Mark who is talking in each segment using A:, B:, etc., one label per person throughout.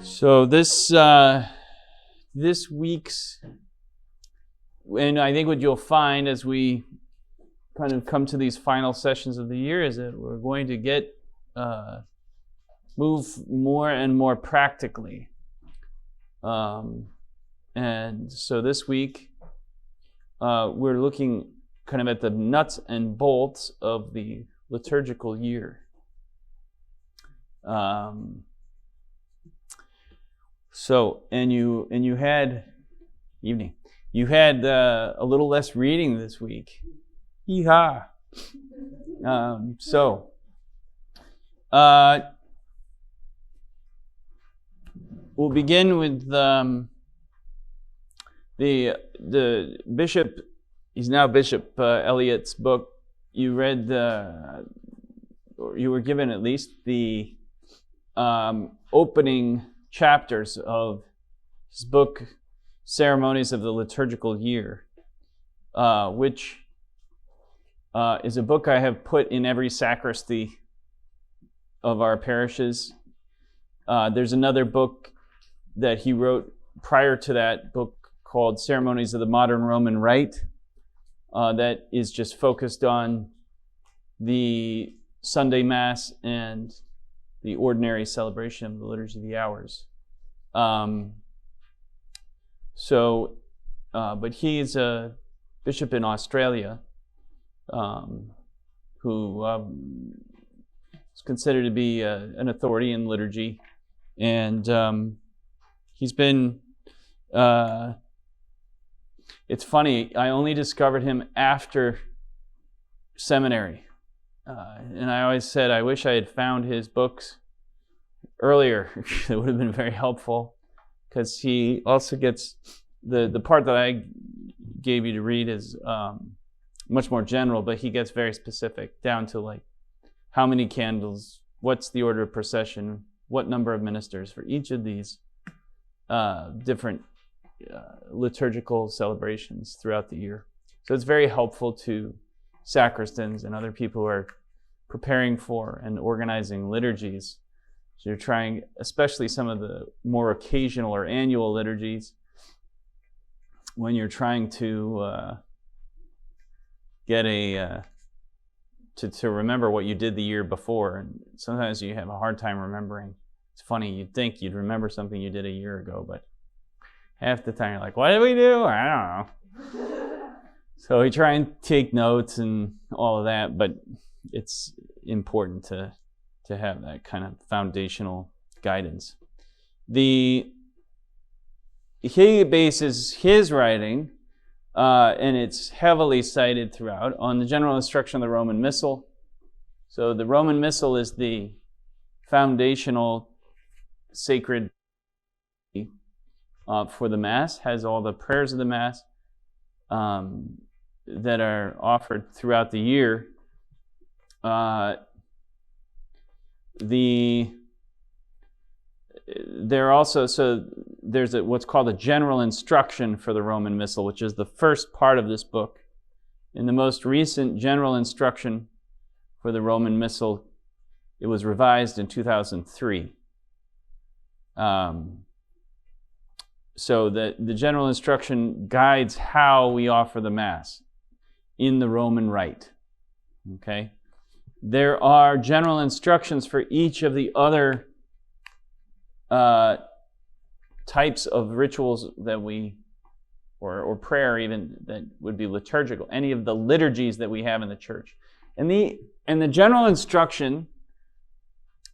A: So this week's, and I think what you'll find as we kind of come to these final sessions of the year is that we're going to move more and more practically. And so this week, we're looking kind of at the nuts and bolts of the liturgical year. You had a little less reading this week. Yeehaw! We'll begin with the bishop. He's now Bishop Eliot's book. You read or you were given at least the opening chapters of his book, Ceremonies of the Liturgical Year, which is a book I have put in every sacristy of our parishes. There's another book that he wrote prior to that book called Ceremonies of the Modern Roman Rite, that is just focused on the Sunday Mass and the ordinary celebration of the Liturgy of the Hours. But he is a bishop in Australia who is considered to be an authority in liturgy. And he's been, it's funny, I only discovered him after seminary. And I always said, I wish I had found his books earlier. It would have been very helpful, because he also gets, the part that I gave you to read is much more general, but he gets very specific, down to like how many candles, what's the order of procession, what number of ministers for each of these different liturgical celebrations throughout the year. So it's very helpful to sacristans and other people who are preparing for and organizing liturgies. So you're trying, especially some of the more occasional or annual liturgies, when you're trying to get to remember what you did the year before, and sometimes you have a hard time remembering. It's funny, you'd think you'd remember something you did a year ago, but half the time you're like, what did we do? I don't know. So we try and take notes and all of that, but it's important to have that kind of foundational guidance. He bases his writing, and it's heavily cited throughout, on the general instruction of the Roman Missal. So the Roman Missal is the foundational sacred for the Mass, has all the prayers of the Mass that are offered throughout the year. There's what's called a general instruction for the Roman Missal, which is the first part of this book. In the most recent general instruction for the Roman Missal, it was revised in 2003. So the general instruction guides how we offer the Mass in the Roman Rite. Okay? There are general instructions for each of the other types of rituals that or prayer even, that would be liturgical, any of the liturgies that we have in the church. And the general instruction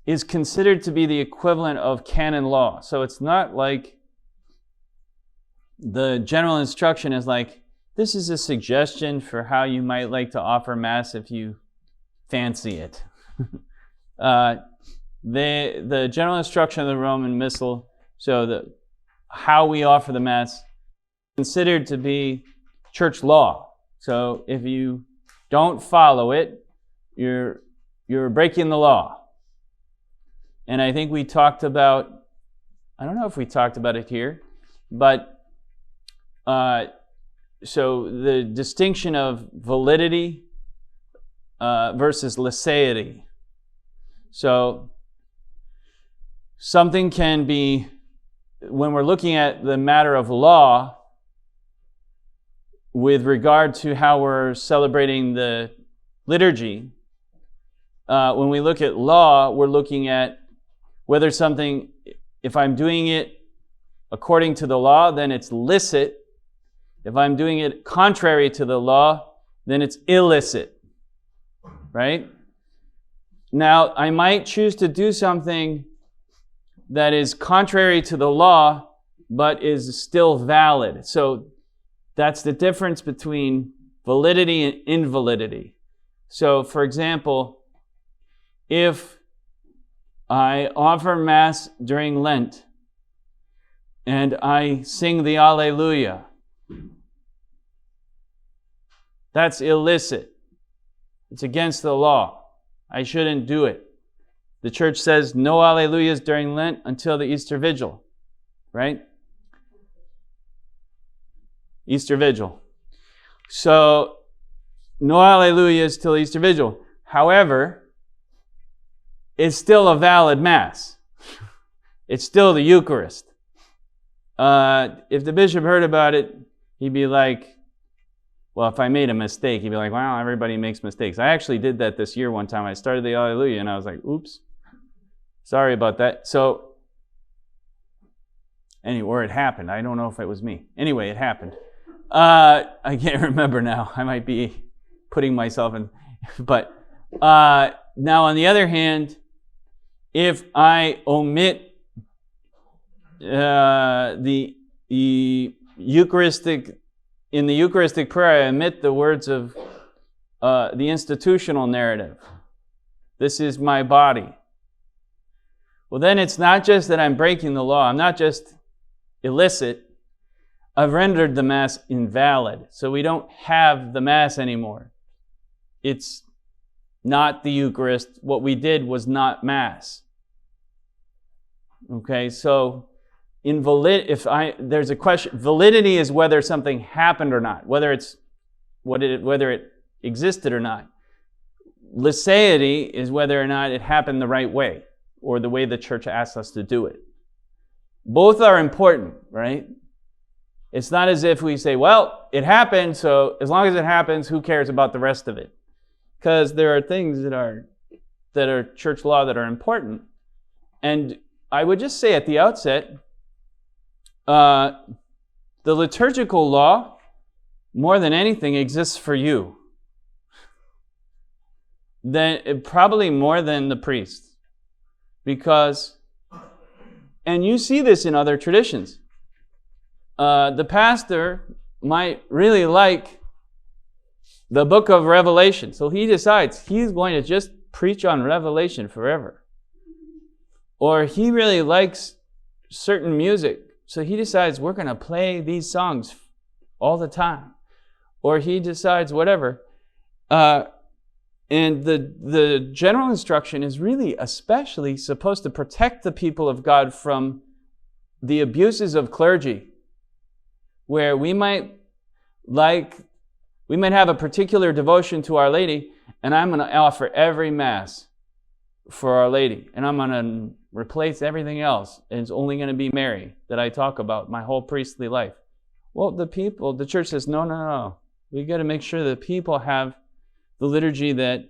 A: is considered to be the equivalent of canon law. So it's not like the general instruction is like, this is a suggestion for how you might like to offer Mass if you fancy it. The general instruction of the Roman Missal, so how we offer the Mass, considered to be church law. So if you don't follow it, you're breaking the law. And I think we talked about, I don't know if we talked about it here, but so the distinction of validity versus laicity. So something can be when we're looking at the matter of law with regard to how we're celebrating the liturgy, when we look at law, we're looking at whether something, if I'm doing it according to the law, then it's licit. If I'm doing it contrary to the law, then it's illicit, right? Now, I might choose to do something that is contrary to the law, but is still valid. So that's the difference between validity and invalidity. So, for example, if I offer Mass during Lent and I sing the Alleluia, that's illicit. It's against the law. I shouldn't do it. The church says no Alleluias during Lent until the Easter Vigil, right? Easter Vigil. So, no Alleluias till Easter Vigil. However, it's still a valid Mass. It's still the Eucharist. If the bishop heard about it, he'd be like, well, if I made a mistake, he'd be like, wow, everybody makes mistakes. I actually did that this year one time. I started the Alleluia and I was like, oops, sorry about that. So, anyway, or it happened. I don't know if it was me. Anyway, it happened. I can't remember now. I might be putting myself in. But now, on the other hand, if I omit the Eucharistic, in the Eucharistic prayer, I omit the words of the institutional narrative. This is my body. Well, then it's not just that I'm breaking the law. I'm not just illicit. I've rendered the Mass invalid. So we don't have the Mass anymore. It's not the Eucharist. What we did was not Mass. Okay, so there's a question. Validity is whether something happened or not, whether it existed or not. Liceity is whether or not it happened the right way, or the way the church asks us to do it. Both are important, right? It's not as if we say, well, it happened, so as long as it happens, who cares about the rest of it? Because there are things that are church law that are important. And I would just say at the outset, the liturgical law, more than anything, exists for you. Probably more than the priest. Because, and you see this in other traditions, the pastor might really like the book of Revelation. So he decides he's going to just preach on Revelation forever. Or he really likes certain music. So he decides we're going to play these songs all the time. Or he decides whatever. And the general instruction is really especially supposed to protect the people of God from the abuses of clergy, where we might have a particular devotion to Our Lady, and I'm going to offer every Mass for Our Lady, and I'm going to replace everything else, and it's only going to be Mary that I talk about my whole priestly life. Well, the church says, no. We got to make sure that people have the liturgy that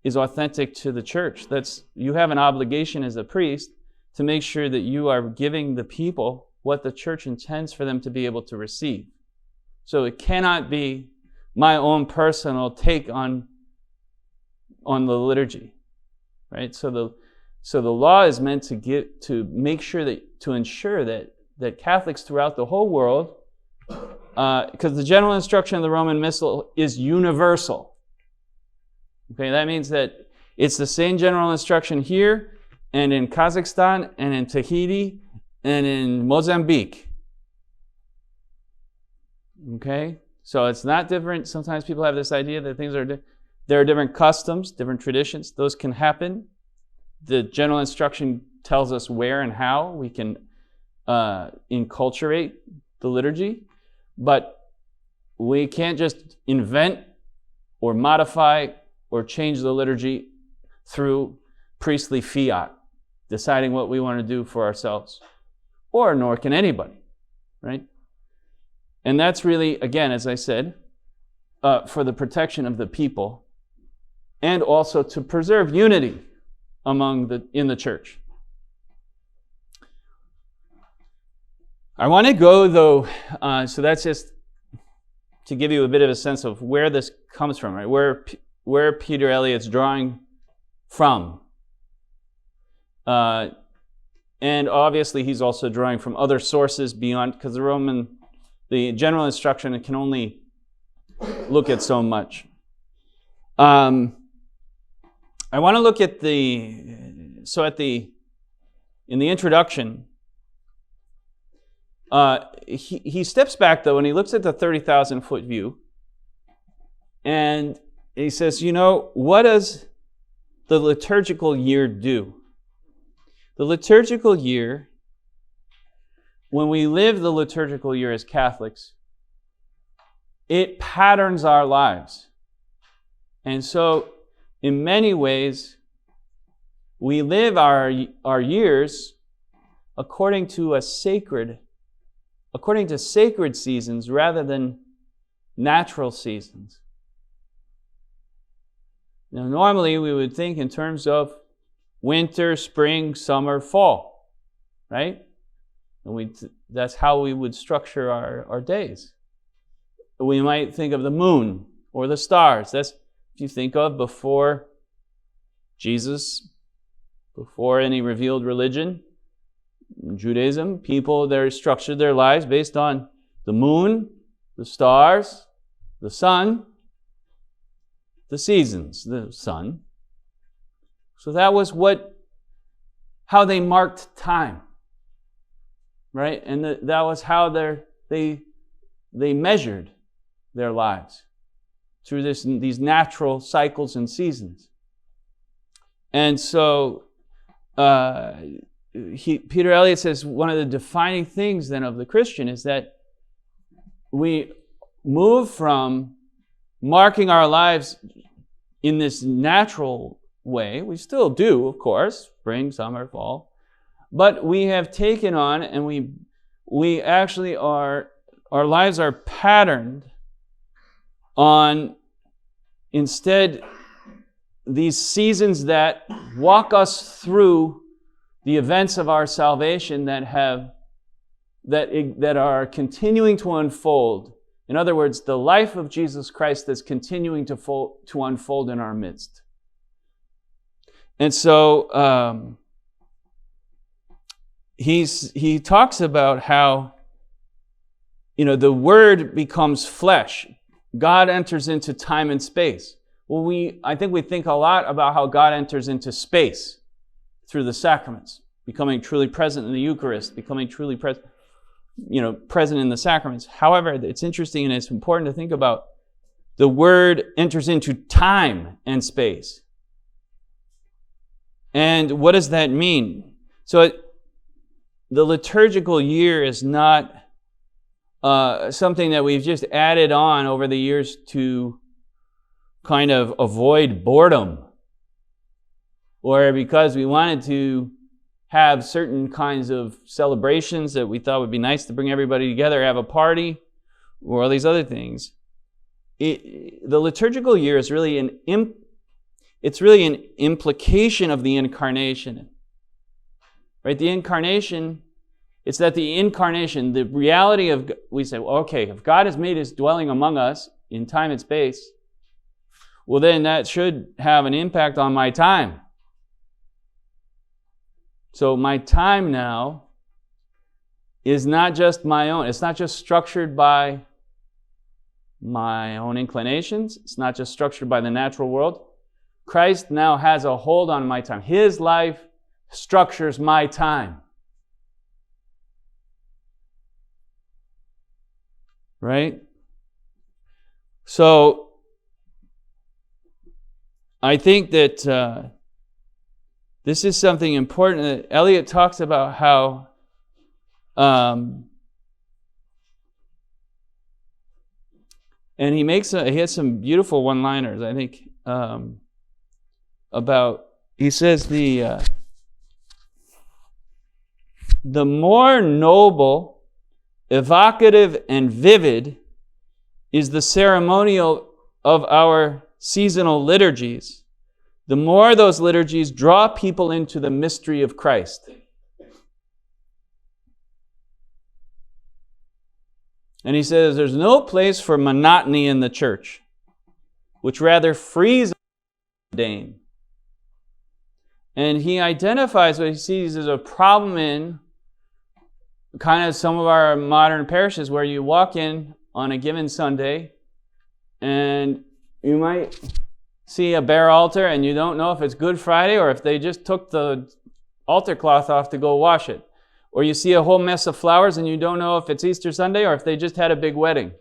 A: is authentic to the church. You have an obligation as a priest to make sure that you are giving the people what the church intends for them to be able to receive. So it cannot be my own personal take on the liturgy, right? So the law is meant to ensure that Catholics throughout the whole world, because the general instruction of the Roman Missal is universal. Okay, that means that it's the same general instruction here and in Kazakhstan and in Tahiti and in Mozambique. Okay, so it's not different. Sometimes people have this idea that there are different customs, different traditions. Those can happen. The general instruction tells us where and how we can enculturate the liturgy, but we can't just invent or modify or change the liturgy through priestly fiat, deciding what we want to do for ourselves. or nor can anybody, right? And that's really, again, as I said, for the protection of the people, and also to preserve unity in the church. I want to go, though, so that's just to give you a bit of a sense of where this comes from, right? Where Peter Eliot's drawing from. And obviously he's also drawing from other sources beyond, because the general instruction can only look at so much. I want to look at in the introduction, he steps back, though, and he looks at the 30,000-foot view, and he says, what does the liturgical year do? The liturgical year, when we live the liturgical year as Catholics, it patterns our lives. And so, in many ways, we live our years according to sacred seasons rather than natural seasons. Now, normally we would think in terms of winter, spring, summer, fall, right? And that's how we would structure our days. We might think of the moon or the stars. That's if you think of before Jesus, before any revealed religion, Judaism, people, they structured their lives based on the moon, the stars, the sun, the seasons, the sun. So that was how they marked time, right? And that was how they measured their lives through these natural cycles and seasons. And so Peter Eliot says one of the defining things then of the Christian is that we move from marking our lives in this natural way. We still do, of course, spring, summer, fall. But we have taken on, and we actually our lives are patterned on, instead, these seasons that walk us through the events of our salvation that are continuing to unfold. In other words, the life of Jesus Christ is continuing to unfold in our midst. And so he talks about how the Word becomes flesh. God enters into time and space. Well, I think we think a lot about how God enters into space through the sacraments, becoming truly present in the Eucharist, becoming truly present in the sacraments. However, it's interesting and it's important to think about the Word enters into time and space. And what does that mean? So the liturgical year is not something that we've just added on over the years to kind of avoid boredom, or because we wanted to have certain kinds of celebrations that we thought would be nice to bring everybody together, have a party, or all these other things. The liturgical year is really an implication of the incarnation. Right? The incarnation, it's that the incarnation, the reality of, we say, well, okay, if God has made his dwelling among us in time and space, well, then that should have an impact on my time. So my time now is not just my own. It's not just structured by my own inclinations. It's not just structured by the natural world. Christ now has a hold on my time. His life structures my time. Right? So I think that this is something important that Eliot talks about how and he has some beautiful one-liners, I think, about, he says the the more noble, evocative, and vivid is the ceremonial of our seasonal liturgies, the more those liturgies draw people into the mystery of Christ. And he says there's no place for monotony in the church, which rather frees the mundane. And he identifies what he sees as a problem in kind of some of our modern parishes where you walk in on a given Sunday and you might see a bare altar and you don't know if it's Good Friday or if they just took the altar cloth off to go wash it. Or you see a whole mess of flowers and you don't know if it's Easter Sunday or if they just had a big wedding.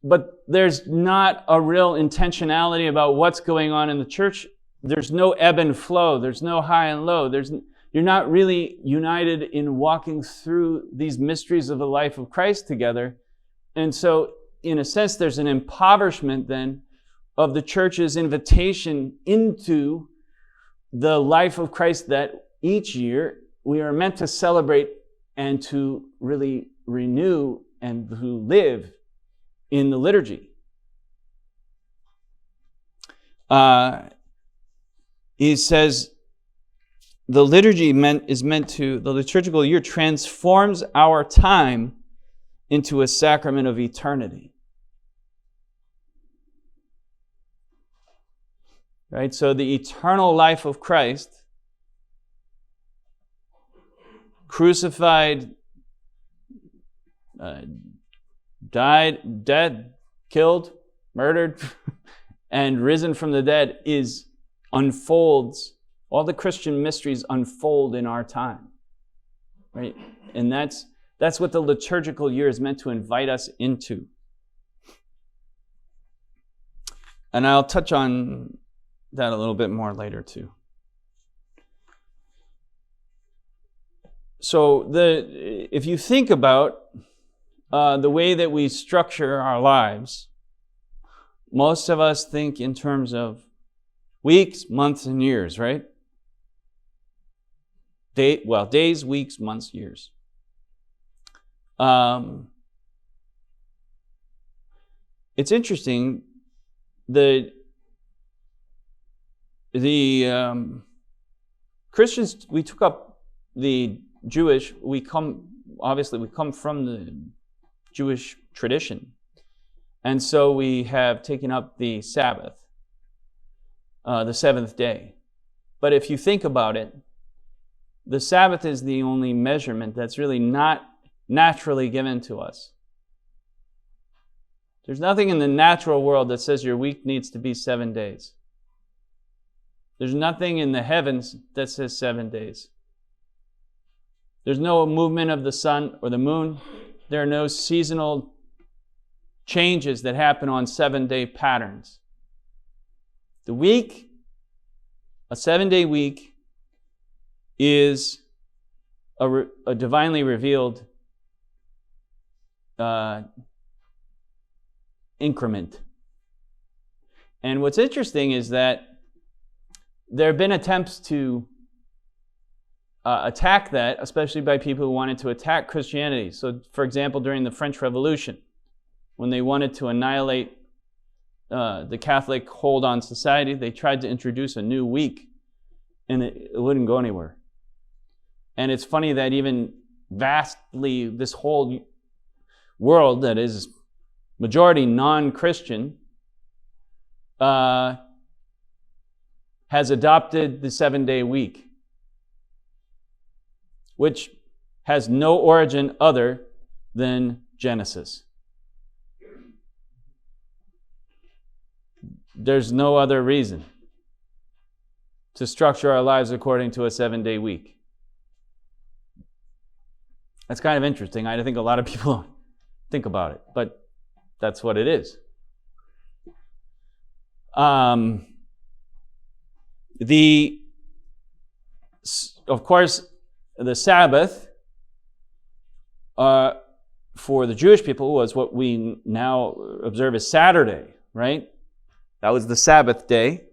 A: But there's not a real intentionality about what's going on in the church. There's no ebb and flow. There's no high and low. You're not really united in walking through these mysteries of the life of Christ together. And so, in a sense, there's an impoverishment then of the church's invitation into the life of Christ that each year we are meant to celebrate and to really renew and to live in the liturgy. He says the liturgical year transforms our time into a sacrament of eternity. Right? So the eternal life of Christ, crucified, died, dead, killed, murdered, and risen from the dead unfolds. All the Christian mysteries unfold in our time, right? And that's what the liturgical year is meant to invite us into. And I'll touch on that a little bit more later too. So if you think about the way that we structure our lives, most of us think in terms of weeks, months, and years, right? Days, weeks, months, years. It's interesting, the Christians, we took up the Jewish, we come from the Jewish tradition. And so we have taken up the Sabbath, the seventh day. But if you think about it, the Sabbath is the only measurement that's really not naturally given to us. There's nothing in the natural world that says your week needs to be 7 days. There's nothing in the heavens that says 7 days. There's no movement of the sun or the moon. There are no seasonal changes that happen on 7-day patterns. The week, a 7-day week, is a divinely revealed increment. And what's interesting is that there have been attempts to attack that, especially by people who wanted to attack Christianity. So, for example, during the French Revolution, when they wanted to annihilate the Catholic hold on society, they tried to introduce a new week, and it wouldn't go anywhere. And it's funny that even vastly, this whole world that is majority non-Christian has adopted the 7-day week, which has no origin other than Genesis. There's no other reason to structure our lives according to a 7-day week. That's kind of interesting. I think a lot of people don't think about it, but that's what it is. Of course, the Sabbath for the Jewish people was what we now observe as Saturday, right? That was the Sabbath day.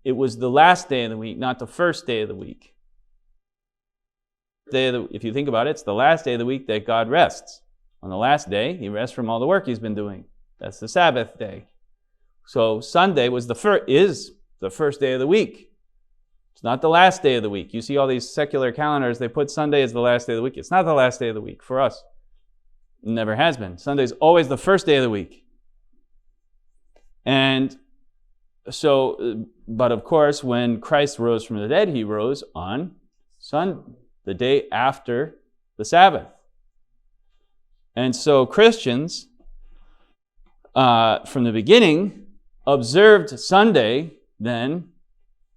A: It was the last day of the week, not the first day of the week. day if you think about it, it's the last day of the week that God rests. On the last day, he rests from all the work he's been doing. That's the Sabbath day. So Sunday is the first day of the week. It's not the last day of the week. You see all these secular calendars, they put Sunday as the last day of the week. It's not the last day of the week for us. It never has been. Sunday's always the first day of the week. And so, but of course, when Christ rose from the dead, he rose on the day after the Sabbath. And so Christians, from the beginning, observed Sunday then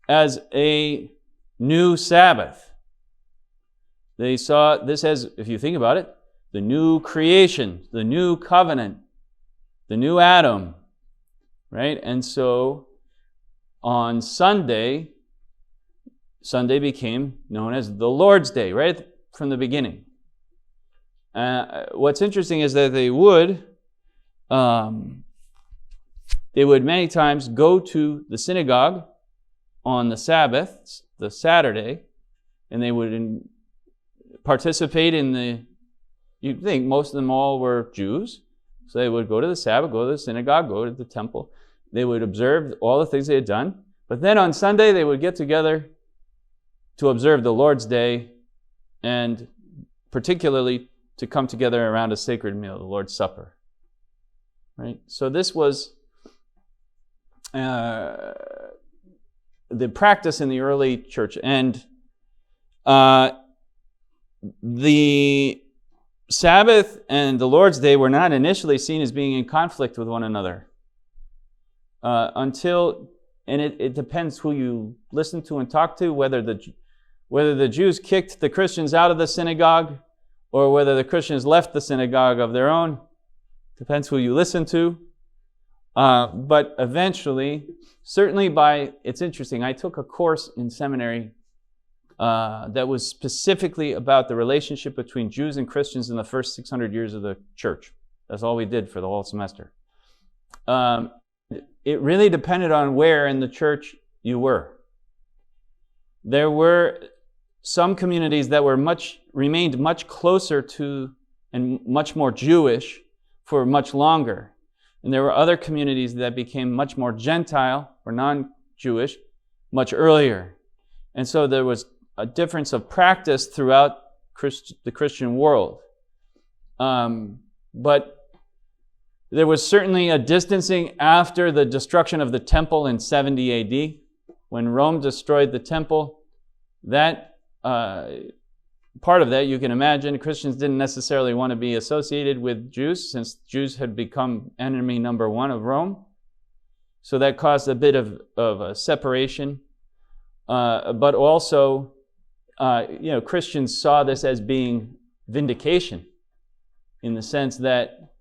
A: as a new Sabbath. They saw this as, if you think about it, the new creation, the new covenant, the new Adam, right? And so on Sunday became known as the Lord's Day, right from the beginning. What's interesting is that they would many times go to the synagogue on the Sabbath, the Saturday, and they would participate in you'd think most of them all were Jews, so they would go to the Sabbath, go to the synagogue, go to the temple. They would observe all the things they had done, but then on Sunday they would get together to observe the Lord's Day, and particularly to come together around a sacred meal, the Lord's Supper. Right? So this was the practice in the early church. And the Sabbath and the Lord's Day were not initially seen as being in conflict with one another. It depends who you listen to and talk to, whether the Jews kicked the Christians out of the synagogue or whether the Christians left the synagogue of their own. Depends who you listen to. But eventually, certainly it's interesting, I took a course in seminary that was specifically about the relationship between Jews and Christians in the first 600 years of the church. That's all we did for the whole semester. It really depended on where in the church you were. There were some communities that remained much closer to and much more Jewish for much longer. And there were other communities that became much more Gentile or non-Jewish much earlier. And so there was a difference of practice throughout the Christian world. But there was certainly a distancing after the destruction of the temple in 70 AD. When Rome destroyed the temple, that part of that, you can imagine, Christians didn't necessarily want to be associated with Jews, since Jews had become enemy number one of Rome. So that caused a bit of a separation. But also, Christians saw this as being vindication, in the sense that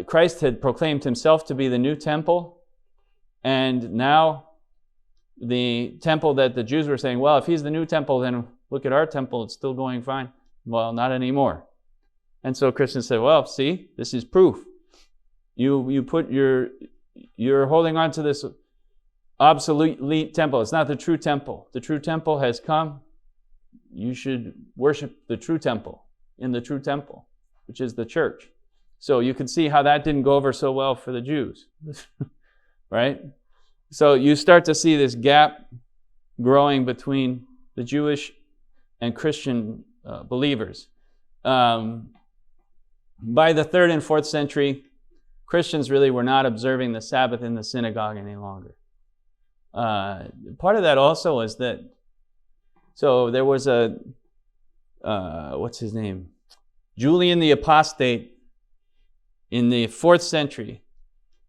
A: Christ had proclaimed himself to be the new temple, and now the temple that the Jews were saying, well, if he's the new temple, then look at our temple, it's still going fine. Well, not anymore. And so Christians say, well, see, this is proof. You're holding on to this obsolete temple. It's not the true temple. The true temple has come. You should worship the true temple, in the true temple, which is the church. So you can see how that didn't go over so well for the Jews, right? So you start to see this gap growing between the Jewish and Christian believers. By the 3rd and 4th century, Christians really were not observing the Sabbath in the synagogue any longer. Part of that also is that, so there was what's his name? Julian the Apostate in the 4th century.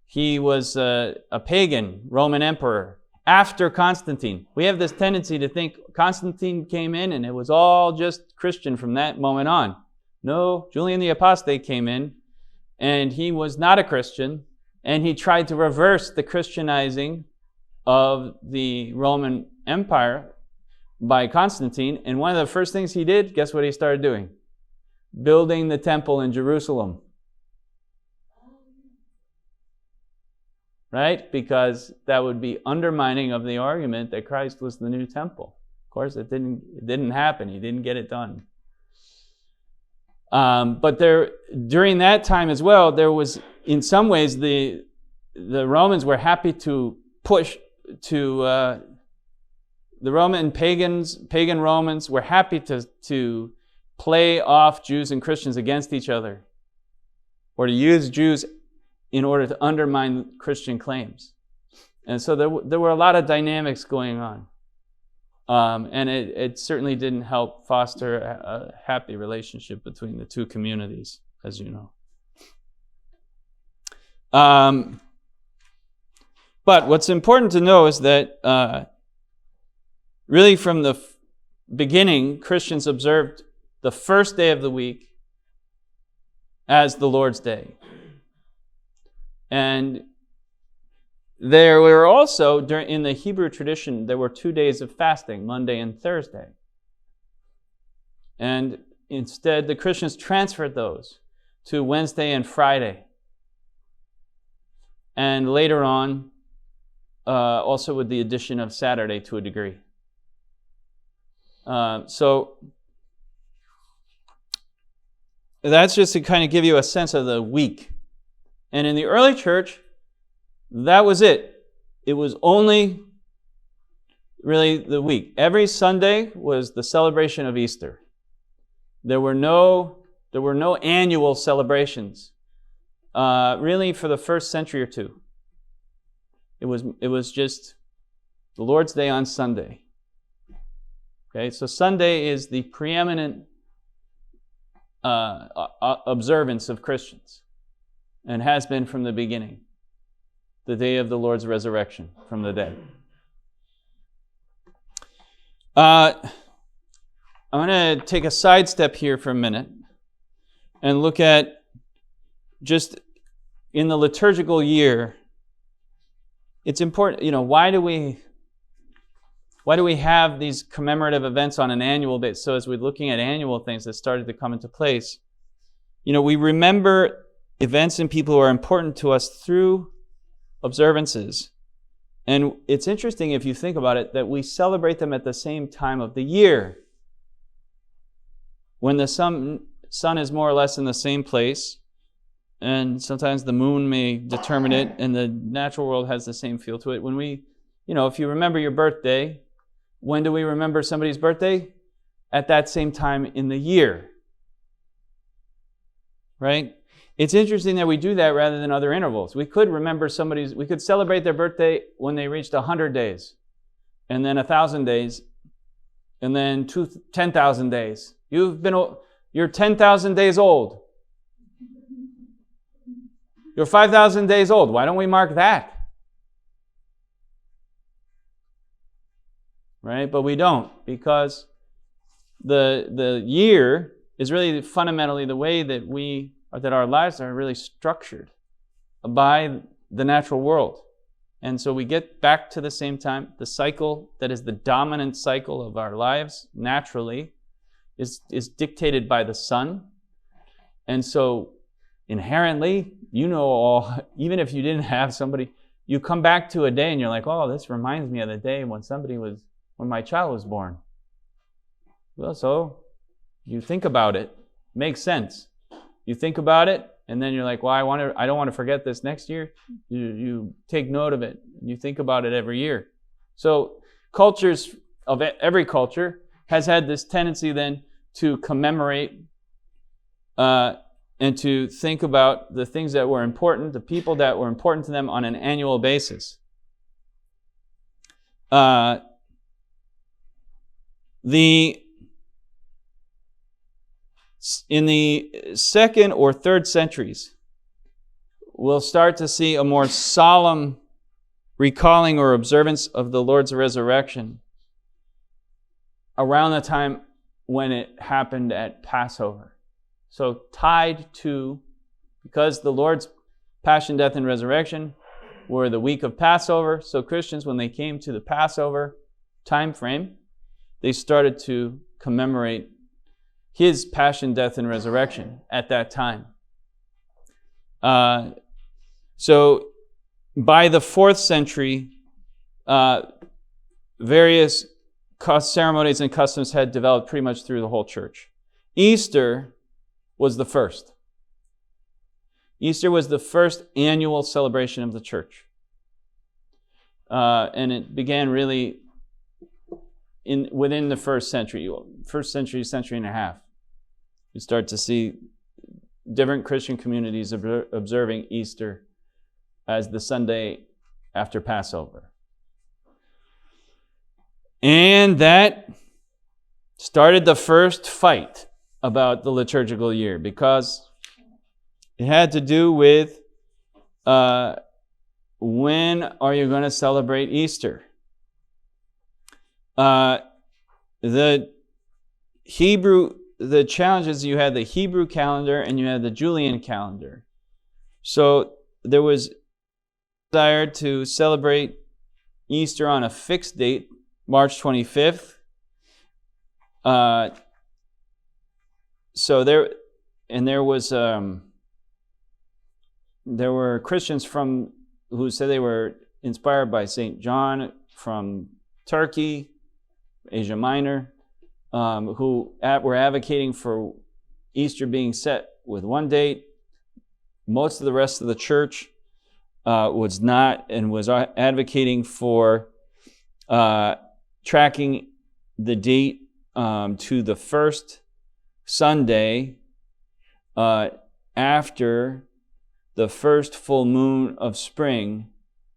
A: He was a pagan Roman emperor after Constantine. We have this tendency to think Constantine came in and it was all just Christian from that moment on. No, Julian the Apostate came in and he was not a Christian, and he tried to reverse the Christianizing of the Roman Empire by Constantine. And one of the first things he did, guess what he started doing? Building the temple in Jerusalem. Right? Because that would be undermining of the argument that Christ was the new temple. course, it didn't happen. He didn't get it done. But during that time as well, there was, in some ways, the Romans were happy to push to pagan Romans were happy to play off Jews and Christians against each other, or to use Jews in order to undermine Christian claims. And so there were a lot of dynamics going on. And it certainly didn't help foster a happy relationship between the two communities, as you know. But what's important to know is that really from the beginning, Christians observed the first day of the week as the Lord's Day. And there were also, in the Hebrew tradition, there were 2 days of fasting, Monday and Thursday. And instead, the Christians transferred those to Wednesday and Friday. And later on, also with the addition of Saturday to a degree. So that's just to kind of give you a sense of the week. And in the early church, that was it. It was only really the week. Every Sunday was the celebration of Easter. There were no annual celebrations, really, for the first century or two. It was just the Lord's Day on Sunday. Okay, so Sunday is the preeminent observance of Christians, and has been from the beginning. The day of the Lord's resurrection from the dead. I'm going to take a sidestep here for a minute and look at just in the liturgical year. It's important, why do we have these commemorative events on an annual basis? So as we're looking at annual things that started to come into place, we remember events and people who are important to us through observances. And it's interesting, if you think about it, that we celebrate them at the same time of the year, when the sun is more or less in the same place, and sometimes the moon may determine it, and the natural world has the same feel to it. When we, if you remember your birthday, when do we remember somebody's birthday? At that same time in the year. Right? It's interesting that we do that rather than other intervals. We could celebrate their birthday when they reached 100 days, and then 1,000 days, and then 10,000 days. You're 10,000 days old. You're 5,000 days old. Why don't we mark that? Right? But we don't, because the year is really fundamentally the way that our lives are really structured by the natural world. And so we get back to the same time. The cycle that is the dominant cycle of our lives naturally is dictated by the sun. And so inherently, even if you didn't have somebody, you come back to a day and you're like, oh, this reminds me of the day when my child was born. Well, so you think about it. Makes sense. You think about it, and then you're like, well, I don't want to forget this next year. You take note of it. You think about it every year. So every culture has had this tendency then to commemorate and to think about the things that were important, the people that were important to them on an annual basis. In the 2nd or 3rd centuries, we'll start to see a more solemn recalling or observance of the Lord's resurrection around the time when it happened at Passover. So because the Lord's passion, death, and resurrection were the week of Passover, so Christians, when they came to the Passover time frame, they started to commemorate His passion, death, and resurrection at that time. So by the 4th century, various ceremonies and customs had developed pretty much through the whole church. Easter was the first. Easter was the first annual celebration of the church. And it began really within the first century and a half. You start to see different Christian communities observing Easter as the Sunday after Passover. And that started the first fight about the liturgical year, because it had to do with when are you going to celebrate Easter? The challenges, you had the Hebrew calendar and you had the Julian calendar. So there was desire to celebrate Easter on a fixed date, March 25th. There were Christians who said they were inspired by St. John from Turkey, Asia Minor, who were advocating for Easter being set with one date. Most of the rest of the church was not, and was advocating for tracking the date to the first Sunday after the first full moon of spring,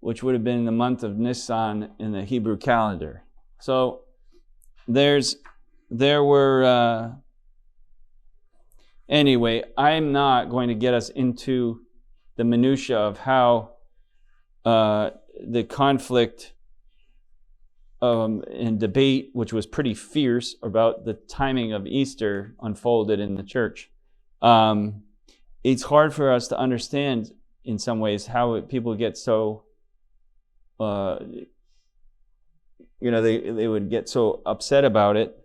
A: which would have been in the month of Nisan in the Hebrew calendar. So anyway, I'm not going to get us into the minutia of how the conflict and debate, which was pretty fierce about the timing of Easter, unfolded in the church. It's hard for us to understand in some ways how people get so, they would get so upset about it.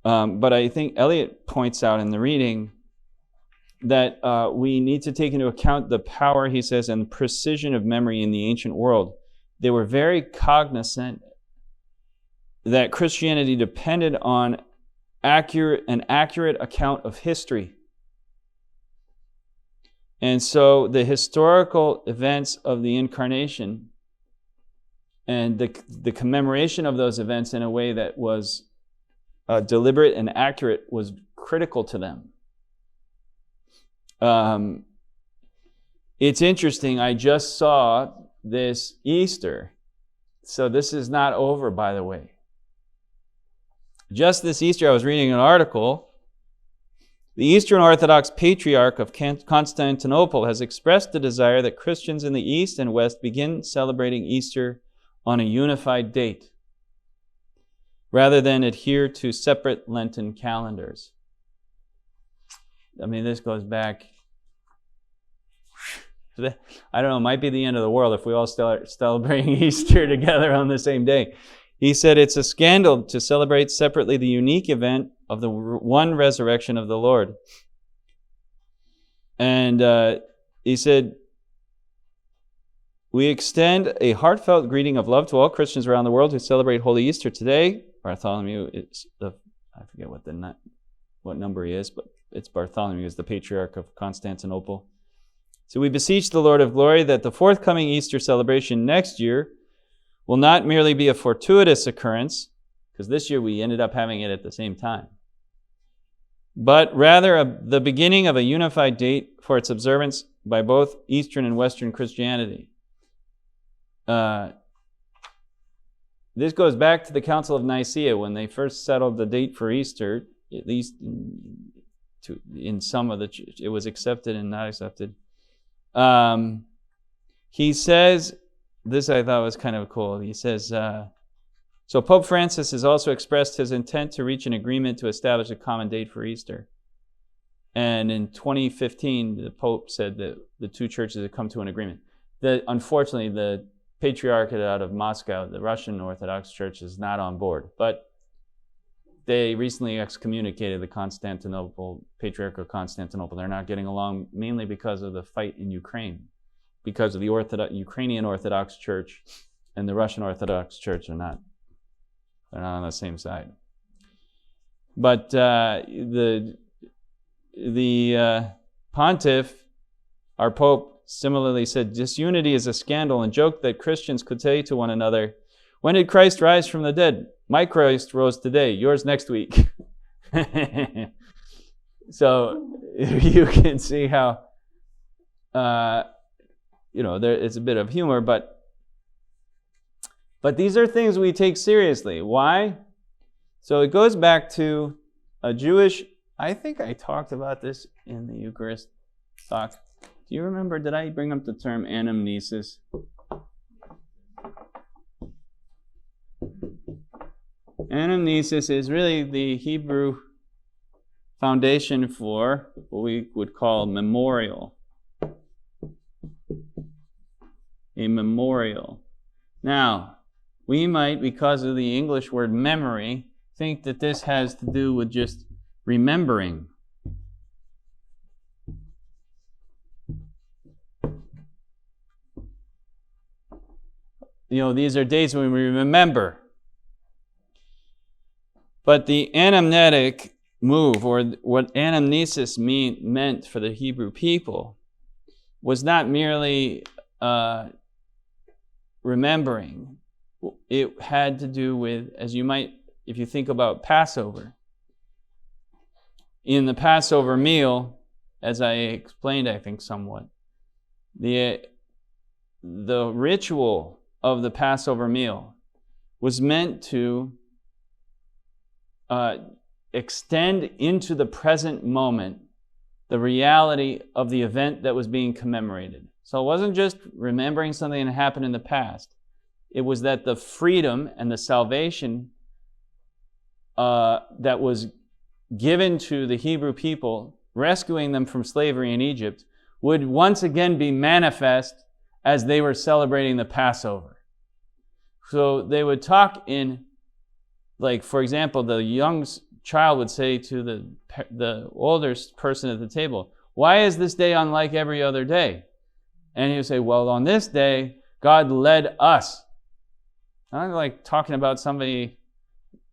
A: But I think Eliot points out in the reading that we need to take into account the power, he says, and precision of memory in the ancient world. They were very cognizant that Christianity depended on an accurate account of history. And so the historical events of the Incarnation and the commemoration of those events in a way that was deliberate and accurate was critical to them. It's interesting, I just saw this Easter. So this is not over, by the way. Just this Easter, I was reading an article. The Eastern Orthodox Patriarch of Constantinople has expressed the desire that Christians in the East and West begin celebrating Easter on a unified date, rather than adhere to separate Lenten calendars. I mean, this goes back, I don't know, it might be the end of the world if we all start celebrating Easter together on the same day. He said it's a scandal to celebrate separately the unique event of the one resurrection of the Lord. And he said, we extend a heartfelt greeting of love to all Christians around the world who celebrate Holy Easter today. Bartholomew is I forget what number he is, but it's Bartholomew, is the Patriarch of Constantinople. So we beseech the Lord of glory that the forthcoming Easter celebration next year will not merely be a fortuitous occurrence, because this year we ended up having it at the same time, but rather the beginning of a unified date for its observance by both Eastern and Western Christianity. This goes back to the Council of Nicaea when they first settled the date for Easter, at least in some of the church. It was accepted and not accepted. He says, this I thought was kind of cool. He says, so Pope Francis has also expressed his intent to reach an agreement to establish a common date for Easter. And in 2015, the Pope said that the two churches had come to an agreement. Unfortunately, the Patriarchate out of Moscow, the Russian Orthodox Church, is not on board. But they recently excommunicated the Patriarch of Constantinople. They're not getting along mainly because of the fight in Ukraine, because of the Ukrainian Orthodox Church and the Russian Orthodox Church are not They're not on the same side. But the pontiff, our Pope, similarly said, disunity is a scandal and joke that Christians could say to one another, when did Christ rise from the dead? My Christ rose today, yours next week. So you can see how, there is a bit of humor, but these are things we take seriously. Why? So it goes back to a Jewish, I think I talked about this in the Eucharist talk. Do you remember, did I bring up the term anamnesis? Anamnesis is really the Hebrew foundation for what we would call memorial. A memorial. Now, we might, because of the English word memory, think that this has to do with just remembering. These are days when we remember. But the anamnetic move, or what anamnesis meant for the Hebrew people, was not merely remembering. It had to do with, as you might, if you think about Passover. In the Passover meal, as I explained, I think somewhat, the ritual of the Passover meal was meant to extend into the present moment the reality of the event that was being commemorated. So it wasn't just remembering something that happened in the past. It was that the freedom and the salvation that was given to the Hebrew people, rescuing them from slavery in Egypt, would once again be manifest as they were celebrating the Passover. So they would talk in, like, for example, the young child would say to the older person at the table, why is this day unlike every other day? And he would say, well, on this day, God led us. Not like talking about somebody,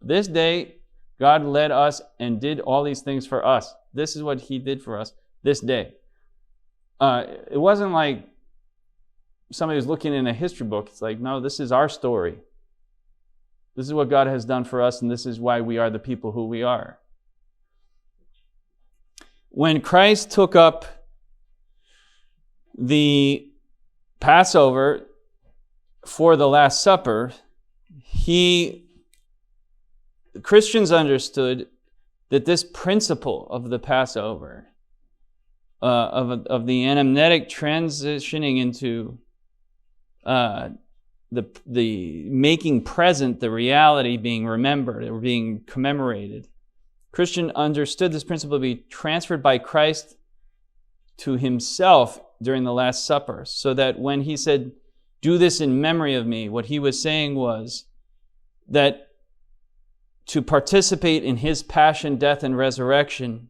A: this day, God led us and did all these things for us. This is what he did for us this day. It wasn't like somebody was looking in a history book. It's like, no, this is our story. This is what God has done for us, and this is why we are the people who we are. When Christ took up the Passover for the Last Supper, Christians understood that this principle of the Passover, of the anamnetic transitioning into the making present the reality being remembered or being commemorated. Christian understood this principle to be transferred by Christ to himself during the Last Supper, so that when he said, do this in memory of me, what he was saying was that to participate in his passion, death, and resurrection,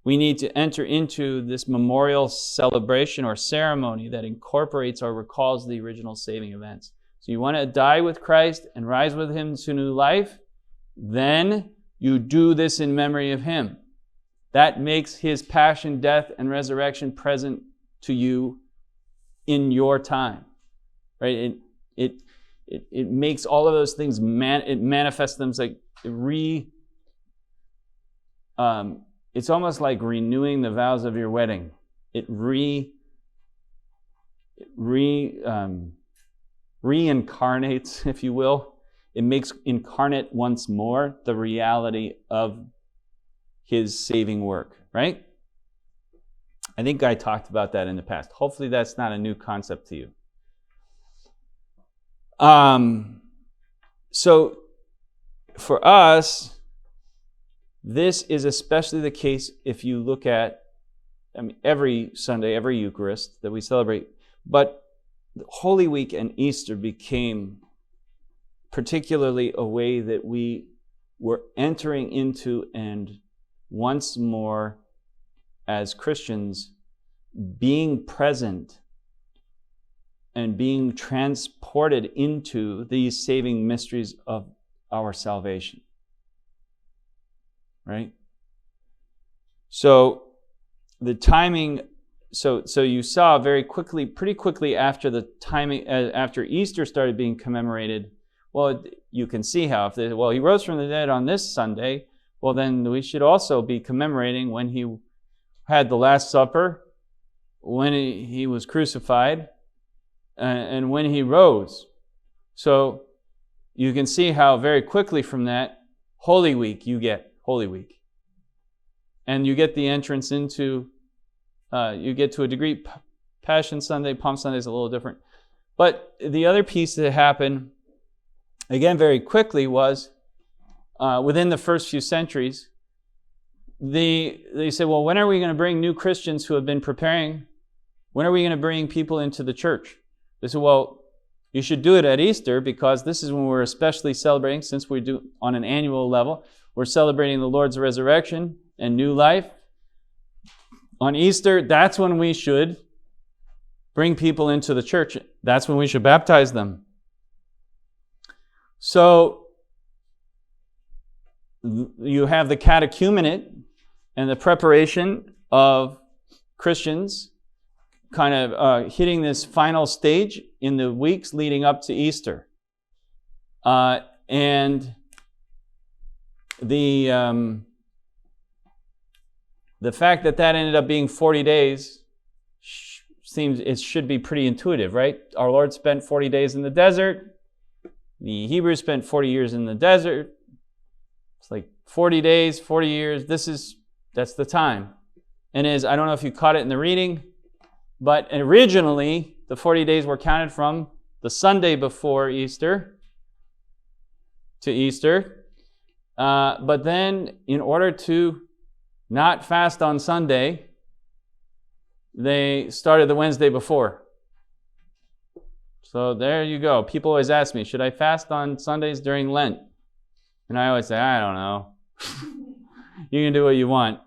A: we need to enter into this memorial celebration or ceremony that incorporates or recalls the original saving events. So you want to die with Christ and rise with him to new life? Then you do this in memory of him. That makes his passion, death, and resurrection present to you in your time. Right? It makes all of those things, it manifests them like it's almost like renewing the vows of your wedding. It reincarnates, if you will. It makes incarnate once more the reality of his saving work, right? I think I talked about that in the past. Hopefully that's not a new concept to you. So for us, this is especially the case if you look at, every Sunday, every Eucharist that we celebrate, but Holy Week and Easter became particularly a way that we were entering into and once more as Christians being present and being transported into these saving mysteries of our salvation. Right? So the timing, so you saw very quickly, pretty quickly after the timing, after Easter started being commemorated, well, you can see how, if he rose from the dead on this Sunday, well, then we should also be commemorating when he had the Last Supper, when he was crucified, and when he rose. So you can see how very quickly from that, Holy Week, you get Holy Week. And you get the entrance into, you get to a degree, Passion Sunday, Palm Sunday is a little different. But the other piece that happened, again, very quickly was, within the first few centuries, they said, well, when are we going to bring new Christians who have been preparing? When are we going to bring people into the church? They said, well, you should do it at Easter because this is when we're especially celebrating, since we do on an annual level, we're celebrating the Lord's resurrection and new life. On Easter, that's when we should bring people into the church. That's when we should baptize them. So you have the catechumenate and the preparation of Christians kind of hitting this final stage in the weeks leading up to Easter. And the fact that ended up being 40 days seems it should be pretty intuitive, right? Our Lord spent 40 days in the desert. The Hebrews spent 40 years in the desert. It's like 40 days, 40 years. That's the time. And I don't know if you caught it in the reading, but originally the 40 days were counted from the Sunday before Easter to Easter. But then in order to not fast on Sunday, they started the Wednesday before. So there you go. People always ask me, should I fast on Sundays during Lent? And I always say, I don't know. You can do what you want.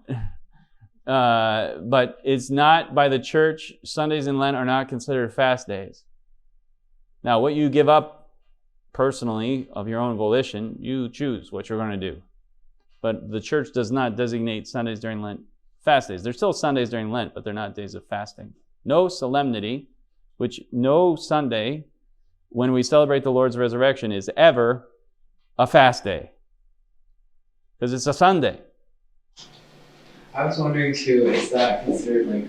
A: But it's not by the church. Sundays in Lent are not considered fast days. Now, what you give up personally of your own volition, you choose what you're going to do. But the church does not designate Sundays during Lent fast days. There's still Sundays during Lent, but they're not days of fasting. No solemnity, which no Sunday, when we celebrate the Lord's resurrection, is ever a fast day. Because it's a Sunday.
B: I was wondering too, is that considered like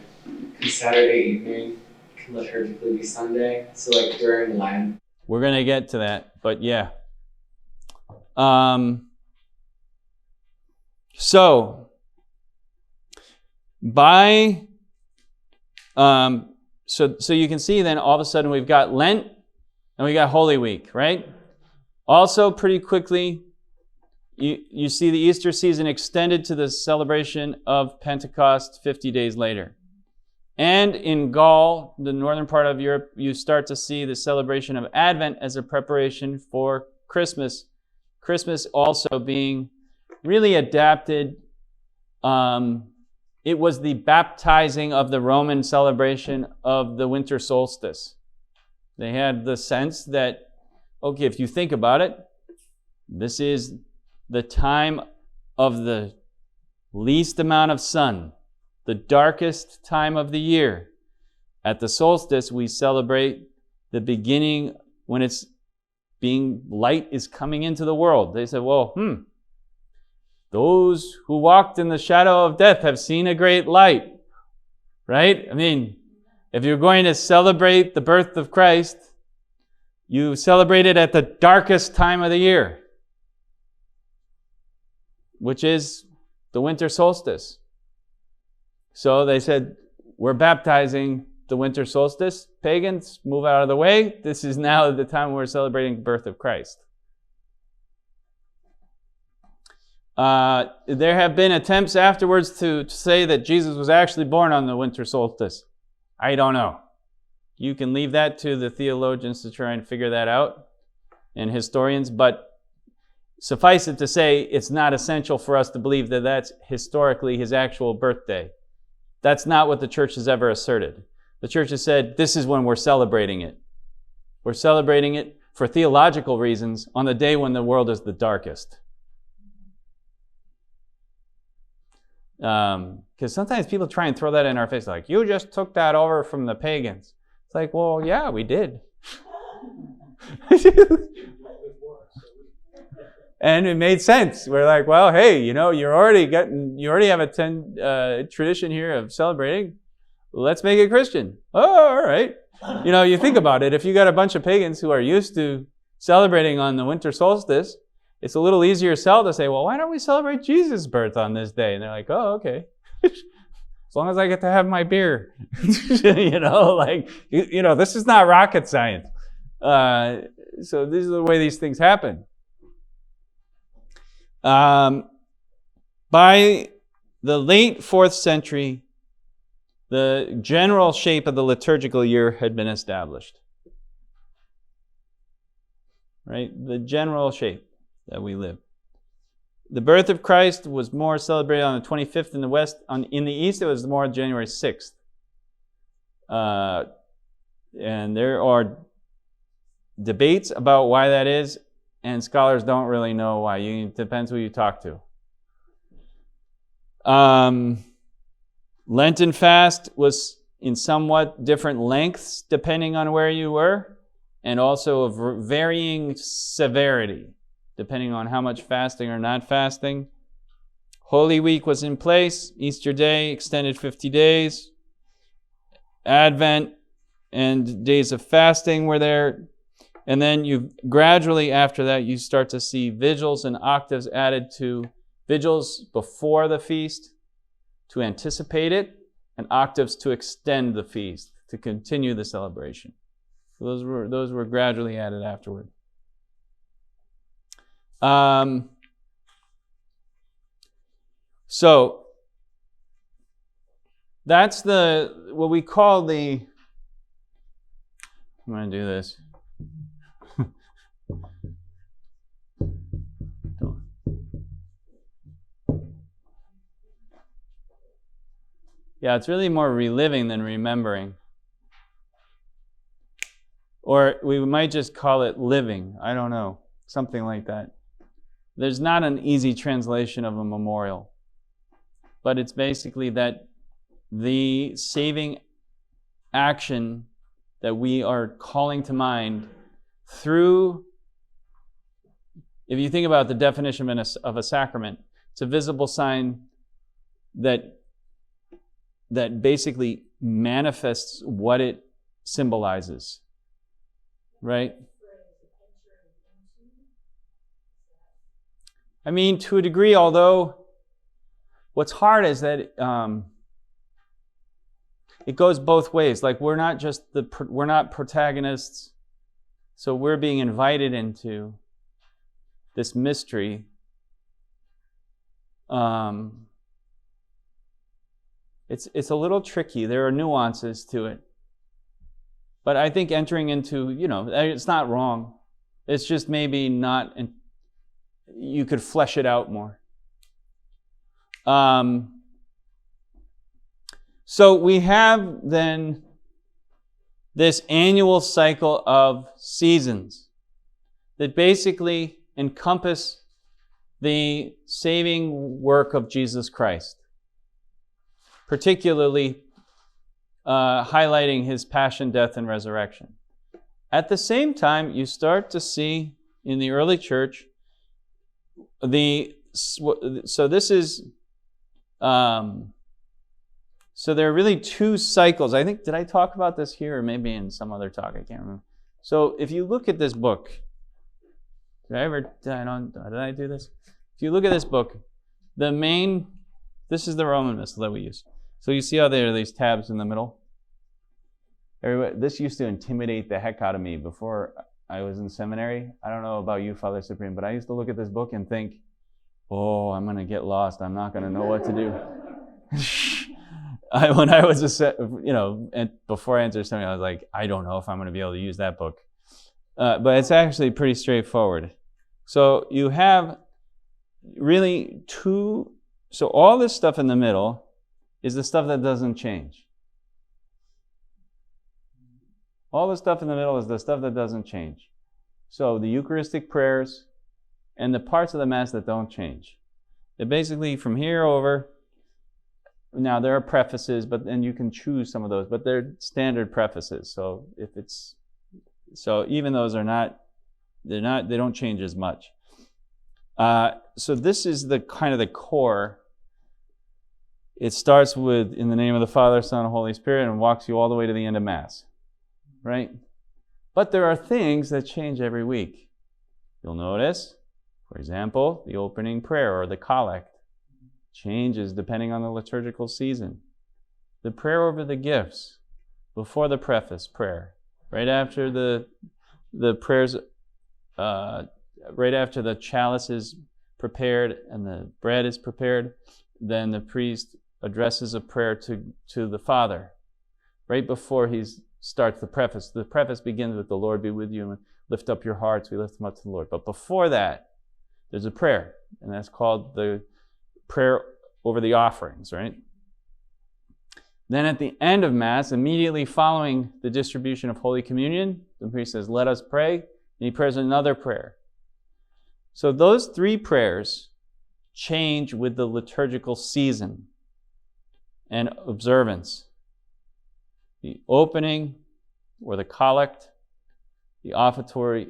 B: Saturday evening can liturgically be Sunday? So like during Lent?
A: We're going to get to that, but yeah. So you can see then all of a sudden we've got Lent and we got Holy Week, right? Also pretty quickly, you see the Easter season extended to the celebration of Pentecost 50 days later. And in Gaul, the northern part of Europe, you start to see the celebration of Advent as a preparation for Christmas. Christmas also being really adapted. It was the baptizing of the Roman celebration of the winter solstice. They had the sense that, okay, if you think about it, this is the time of the least amount of sun, the darkest time of the year. At the solstice, we celebrate the beginning when light is coming into the world. They said, well, those who walked in the shadow of death have seen a great light, right? I mean, if you're going to celebrate the birth of Christ, you celebrate it at the darkest time of the year, which is the winter solstice. So they said, we're baptizing the winter solstice. Pagans, move out of the way. This is now the time we're celebrating the birth of Christ. There have been attempts afterwards to say that Jesus was actually born on the winter solstice. I don't know. You can leave that to the theologians to try and figure that out, and historians, but suffice it to say, it's not essential for us to believe that that's historically his actual birthday. That's not what the church has ever asserted. The church has said, this is when we're celebrating it. We're celebrating it for theological reasons on the day when the world is the darkest. Because sometimes people try and throw that in our face, like, you just took that over from the pagans. It's like, well, yeah, we did. And it made sense. We're like, well, hey, you already have a tradition here of celebrating. Let's make it Christian. Oh, all right. You think about it. If you got a bunch of pagans who are used to celebrating on the winter solstice, it's a little easier sell to say, well, why don't we celebrate Jesus' birth on this day? And they're like, oh, okay. As long as I get to have my beer. This is not rocket science. So this is the way these things happen. By the late 4th century, the general shape of the liturgical year had been established. Right? The general shape that we live. The birth of Christ was more celebrated on the 25th in the West. In the East, it was more January 6th. And there are debates about why that is, and scholars don't really know why. It depends who you talk to. Lenten fast was in somewhat different lengths depending on where you were, and also of varying severity depending on how much fasting or not fasting. Holy Week was in place. Easter Day extended 50 days. Advent and days of fasting were there. And then you gradually after that you start to see vigils and octaves added to vigils before the feast to anticipate it, and octaves to extend the feast, to continue the celebration. Those were gradually added afterward. So that's what we call I'm going to do this. Yeah, it's really more reliving than remembering. Or we might just call it living. I don't know. Something like that. There's not an easy translation of a memorial. But it's basically that the saving action that we are calling to mind through, if you think about the definition of a sacrament, it's a visible sign that basically manifests what it symbolizes. Right? I mean, to a degree, although what's hard is that it goes both ways. Like we're not protagonists, so we're being invited into this mystery. It's a little tricky. There are nuances to it. But I think entering into, it's not wrong. It's just maybe not, you could flesh it out more. So we have then this annual cycle of seasons that basically encompass the saving work of Jesus Christ, particularly highlighting his passion, death, and resurrection. At the same time, you start to see in the early church so there are really two cycles. I think, did I talk about this here or maybe in some other talk? I can't remember. So if you look at this book, did I do this? If you look at this book, this is the Roman Missal that we use. So you see how there are these tabs in the middle? This used to intimidate the heck out of me before I was in seminary. I don't know about you, Father Cyprian, but I used to look at this book and think, oh, I'm going to get lost. I'm not going to know what to do. When I was, before I entered seminary, I was like, I don't know if I'm going to be able to use that book. But it's actually pretty straightforward. So you have really so all this stuff in the middle is the stuff that doesn't change. All the stuff in the middle is the stuff that doesn't change. So the Eucharistic prayers and the parts of the Mass that don't change. They're basically from here over. Now there are prefaces, but then you can choose some of those, but they're standard prefaces. So even those are not, they don't change as much. So this is the kind of the core. It starts with, in the name of the Father, Son, and Holy Spirit, and walks you all the way to the end of Mass, right? But there are things that change every week. You'll notice, for example, the opening prayer or the collect changes depending on the liturgical season. The prayer over the gifts, before the preface prayer, right after the prayers, right after the chalice is prepared and the bread is prepared, then the priest addresses a prayer to the Father. Right before he starts the preface begins with, "The Lord be with you, and lift up your hearts, we lift them up to the Lord." But before that, there's a prayer, and that's called the prayer over the offerings, right? Then at the end of Mass, immediately following the distribution of Holy Communion, the priest says, "Let us pray," and he prays another prayer. So those three prayers change with the liturgical season and observance. The opening, or the collect, the offertory,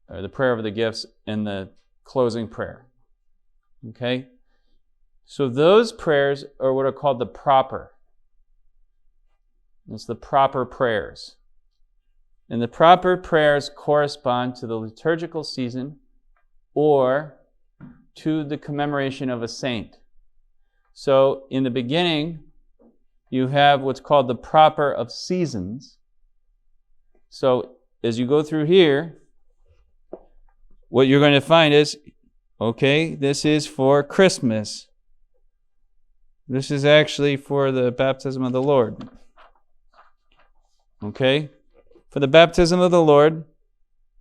A: or the prayer over the gifts, and the closing prayer. Okay? So those prayers are what are called the proper. It's the proper prayers. And the proper prayers correspond to the liturgical season or to the commemoration of a saint. So in the beginning, you have what's called the proper of seasons. So as you go through here, what you're going to find is, okay, this is for Christmas. This is actually for the baptism of the Lord. Okay? For the baptism of the Lord,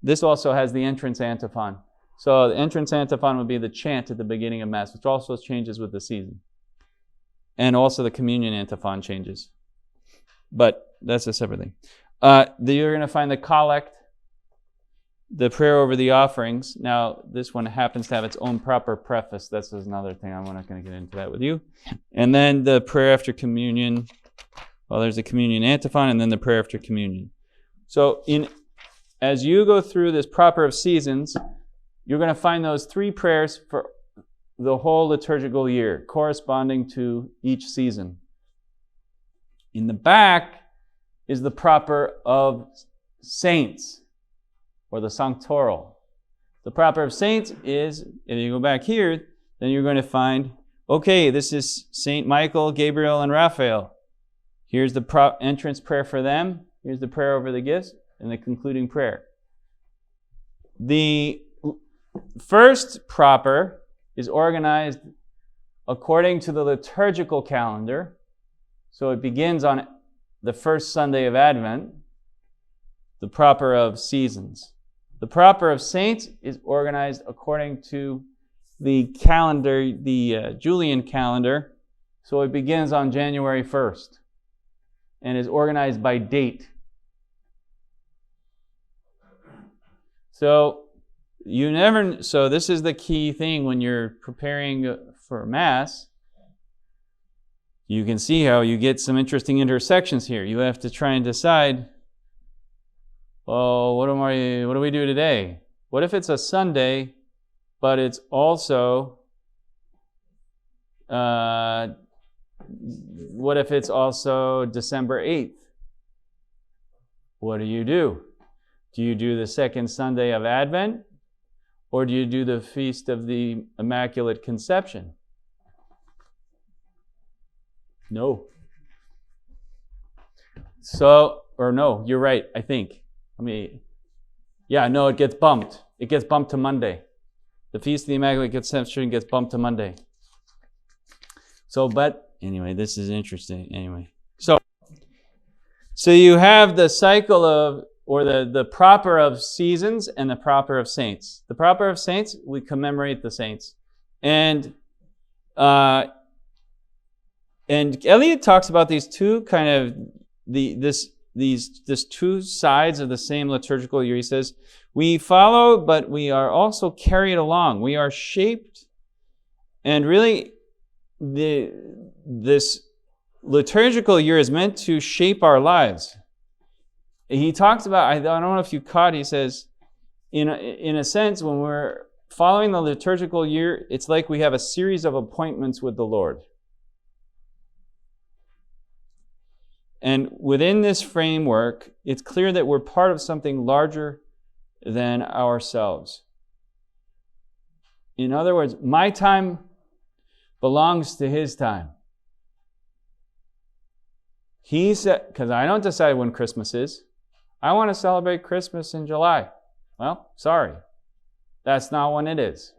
A: this also has the entrance antiphon. So the entrance antiphon would be the chant at the beginning of Mass, which also changes with the season. And also the communion antiphon changes. But that's a separate thing. You're going to find the collect, the prayer over the offerings. Now, this one happens to have its own proper preface. That's another thing. I'm not going to get into that with you. And then the prayer after communion. Well, there's the communion antiphon, and then the prayer after communion. So as you go through this proper of seasons, you're going to find those three prayers for the whole liturgical year, corresponding to each season. In the back is the proper of saints, or the sanctoral. The proper of saints is, if you go back here, then you're going to find, okay, this is Saint Michael, Gabriel, and Raphael. Here's the entrance prayer for them. Here's the prayer over the gifts, and the concluding prayer. The first proper is organized according to the liturgical calendar. So it begins on the first Sunday of Advent, the proper of seasons. The proper of saints is organized according to the calendar, the Julian calendar. So it begins on January 1st and is organized by date. So this is the key thing when you're preparing for Mass. You can see how you get some interesting intersections here. You have to try and decide, well, what do we do today? What if it's a Sunday, but it's also, what if it's also December 8th? What do you do? Do you do the second Sunday of Advent? Or do you do the Feast of the Immaculate Conception? No. No, you're right, I think. It gets bumped. It gets bumped to Monday. The Feast of the Immaculate Conception gets bumped to Monday. But anyway, this is interesting. Anyway, so you have the cycle of, or the proper of seasons and the proper of saints. The proper of saints, we commemorate the saints. And Eliot talks about these two kind of, these two sides of the same liturgical year. He says, We follow, but we are also carried along. We are shaped, and really this liturgical year is meant to shape our lives. He talks about, I don't know if you caught, he says, in a sense, when we're following the liturgical year, it's like we have a series of appointments with the Lord. And within this framework, it's clear that we're part of something larger than ourselves. In other words, my time belongs to His time. He said, because I don't decide when Christmas is. I want to celebrate Christmas in July. Well, sorry. That's not when it is.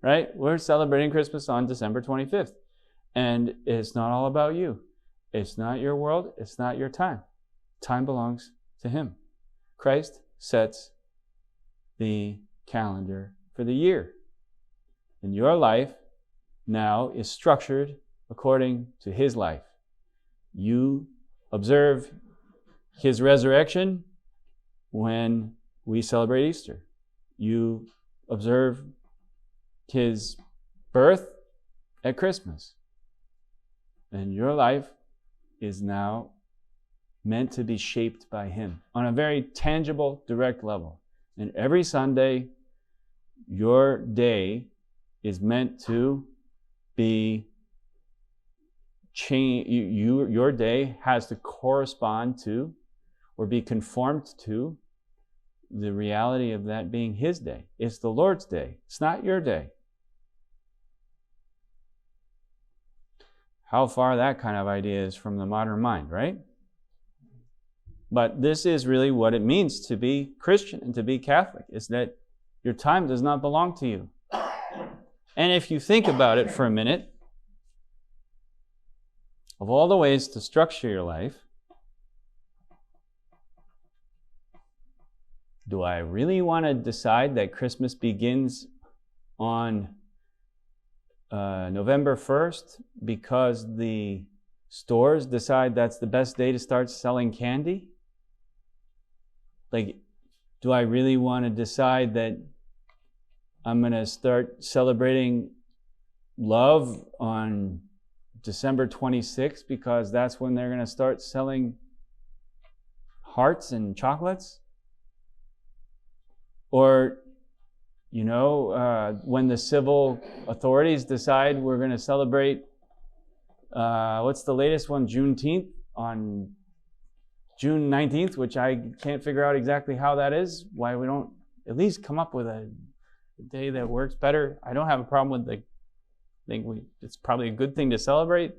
A: Right? We're celebrating Christmas on December 25th. And it's not all about you. It's not your world. It's not your time. Time belongs to Him. Christ sets the calendar for the year. And your life now is structured according to His life. You observe His resurrection when we celebrate Easter. You observe His birth at Christmas. And your life is now meant to be shaped by Him on a very tangible, direct level. And every Sunday, your day is meant to be changed. Your day has to correspond to or be conformed to the reality of that being His day. It's the Lord's day. It's not your day. How far that kind of idea is from the modern mind, right? But this is really what it means to be Christian and to be Catholic, is that your time does not belong to you. And if you think about it for a minute, of all the ways to structure your life, do I really want to decide that Christmas begins on November 1st because the stores decide that's the best day to start selling candy? Like, do I really want to decide that I'm going to start celebrating love on December 26th because that's when they're going to start selling hearts and chocolates? Or, when the civil authorities decide we're going to celebrate, what's the latest one, Juneteenth, on June 19th, which I can't figure out exactly how that is, why we don't at least come up with a day that works better. I don't have a problem with it's probably a good thing to celebrate,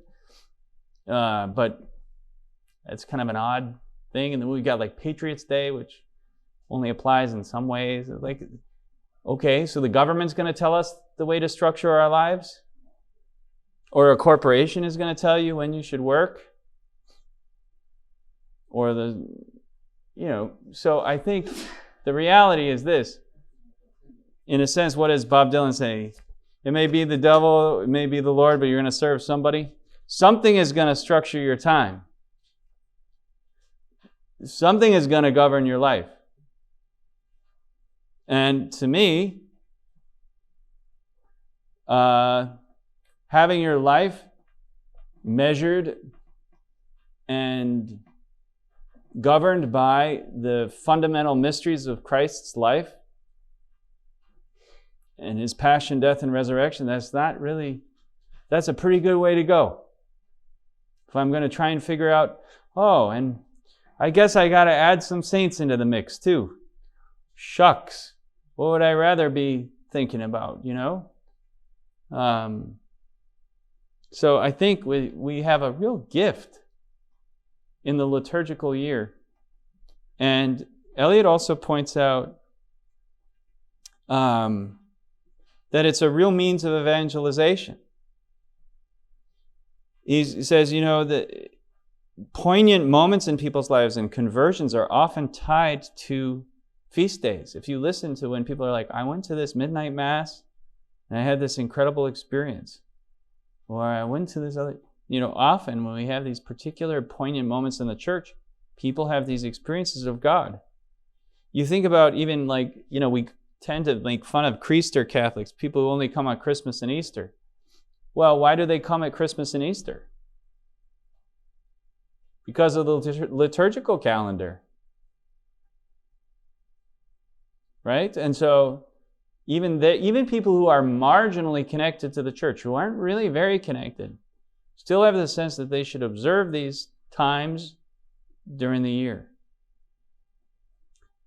A: but it's kind of an odd thing. And then we got like Patriots Day, which only applies in some ways. Like, okay, so the government's going to tell us the way to structure our lives? Or a corporation is going to tell you when you should work? Or so I think the reality is this. In a sense, what does Bob Dylan say? It may be the devil, it may be the Lord, but you're going to serve somebody. Something is going to structure your time. Something is going to govern your life. And to me, having your life measured and governed by the fundamental mysteries of Christ's life and His passion, death, and resurrection, that's a pretty good way to go. If I'm going to try and figure out, and I guess I got to add some saints into the mix too. Shucks. What would I rather be thinking about, So I think we have a real gift in the liturgical year. And Eliot also points out that it's a real means of evangelization. He says, the poignant moments in people's lives and conversions are often tied to feast days. If you listen to when people are like, I went to this midnight mass and I had this incredible experience. Or I went to this other, often when we have these particular poignant moments in the church, people have these experiences of God. you think about even like, we tend to make fun of Creaster Catholics, people who only come on Christmas and Easter. Well, why do they come at Christmas and Easter? Because of the liturgical calendar. Right? And so even people who are marginally connected to the church, who aren't really very connected, still have the sense that they should observe these times during the year.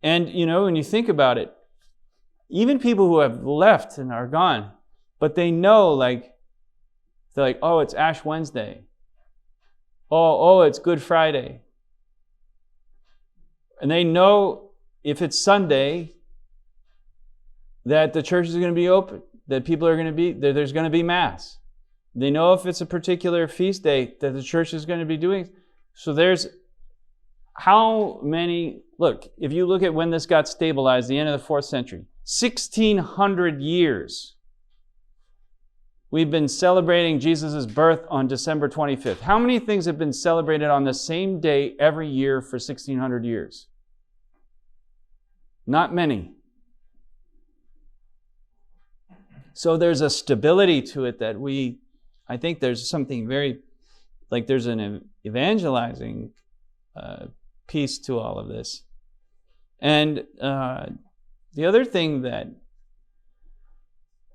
A: And, when you think about it, even people who have left and are gone, but they know, they're like, oh, it's Ash Wednesday. Oh, it's Good Friday. And they know if it's Sunday, that the church is going to be open, that people are going to be, that there's going to be Mass. They know if it's a particular feast day, that the church is going to be doing. So there's how many, if you look at when this got stabilized, the end of the 4th century, 1,600 years. We've been celebrating Jesus' birth on December 25th. How many things have been celebrated on the same day every year for 1,600 years? Not many. So there's a stability to it that I think there's something very, there's an evangelizing piece to all of this. And the other thing that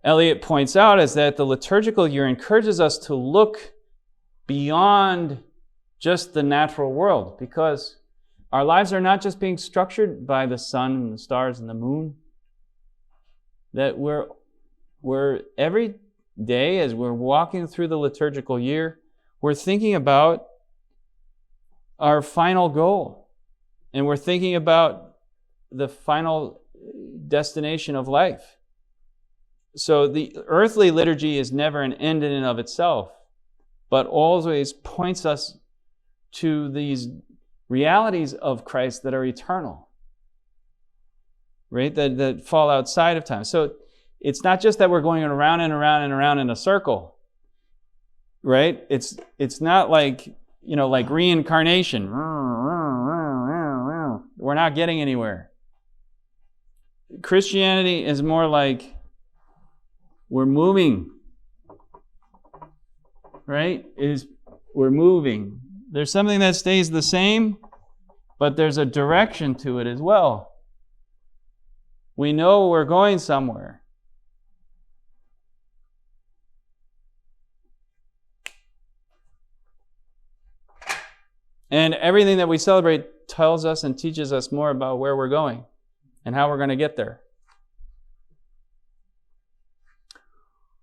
A: Eliot points out is that the liturgical year encourages us to look beyond just the natural world, because our lives are not just being structured by the sun and the stars and the moon. That we're every day as we're walking through the liturgical year, we're thinking about our final goal. And we're thinking about the final destination of life. So the earthly liturgy is never an end in and of itself, but always points us to these realities of Christ that are eternal, right? That fall outside of time. So it's not just that we're going around and around and around in a circle, right? It's not like reincarnation. We're not getting anywhere. Christianity is more like we're moving, right? We're moving. There's something that stays the same, but there's a direction to it as well. We know we're going somewhere. And everything that we celebrate tells us and teaches us more about where we're going and how we're going to get there.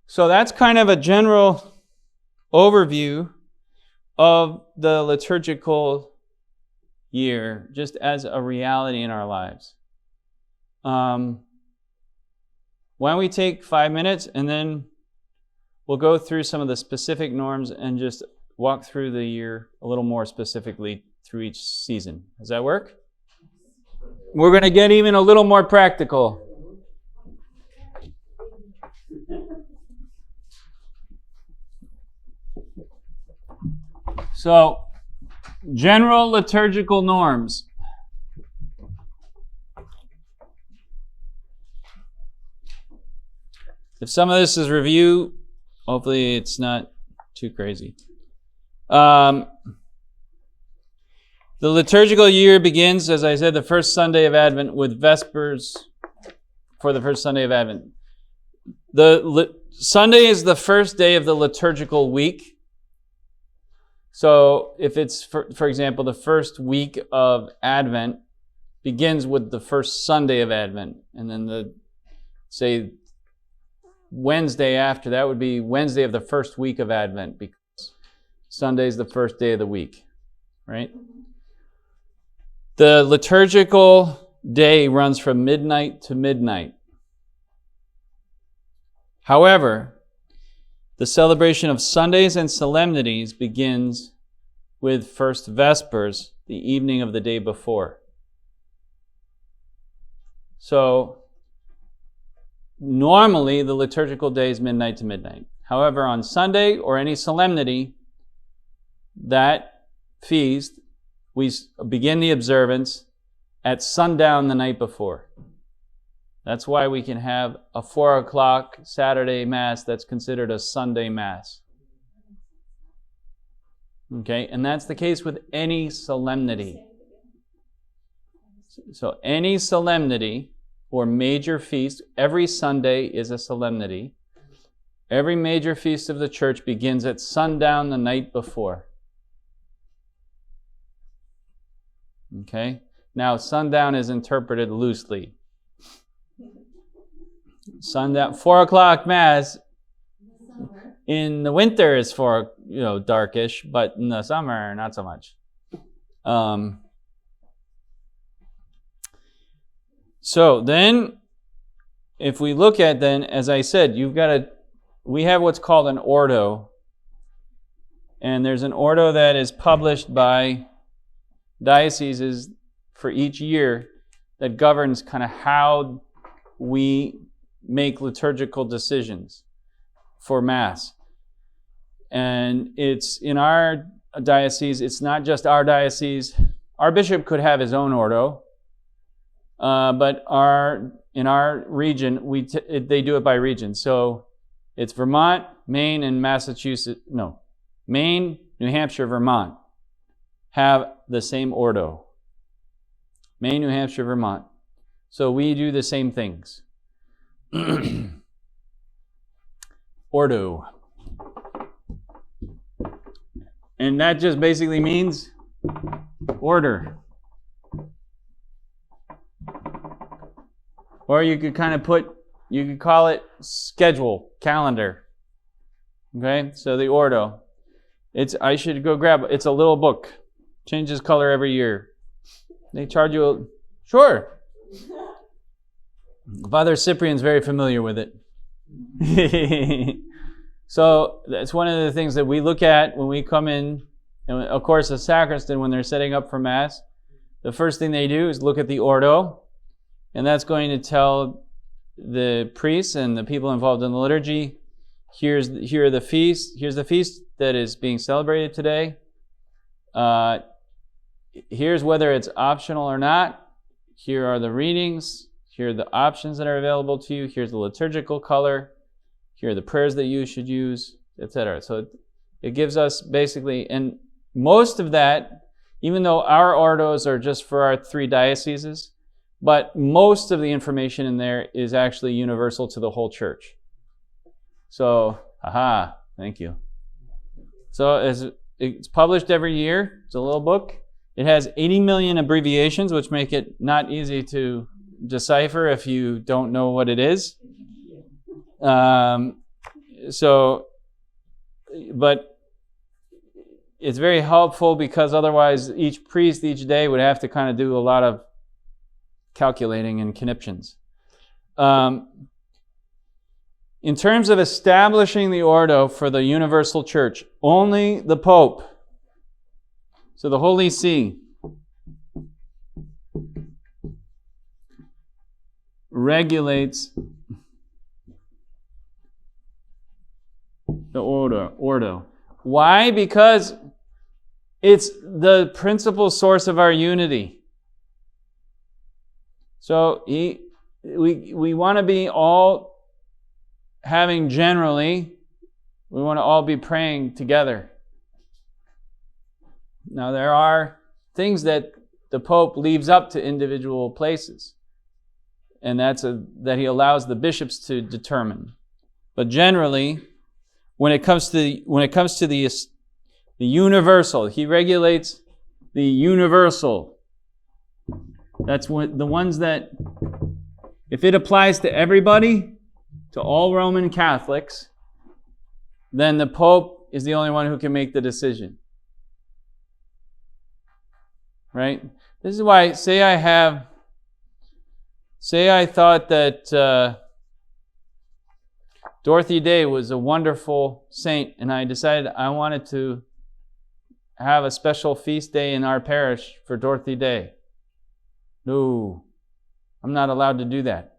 A: So that's kind of a general overview of the liturgical year, just as a reality in our lives. Why don't we take 5 minutes and then we'll go through some of the specific norms and just walk through the year a little more specifically through each season. Does that work? We're going to get even a little more practical. So, general liturgical norms. If some of this is review, hopefully it's not too crazy. The liturgical year begins, as I said, the first Sunday of Advent with Vespers for the first Sunday of Advent. Sunday is the first day of the liturgical week. So if it's, for example, the first week of Advent begins with the first Sunday of Advent, and then say Wednesday after that would be Wednesday of the first week of Advent, because Sunday is the first day of the week, right? The liturgical day runs from midnight to midnight. However, the celebration of Sundays and solemnities begins with first Vespers, the evening of the day before. So, normally the liturgical day is midnight to midnight. However, on Sunday or any solemnity, that feast, we begin the observance at sundown the night before. That's why we can have a 4 o'clock Saturday Mass that's considered a Sunday Mass. Okay, and that's the case with any solemnity. So any solemnity or major feast, every Sunday is a solemnity. Every major feast of the church begins at sundown the night before. Okay? Now, sundown is interpreted loosely. Sundown, 4 o'clock Mass in the winter is darkish, but in the summer, not so much. So then, if we look at then, as I said, we have what's called an ordo. And there's an ordo that is published by dioceses for each year that governs kind of how we make liturgical decisions for Mass. And it's in our diocese, it's not just our diocese. Our bishop could have his own ordo, but in our region, they do it by region. So it's Vermont, Maine, and Massachusetts. No, Maine, New Hampshire, Vermont have the same ordo. Maine, New Hampshire, Vermont. So we do the same things. Ordo. And that just basically means order. Or you could call it schedule, calendar. Okay, so the ordo. I should go grab, it's a little book. Changes color every year. They charge you, sure. Father Cyprian's very familiar with it. So that's one of the things that we look at when we come in. And of course, the sacristan, when they're setting up for Mass, the first thing they do is look at the ordo. And that's going to tell the priests and the people involved in the liturgy, here are the feasts. Here's the feast that is being celebrated today. Here's whether it's optional or not. Here are the readings. Here are the options that are available to you. Here's the liturgical color. Here are the prayers that you should use, etc. So it gives us basically, and most of that, even though our ordos are just for our 3 dioceses, but most of the information in there is actually universal to the whole church. So, thank you. So it's published every year. It's a little book. It has 80 million abbreviations, which make it not easy to decipher if you don't know what it is. But it's very helpful because otherwise each priest each day would have to kind of do a lot of calculating and conniptions. In terms of establishing the ordo for the universal church, only the Pope, so the Holy See, regulates the ordo. Why? Because it's the principal source of our unity. So we want to be all having we want to all be praying together. Now there are things that the Pope leaves up to individual places, and that he allows the bishops to determine. But generally, when it comes to the universal, he regulates the universal. That's the ones that, if it applies to everybody, to all Roman Catholics, then the Pope is the only one who can make the decision. Right? This is why, say I thought that Dorothy Day was a wonderful saint, and I decided I wanted to have a special feast day in our parish for Dorothy Day. No, I'm not allowed to do that.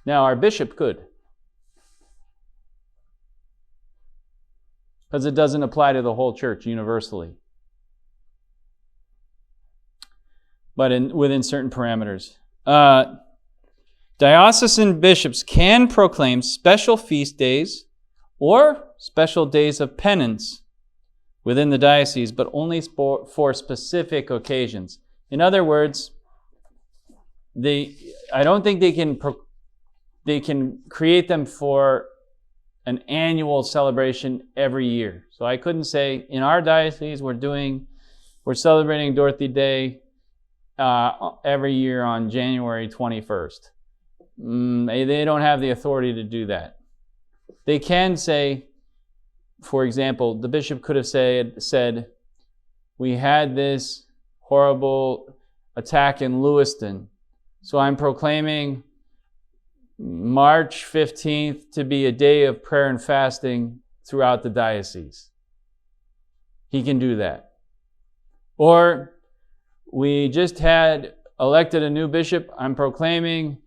A: Now, our bishop could, because it doesn't apply to the whole church universally. but within certain parameters. Diocesan bishops can proclaim special feast days or special days of penance within the diocese, but only for specific occasions. In other words, I don't think they can create them for an annual celebration every year. So I couldn't say, in our diocese, we're celebrating Dorothy Day every year on January 21st. They don't have the authority to do that. They can say, for example, the bishop could have said, we had this horrible attack in Lewiston, so I'm proclaiming March 15th to be a day of prayer and fasting throughout the diocese. He can do that. Or we just had elected a new bishop, I'm proclaiming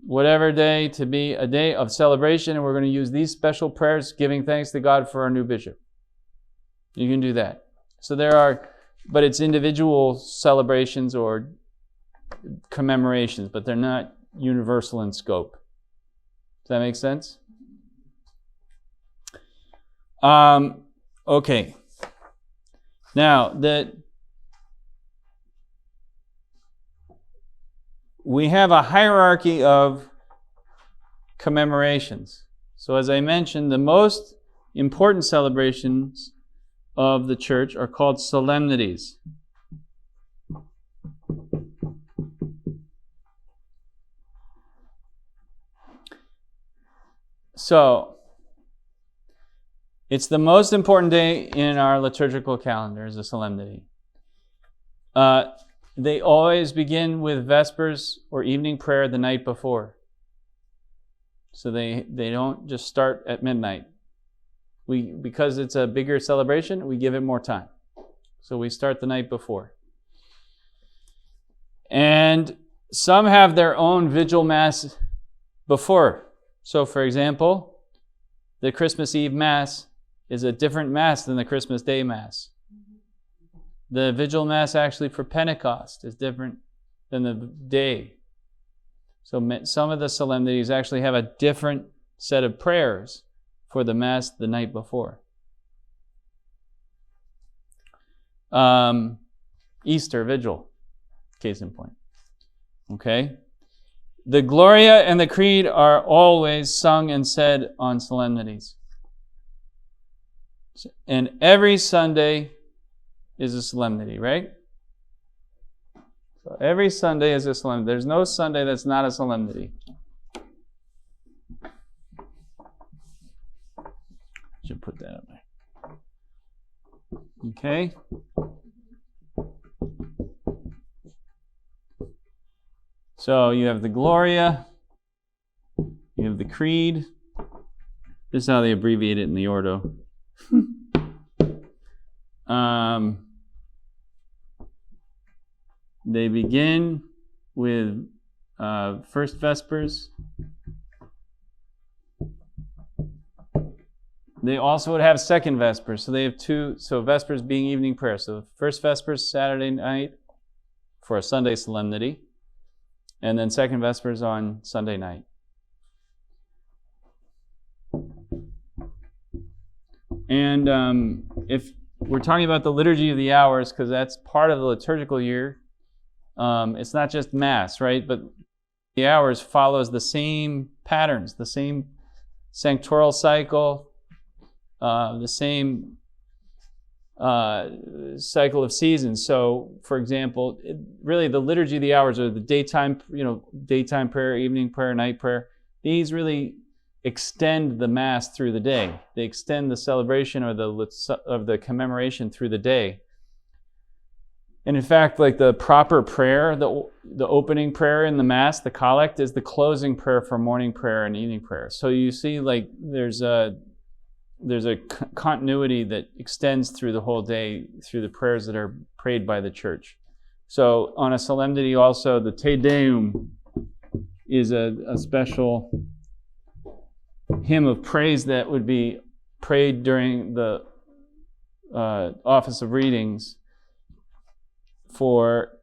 A: whatever day to be a day of celebration, and we're going to use these special prayers giving thanks to God for our new bishop. You can do that. So but it's individual celebrations or commemorations, but they're not universal in scope. Does that make sense? Okay. Now, we have a hierarchy of commemorations. So as I mentioned, the most important celebrations of the church are called solemnities. So, it's the most important day in our liturgical calendar is a solemnity. They always begin with Vespers or evening prayer the night before. So they don't just start at midnight. Because it's a bigger celebration, we give it more time. So we start the night before. And some have their own vigil mass before. So for example, the Christmas Eve Mass is a different Mass than the Christmas Day Mass. The vigil Mass actually for Pentecost is different than the day. So some of the solemnities actually have a different set of prayers for the Mass the night before. Easter Vigil, case in point. Okay? The Gloria and the Creed are always sung and said on solemnities. And every Sunday is a solemnity, right? So every Sunday is a solemnity. There's no Sunday that's not a solemnity. Should put that up there. Okay? So you have the Gloria, you have the Creed. This is how they abbreviate it in the Ordo. They begin with First Vespers. They also would have Second Vespers. So they have two. So Vespers being evening prayer. So First Vespers, Saturday night for a Sunday solemnity. And then Second Vespers on Sunday night. And if we're talking about the Liturgy of the Hours, because that's part of the liturgical year, it's not just Mass, right? But the hours follows the same patterns, the same sanctoral cycle, the same cycle of seasons. So, for example, really the Liturgy of the Hours are the daytime prayer, evening prayer, night prayer. These really extend the Mass through the day. They extend the celebration or the commemoration through the day. And in fact, like the proper prayer, the opening prayer in the Mass, the collect, is the closing prayer for morning prayer and evening prayer. So you see, like there's a continuity that extends through the whole day through the prayers that are prayed by the church. So on a solemnity also, the Te Deum is a special hymn of praise that would be prayed during the office of readings for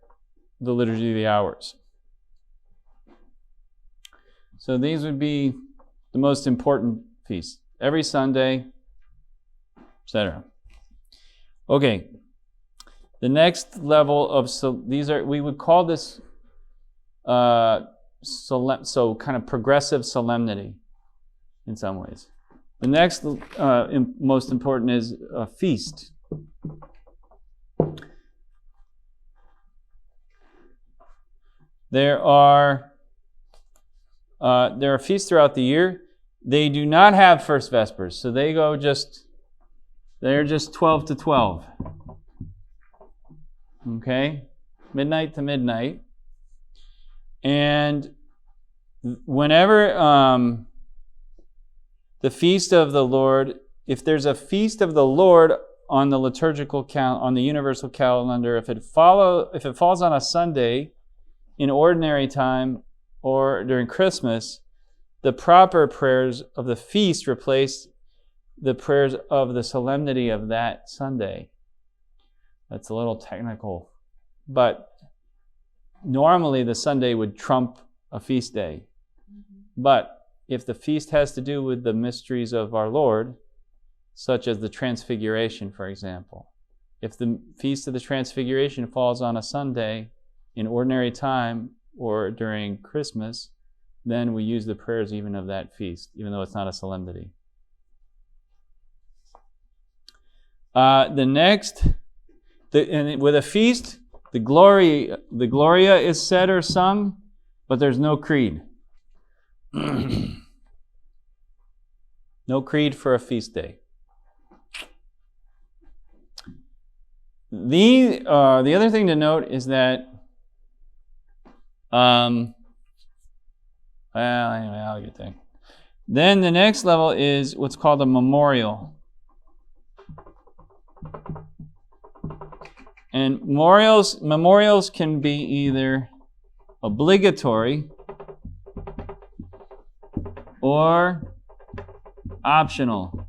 A: the Liturgy of the Hours. So these would be the most important feasts. Every Sunday, etc. Okay. The next level of we would call this so kind of progressive solemnity in some ways. The next most important is a feast. There are feasts throughout the year. They do not have first vespers, so they're just 12 to 12. Okay? Midnight to midnight. And whenever the feast of the Lord, if there's a feast of the Lord on the liturgical on the universal calendar, if it falls on a Sunday in ordinary time or during Christmas, the proper prayers of the feast replace the prayers of the solemnity of that Sunday. That's a little technical, but normally the Sunday would trump a feast day. But if the feast has to do with the mysteries of our Lord, such as the Transfiguration, for example, if the Feast of the Transfiguration falls on a Sunday in ordinary time or during Christmas, then we use the prayers even of that feast, even though it's not a solemnity. With a feast, the Gloria is said or sung, but there's no creed. No creed for a feast day. The other thing to note is that, anyway, I'll get there. Then the next level is what's called a memorial. And memorials can be either obligatory or optional.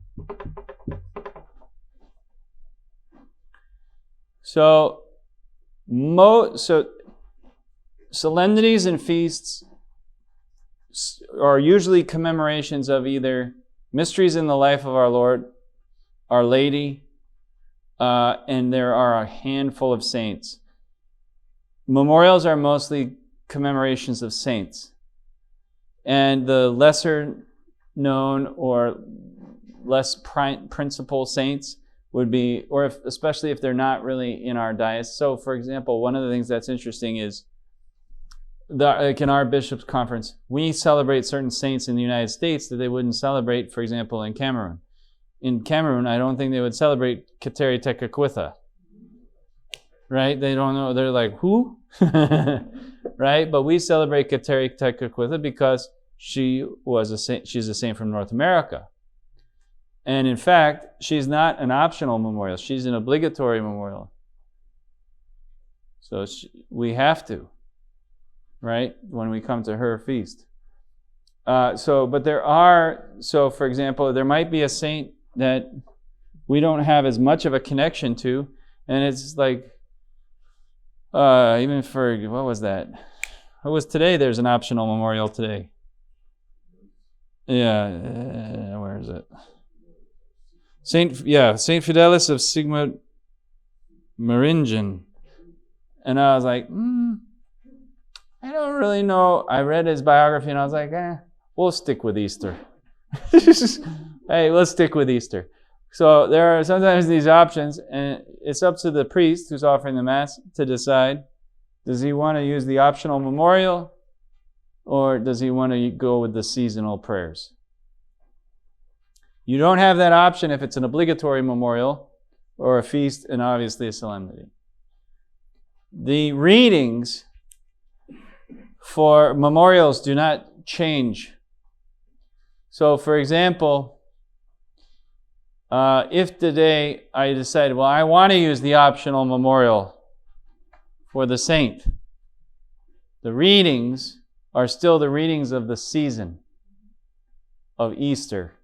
A: So solemnities and feasts are usually commemorations of either mysteries in the life of our Lord, Our Lady, and there are a handful of saints. Memorials are mostly commemorations of saints. And the lesser known or less principal saints would be, especially if they're not really in our diocese. So, for example, one of the things that's interesting is, like in our bishops' conference, we celebrate certain saints in the United States that they wouldn't celebrate, for example, in Cameroon. In Cameroon, I don't think they would celebrate Kateri Tekakwitha. Right? They don't know. They're like, who? Right? But we celebrate Kateri Tekakwitha because she's a saint from North America. And in fact, she's not an optional memorial. She's an obligatory memorial. So we have to, right? When we come to her feast. For example, there might be a saint that we don't have as much of a connection to, and it's like, even for, what was that? What was today? There's an optional memorial today. Yeah, where is it? Saint Fidelis of Sigma Meringen. And I was like, I don't really know. I read his biography and I was like, we'll stick with Easter. Hey, let's stick with Easter. So there are sometimes these options, and it's up to the priest who's offering the Mass to decide, does he want to use the optional memorial or does he want to go with the seasonal prayers? You don't have that option if it's an obligatory memorial or a feast and obviously a solemnity. The readings for memorials do not change. So, for example, if today I decide, well, I want to use the optional memorial for the saint, the readings are still the readings of the season of Easter.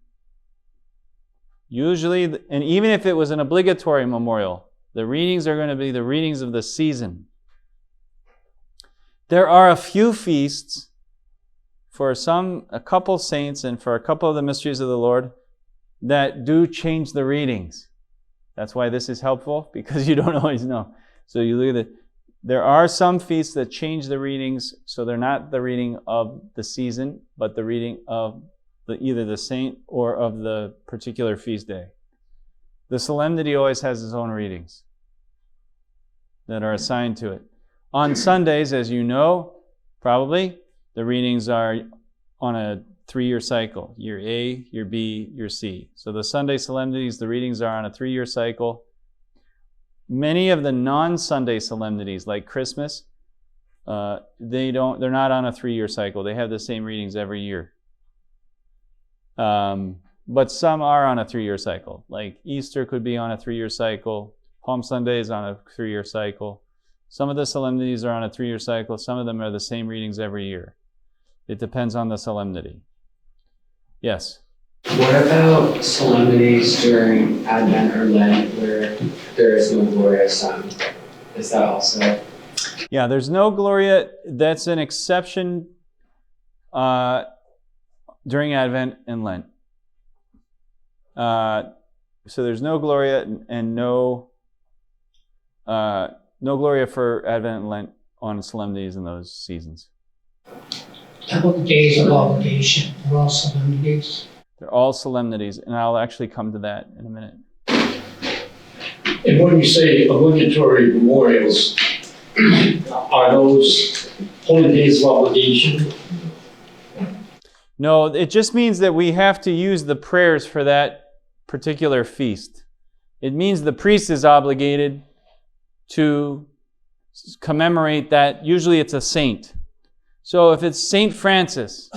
A: Usually, and even if it was an obligatory memorial, The readings are going to be the readings of the season. There are a few feasts for a couple saints and for a couple of the mysteries of the Lord that do change the readings. That's why this is helpful, because you don't always know. So you look at it. There are some feasts that change the readings, so they're not the reading of the season, but the reading of either the saint or of the particular feast day. The solemnity always has its own readings that are assigned to it. On Sundays, as you know, probably, the readings are on a 3-year cycle. Year A, Year B, Year C. So the Sunday solemnities, the readings are on a 3-year cycle. Many of the non-Sunday solemnities, like Christmas, they're not on a 3-year cycle. They have the same readings every year. But some are on a 3-year cycle. Like Easter could be on a 3-year cycle. Palm Sunday is on a 3-year cycle. Some of the solemnities are on a 3-year cycle. Some of them are the same readings every year. It depends on the solemnity. Yes?
B: What about solemnities during Advent or Lent where there is no Gloria sung? Is that also?
A: Yeah, there's no Gloria. That's an exception during Advent and Lent. So there's no Gloria and no Gloria for Advent and Lent on solemnities in those seasons.
C: How about the days of obligation? They're all solemnities.
A: They're all solemnities, and I'll actually come to that in a minute.
D: And when you say obligatory memorials, are those holy days of obligation?
A: No, it just means that we have to use the prayers for that particular feast. It means the priest is obligated to commemorate that. Usually it's a saint. So if it's St. Francis,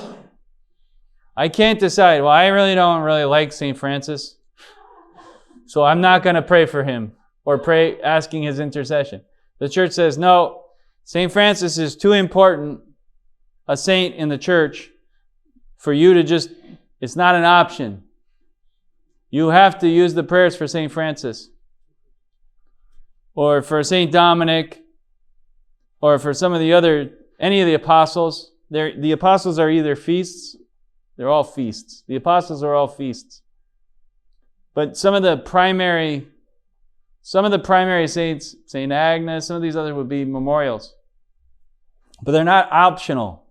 A: I can't decide, well, I don't really like St. Francis, so I'm not going to pray for him or pray asking his intercession. The church says, no, St. Francis is too important a saint in the church for you to it's not an option. You have to use the prayers for St. Francis or for St. Dominic or for any of the apostles. The apostles are either feasts. They're all feasts. The apostles are all feasts. But some of the primary saints, St. Agnes, some of these others would be memorials. But they're not optional,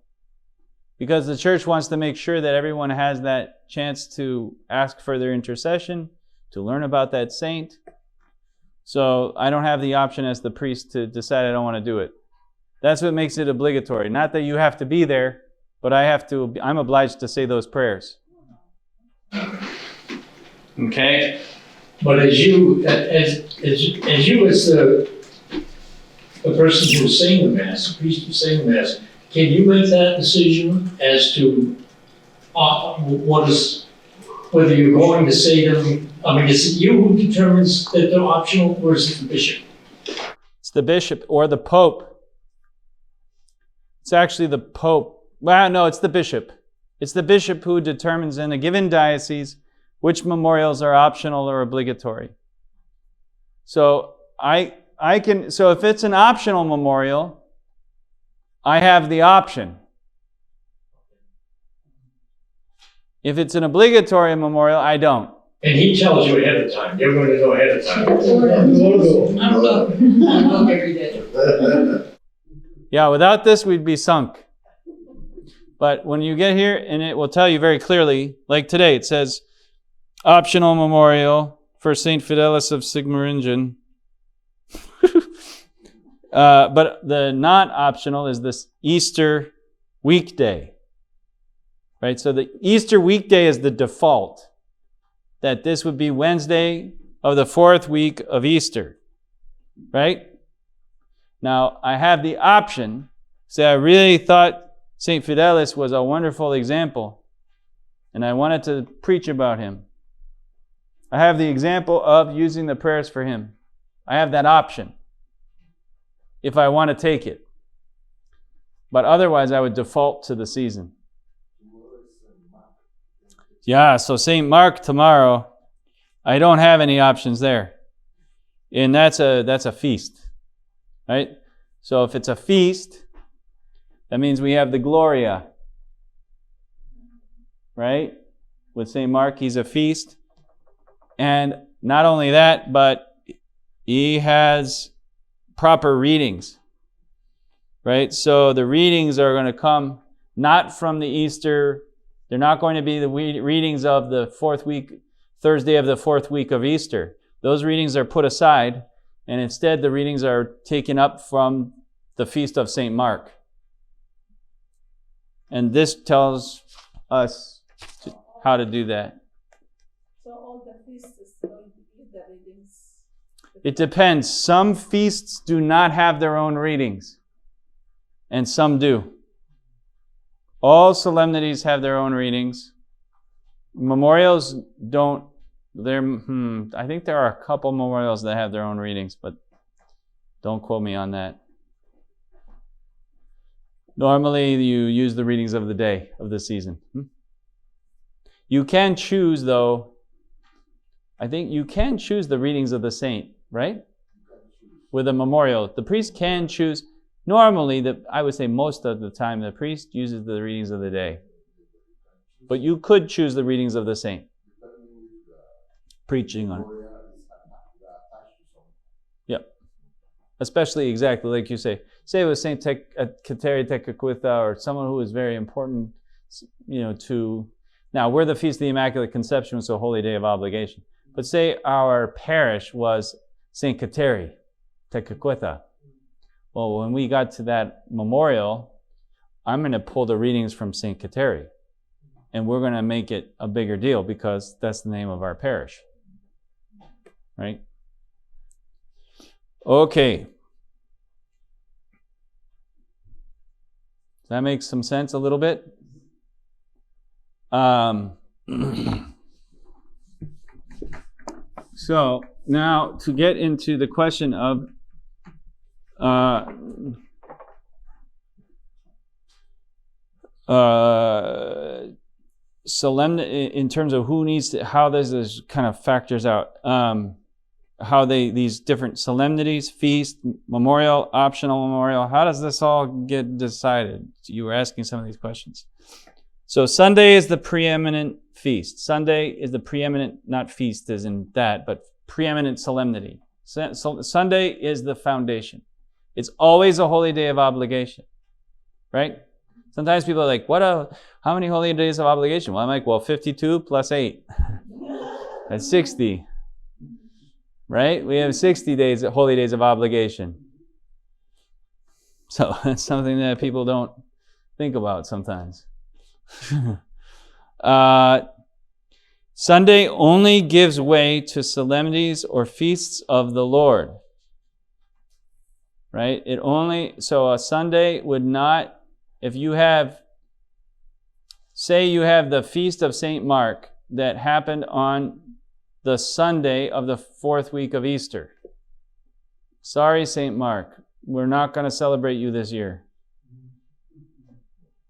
A: because the church wants to make sure that everyone has that chance to ask for their intercession, to learn about that saint. So I don't have the option as the priest to decide I don't want to do it. That's what makes it obligatory. Not that you have to be there, but I'm obliged to say those prayers. Okay?
D: But as the person who's saying the Mass, the priest who's saying the Mass, can you make that decision as to whether you're going to say them? I mean, is it you who determines that they're optional, or is it the bishop?
A: It's the bishop or the pope. It's actually the pope. Well, no, it's the bishop. It's the bishop who determines in a given diocese which memorials are optional or obligatory. So so if it's an optional memorial, I have the option. If it's an obligatory memorial, I don't.
D: And he tells you ahead of time. You're going to know ahead of time.
C: I'm up every day.
A: Yeah, without this, we'd be sunk. But when you get here, and it will tell you very clearly, like today, it says, optional memorial for St. Fidelis of Sigmaringen. But the not optional is this Easter weekday. Right? So the Easter weekday is the default. That this would be Wednesday of the 4th week of Easter. Right? Now, I have the option. Say, I really thought St. Fidelis was a wonderful example, and I wanted to preach about him. I have the example of using the prayers for him. I have that option if I want to take it. But otherwise, I would default to the season. Yeah, so St. Mark tomorrow, I don't have any options there. And that's a feast, right? So if it's a feast, that means we have the Gloria, right? With St. Mark, he's a feast. And not only that, but he has proper readings, right? So the readings are going to come not from the Easter. They're not going to be the readings of the fourth week, Thursday of the fourth week of Easter. Those readings are put aside, and instead the readings are taken up from the Feast of St. Mark. And this tells us how to do that.
E: So all the feasts is going to be the readings.
A: It depends. Some feasts do not have their own readings, and some do. All solemnities have their own readings. Memorials don't. I think there are a couple memorials that have their own readings, but don't quote me on that. Normally, you use the readings of the day, of the season. You can choose, though, I think you can choose the readings of the saint, right? With a memorial. The priest can choose. Normally, I would say most of the time, the priest uses the readings of the day. But you could choose the readings of the saint. Preaching on it. Yep. Especially exactly like you say. Say it was Saint Kateri Tekakwitha or someone who was very important, to... Now, we're the Feast of the Immaculate Conception, so Holy Day of Obligation. But say our parish was Saint Kateri Tekakwitha. Well, when we got to that memorial, I'm going to pull the readings from Saint Kateri. And we're going to make it a bigger deal because that's the name of our parish. Right? Okay. Does that make some sense a little bit? So now to get into the question of solemnity in terms of who needs to, how this kind of factors out, how these different solemnities, feast, memorial, optional memorial, how does this all get decided? You were asking some of these questions. So Sunday is the preeminent feast. Sunday is the preeminent, not feast as in that, but preeminent solemnity. So Sunday is the foundation. It's always a holy day of obligation, right? Sometimes people are like, how many holy days of obligation? Well, I'm like, 52 plus 8. That's 60. Right? We have 60 days, holy days of obligation. So that's something that people don't think about sometimes. Sunday only gives way to solemnities or feasts of the Lord. Right? So a Sunday would not, if you have, say you have the Feast of St. Mark that happened on the Sunday of the fourth week of Easter. Sorry, St. Mark, we're not going to celebrate you this year.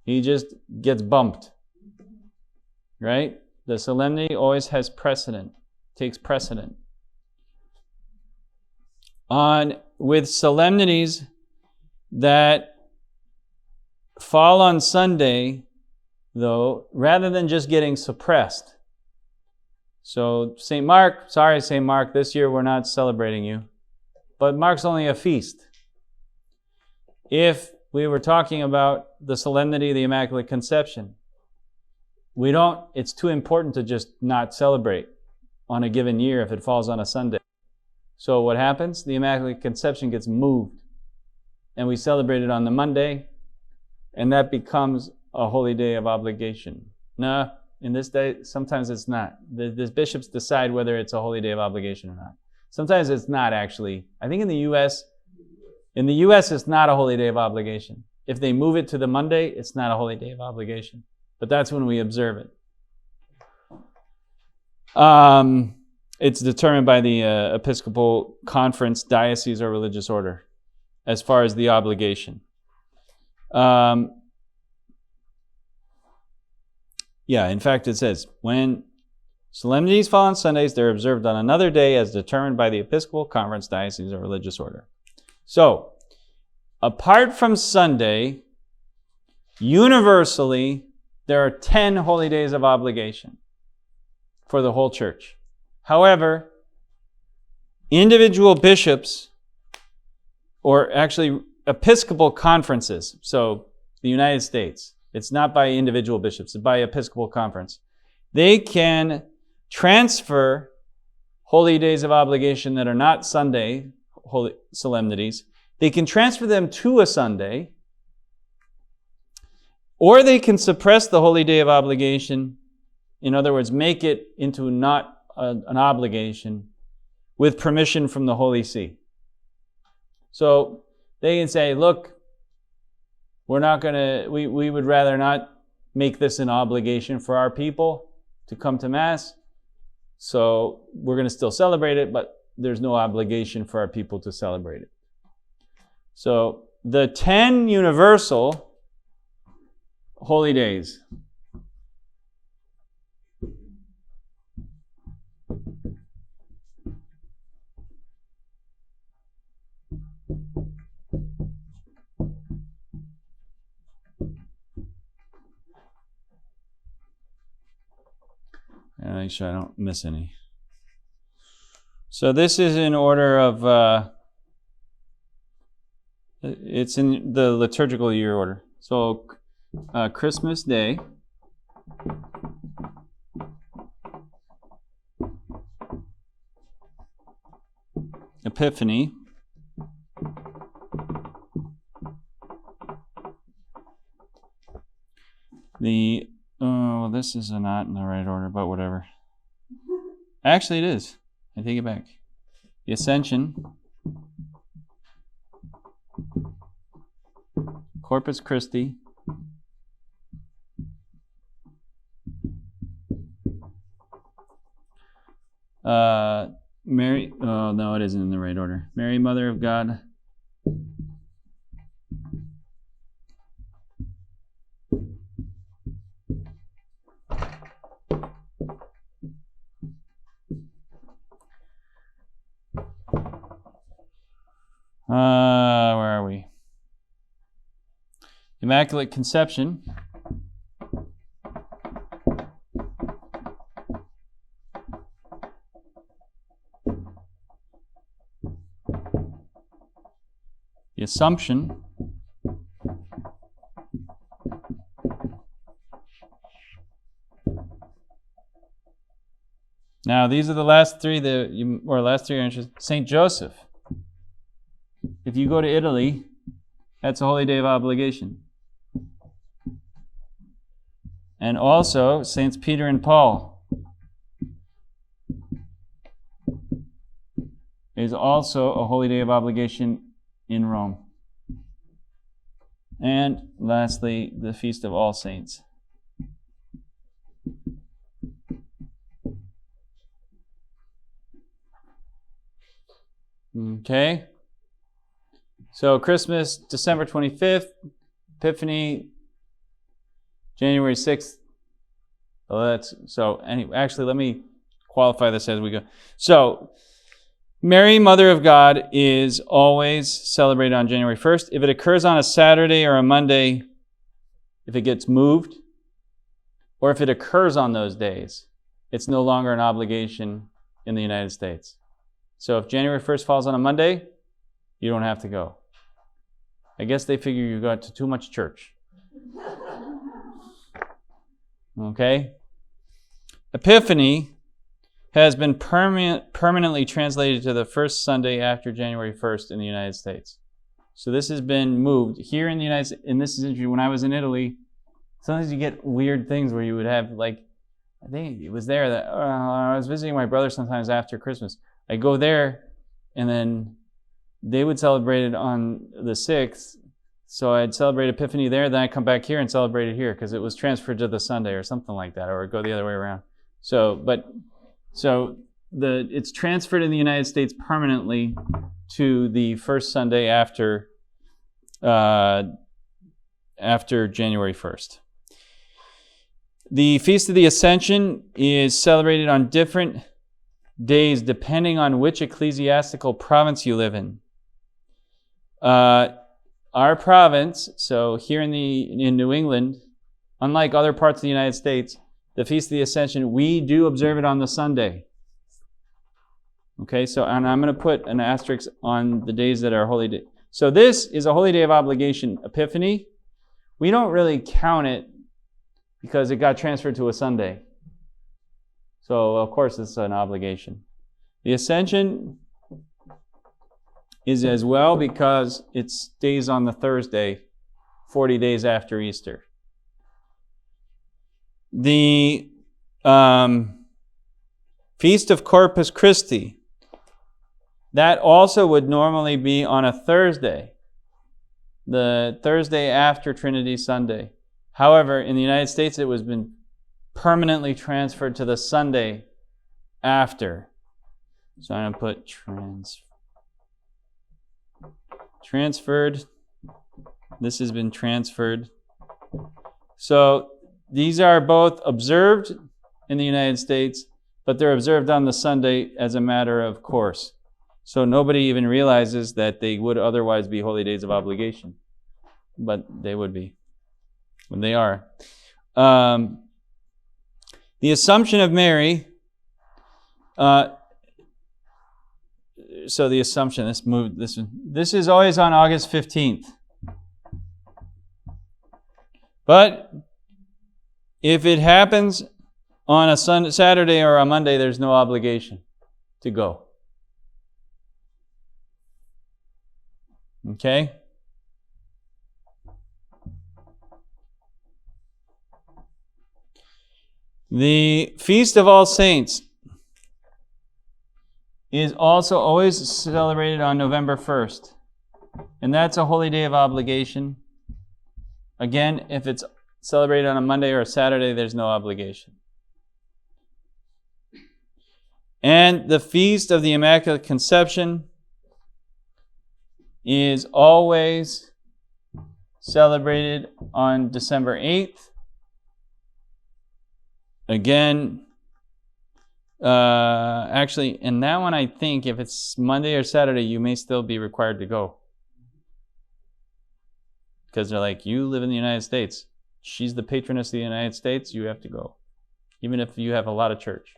A: He just gets bumped. Right? The solemnity always has precedent, takes precedent. With solemnities that fall on Sunday, though, rather than just getting suppressed. So St. Mark, sorry St. Mark, this year we're not celebrating you. But Mark's only a feast. If we were talking about the solemnity of the Immaculate Conception, it's too important to just not celebrate on a given year if it falls on a Sunday. So what happens? The Immaculate Conception gets moved. And we celebrate it on the Monday, and that becomes a holy day of obligation. No, in this day, sometimes it's not. The bishops decide whether it's a holy day of obligation or not. Sometimes it's not actually. I think in the U.S., it's not a holy day of obligation. If they move it to the Monday, it's not a holy day of obligation. But that's when we observe it. It's determined by the Episcopal Conference, diocese, or religious order as far as the obligation. In fact, it says, when Solemnities fall on Sundays. They're observed on another day as determined by the Episcopal Conference, Diocese, or Religious Order. So, apart from Sunday, universally, there are 10 holy days of obligation for the whole church. However, individual bishops, or actually Episcopal conferences, so the United States, it's not by individual bishops, it's by Episcopal conference, they can transfer holy days of obligation that are not Sunday holy solemnities. They can transfer them to a Sunday, or they can suppress the holy day of obligation. In other words, make it into not an obligation with permission from the Holy See. So they can say, look, we would rather not make this an obligation for our people to come to Mass. So we're going to still celebrate it, but there's no obligation for our people to celebrate it. So the 10 universal holy days. And make sure I don't miss any. So this is in order of, it's in the liturgical year order. So Christmas Day, Epiphany, this is not in the right order, but whatever. Actually, it is. I take it back. The Ascension, Corpus Christi, Mary, oh no, it isn't in the right order. Mary, Mother of God. Where are we? Immaculate Conception. The Assumption. Now, these are the last three answers. St. Joseph. If you go to Italy, that's a holy day of obligation. And also, Saints Peter and Paul is also a holy day of obligation in Rome. And lastly, the Feast of All Saints. Okay. So Christmas, December 25th, Epiphany, January 6th. Actually, let me qualify this as we go. So, Mary, Mother of God, is always celebrated on January 1st. If it occurs on a Saturday or a Monday, if it gets moved, or if it occurs on those days, it's no longer an obligation in the United States. So if January 1st falls on a Monday, you don't have to go. I guess they figure you got to too much church. Okay? Epiphany has been permanently translated to the first Sunday after January 1st in the United States. So this has been moved. Here in the United States, and this is interesting, when I was in Italy, sometimes you get weird things where you would have, like, I think it was there that I was visiting my brother sometimes after Christmas. I go there, and then they would celebrate it on the 6th. So I'd celebrate Epiphany there, then I'd come back here and celebrate it here because it was transferred to the Sunday or something like that, or go the other way around. It's transferred in the United States permanently to the first Sunday after January 1st. The Feast of the Ascension is celebrated on different days depending on which ecclesiastical province you live in. Our province, so here in New England, unlike other parts of the United States, the Feast of the Ascension, we do observe it on the Sunday. Okay, so and I'm going to put an asterisk on the days that are holy day. So this is a holy day of obligation, Epiphany. We don't really count it because it got transferred to a Sunday. So of course it's an obligation. The Ascension is as well because it stays on the Thursday, 40 days after Easter. The Feast of Corpus Christi, that also would normally be on a Thursday, the Thursday after Trinity Sunday. However, in the United States, it was been permanently transferred to the Sunday after. So I'm going to put transferred. This has been transferred. So these are both observed in the United States, but they're observed on the Sunday as a matter of course. So nobody even realizes that they would otherwise be holy days of obligation. But they would be. When they are. The Assumption of Mary. So the Assumption, this is always on August 15th. But if it happens on a Saturday or a Monday, there's no obligation to go. Okay? The Feast of All Saints is also always celebrated on November 1st. And that's a holy day of obligation. Again, if it's celebrated on a Monday or a Saturday, there's no obligation. And the Feast of the Immaculate Conception is always celebrated on December 8th. Again, actually, in that one, I think if it's Monday or Saturday, you may still be required to go. Because they're like, you live in the United States. She's the patroness of the United States. You have to go. Even if you have a lot of church.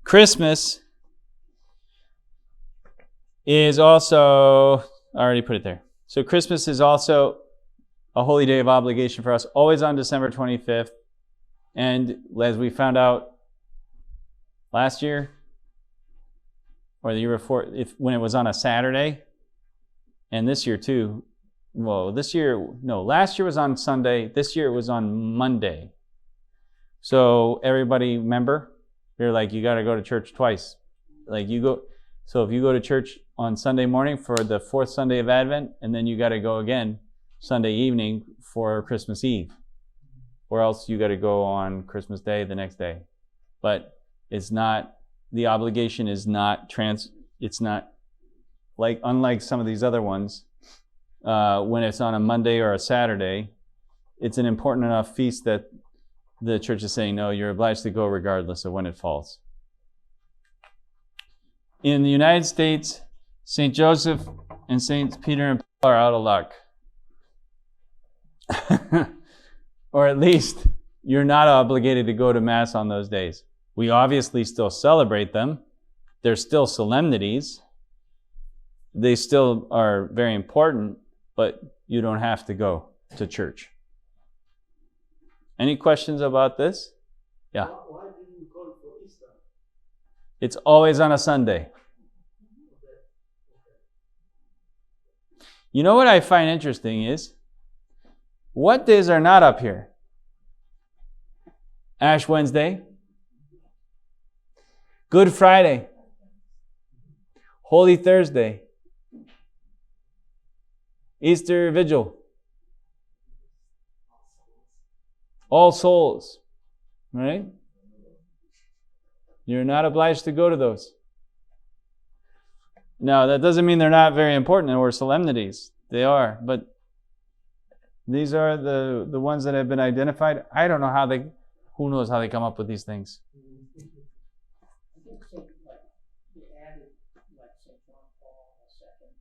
A: Christmas is also, I already put it there. So Christmas is also a holy day of obligation for us, always on December 25th. And as we found out last year, or the year before, when it was on a Saturday, and this year too, last year was on Sunday, this year it was on Monday. So everybody, remember, they're like, you got to go to church twice. So if you go to church on Sunday morning for the fourth Sunday of Advent, and then you got to go again Sunday evening for Christmas Eve. Or else you got to go on Christmas Day the next day. But it's not, the obligation is not it's not like, unlike some of these other ones, when it's on a Monday or a Saturday, it's an important enough feast that the church is saying, no, you're obliged to go regardless of when it falls. In the United States, St. Joseph and St. Peter and Paul are out of luck. Or at least you're not obligated to go to Mass on those days. We obviously still celebrate them. They're still solemnities. They still are very important, but you don't have to go to church. Any questions about this? Yeah.
D: Why did you call it for Easter?
A: It's always on a Sunday. You know what I find interesting is, what days are not up here? Ash Wednesday, Good Friday, Holy Thursday, Easter Vigil, All Souls, right? You're not obliged to go to those. Now, that doesn't mean they're not very important or solemnities. They are, but These are the ones that have been identified. I don't know who knows how they come up with these things.
C: I think they added St. John Paul II,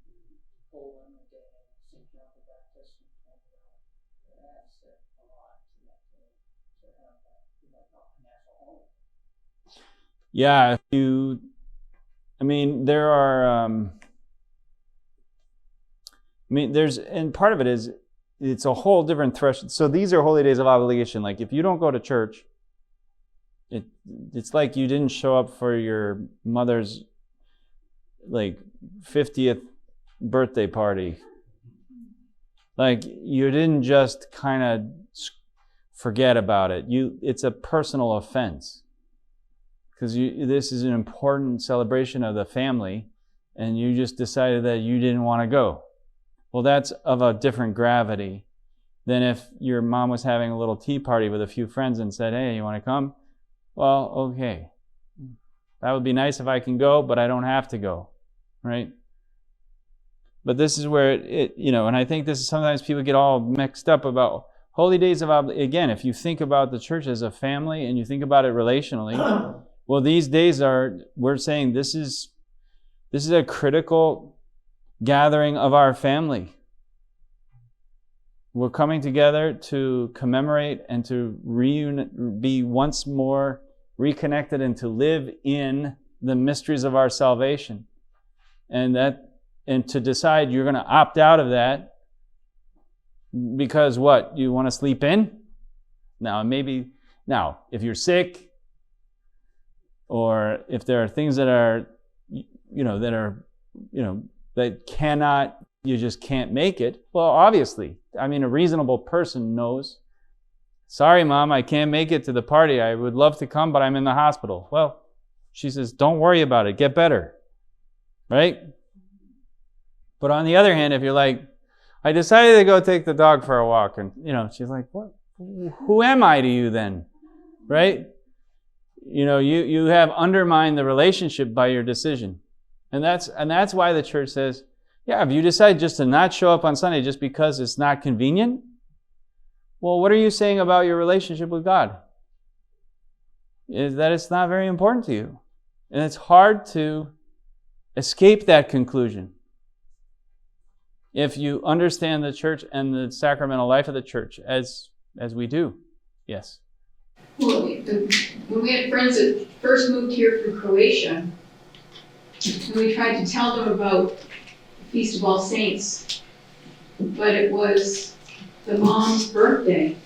C: Poland again, St. John the Baptist, and it adds a lot to have that national holiday.
A: Yeah, there are, there's, and part of it is, it's a whole different threshold. So these are holy days of obligation. Like if you don't go to church, it's like you didn't show up for your mother's 50th birthday party. Like you didn't just kind of forget about it. It's a personal offense. Because this is an important celebration of the family, and you just decided that you didn't want to go. Well, that's of a different gravity than if your mom was having a little tea party with a few friends and said, hey, you want to come? Well, okay. That would be nice if I can go, but I don't have to go, right? But this is where and I think this is sometimes people get all mixed up about holy days of obligation. Again, if you think about the church as a family and you think about it relationally, well, these days we're saying this is a critical gathering of our family. We're coming together to commemorate and to be once more reconnected and to live in the mysteries of our salvation. And to decide you're going to opt out of that because what? You want to sleep in? Now, if you're sick, or if there are things that you just can't make it, well, obviously, a reasonable person knows, sorry, Mom, I can't make it to the party. I would love to come, but I'm in the hospital. Well, she says, don't worry about it. Get better, right? But on the other hand, if you're like, I decided to go take the dog for a walk, and, she's like, what? Who am I to you then, right? You have undermined the relationship by your decision. And that's why the church says, yeah, if you decide just to not show up on Sunday just because it's not convenient, well, what are you saying about your relationship with God? Is that it's not very important to you. And it's hard to escape that conclusion if you understand the church and the sacramental life of the church as we do. Yes.
F: Well, when we had friends that first moved here from Croatia, and we tried to tell them about the Feast of All Saints, but it was the mom's birthday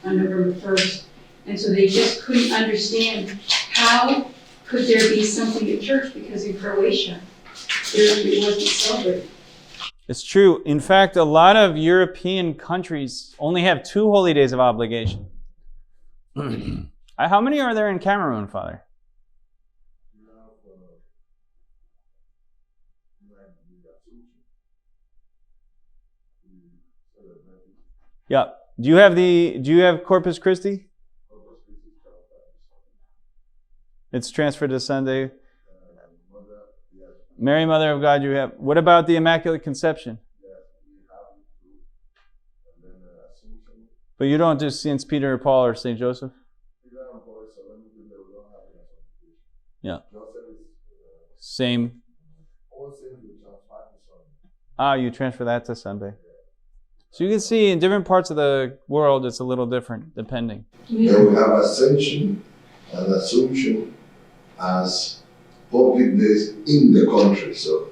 F: on November 1st, and so they just couldn't understand how could there be something at church, because in Croatia it wasn't celebrated.
A: It's true. In fact, a lot of European countries only have 2 holy days of obligation. How many are there in Cameroon, Father? Yeah. Do you have Corpus Christi? It's transferred to Sunday. Mary, Mother of God, you have. What about the Immaculate Conception? But you don't do Saints Peter or Paul or Saint Joseph? Yeah. Same. You transfer that to Sunday. So you can see in different parts of the world, it's a little different, depending.
G: Then we have Ascension and Assumption as public days in the country. So.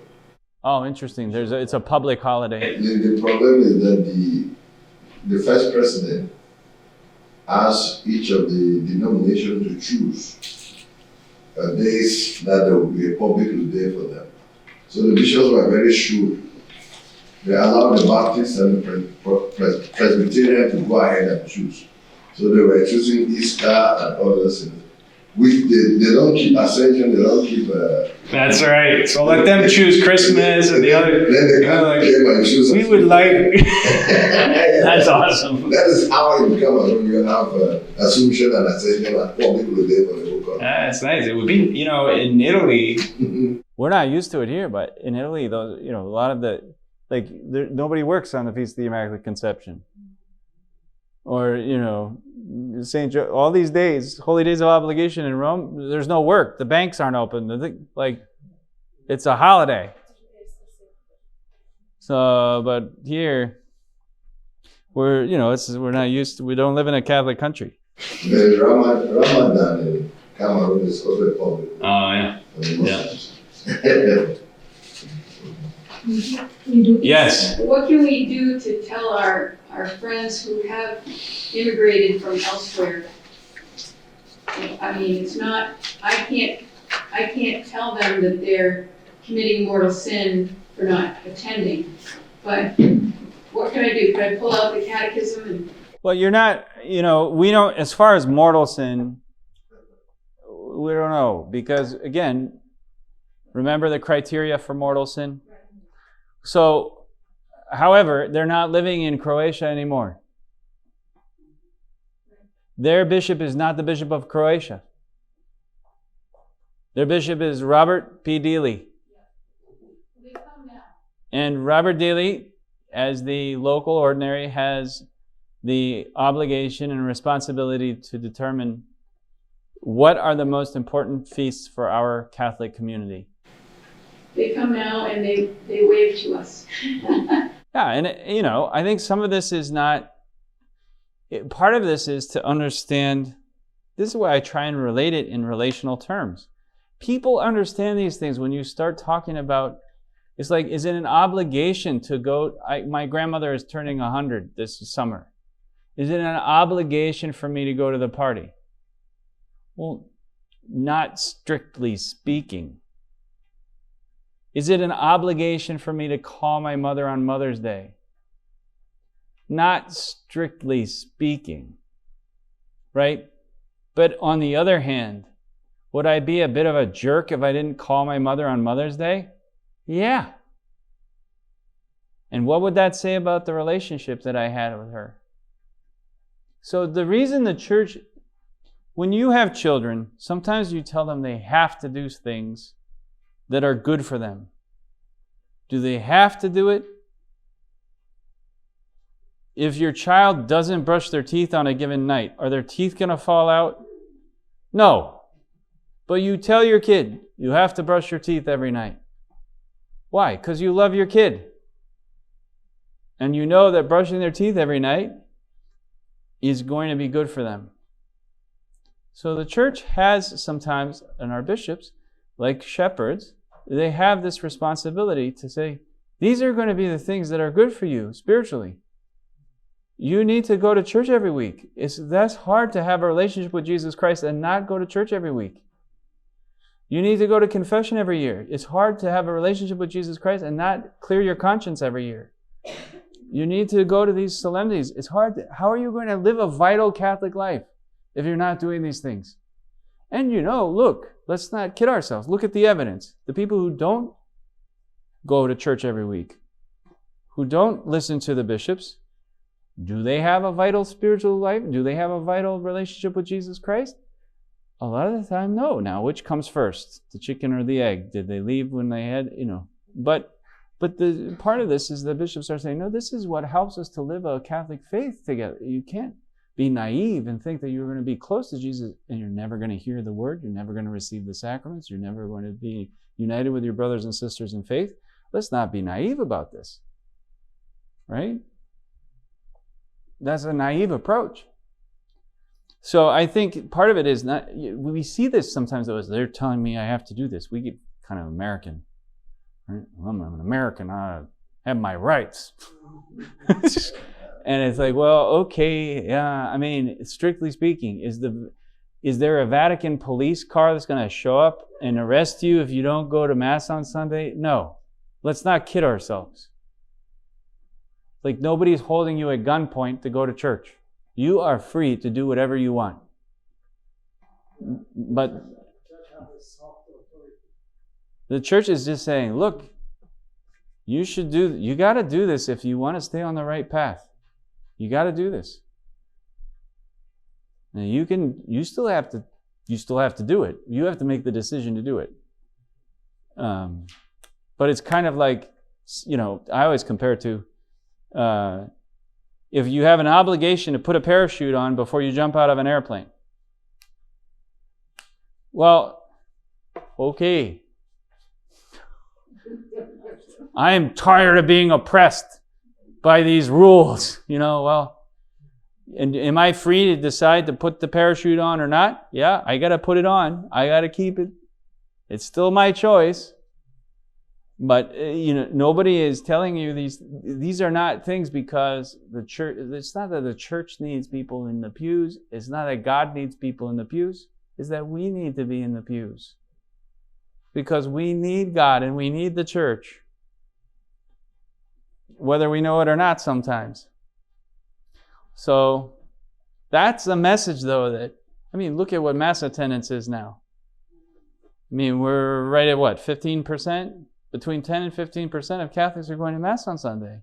A: Oh, interesting. It's a public holiday.
G: The problem is that the first president asked each of the denominations to choose days that there will be a public day for them. So the bishops were very sure. They allowed the Baptists and the Presbyterian to go ahead and choose. So they were choosing Easter and others, which they don't keep Ascension, they don't keep...
A: That's right. So let them choose Christmas and the other...
G: Then they can't claim and choose...
A: We would like... That's awesome.
G: That is how it becomes when you have Assumption and Ascension and public day for the whole country.
A: That's nice. It would be, in Italy... We're not used to it here, but in Italy, a lot of the... nobody works on the Feast of the Immaculate Conception. or St. All these days, holy days of obligation in Rome, there's no work. The banks aren't open. It's a holiday. So, but here, we're not used to. We don't live in a Catholic country.
G: The Ramadan in Cameroon is also a public.
A: Oh yeah. Yes.
F: What can we do to tell our friends who have immigrated from elsewhere? I mean, it's not, I can't tell them that they're committing mortal sin for not attending, but what can I do? Can I pull out the catechism and?
A: Well, you're not, we don't, as far as mortal sin, we don't know, because again, remember the criteria for mortal sin? So, however, they're not living in Croatia anymore. Their bishop is not the Bishop of Croatia. Their bishop is Robert P. Dealey. And Robert Dealey, as the local ordinary, has the obligation and responsibility to determine what are the most important feasts for our Catholic community.
F: They come now and they wave to us.
A: Yeah, and I think some of this is not, part of this is to understand, this is why I try and relate it in relational terms. People understand these things when you start talking about, it's like, is it an obligation to go, my grandmother is turning 100 this summer. Is it an obligation for me to go to the party? Well, not strictly speaking. Is it an obligation for me to call my mother on Mother's Day? Not strictly speaking, right? But on the other hand, would I be a bit of a jerk if I didn't call my mother on Mother's Day? Yeah. And what would that say about the relationship that I had with her? So the reason the church, when you have children, sometimes you tell them they have to do things that are good for them. Do they have to do it? If your child doesn't brush their teeth on a given night, are their teeth going to fall out? No. But you tell your kid, you have to brush your teeth every night. Why? Because you love your kid. And you know that brushing their teeth every night is going to be good for them. So the church has sometimes, and our bishops, like shepherds, they have this responsibility to say, these are going to be the things that are good for you spiritually. You need to go to church every week. That's hard to have a relationship with Jesus Christ and not go to church every week. You need to go to confession every year. It's hard to have a relationship with Jesus Christ and not clear your conscience every year. You need to go to these solemnities. It's hard. How are you going to live a vital Catholic life if you're not doing these things? And look, let's not kid ourselves. Look at the evidence. The people who don't go to church every week, who don't listen to the bishops, do they have a vital spiritual life? Do they have a vital relationship with Jesus Christ? A lot of the time, no. Now, which comes first, the chicken or the egg? Did they leave when they had, But the part of this is the bishops are saying, no, this is what helps us to live a Catholic faith together. You can't be naive and think that you're going to be close to Jesus and you're never going to hear the word, you're never going to receive the sacraments, you're never going to be united with your brothers and sisters in faith. Let's not be naive about this, right? That's a naive approach. So I think part of it is not, we see this sometimes though, as they're telling me I have to do this. We get kind of American. Right? Well, I'm an American, I have my rights. And it's like, well, okay, yeah, I mean, strictly speaking, is there a Vatican police car that's going to show up and arrest you if you don't go to Mass on Sunday? No. Let's not kid ourselves. Like nobody's holding you at gunpoint to go to church. You are free to do whatever you want. But the church is just saying, look, you got to do this if you want to stay on the right path. You got to do this. Now you still have to do it. You have to make the decision to do it. But it's kind of like, I always compare it to if you have an obligation to put a parachute on before you jump out of an airplane. Well, okay. I am tired of being oppressed by these rules. And am I free to decide to put the parachute on or not? Yeah, I got to put it on. I got to keep it. It's still my choice. But, nobody is telling you these are not things because the church, it's not that the church needs people in the pews. It's not that God needs people in the pews. It's that we need to be in the pews. Because we need God and we need the church. Whether we know it or not sometimes. So, that's the message though look at what Mass attendance is now. We're right at what, 15%? Between 10 and 15% of Catholics are going to Mass on Sunday.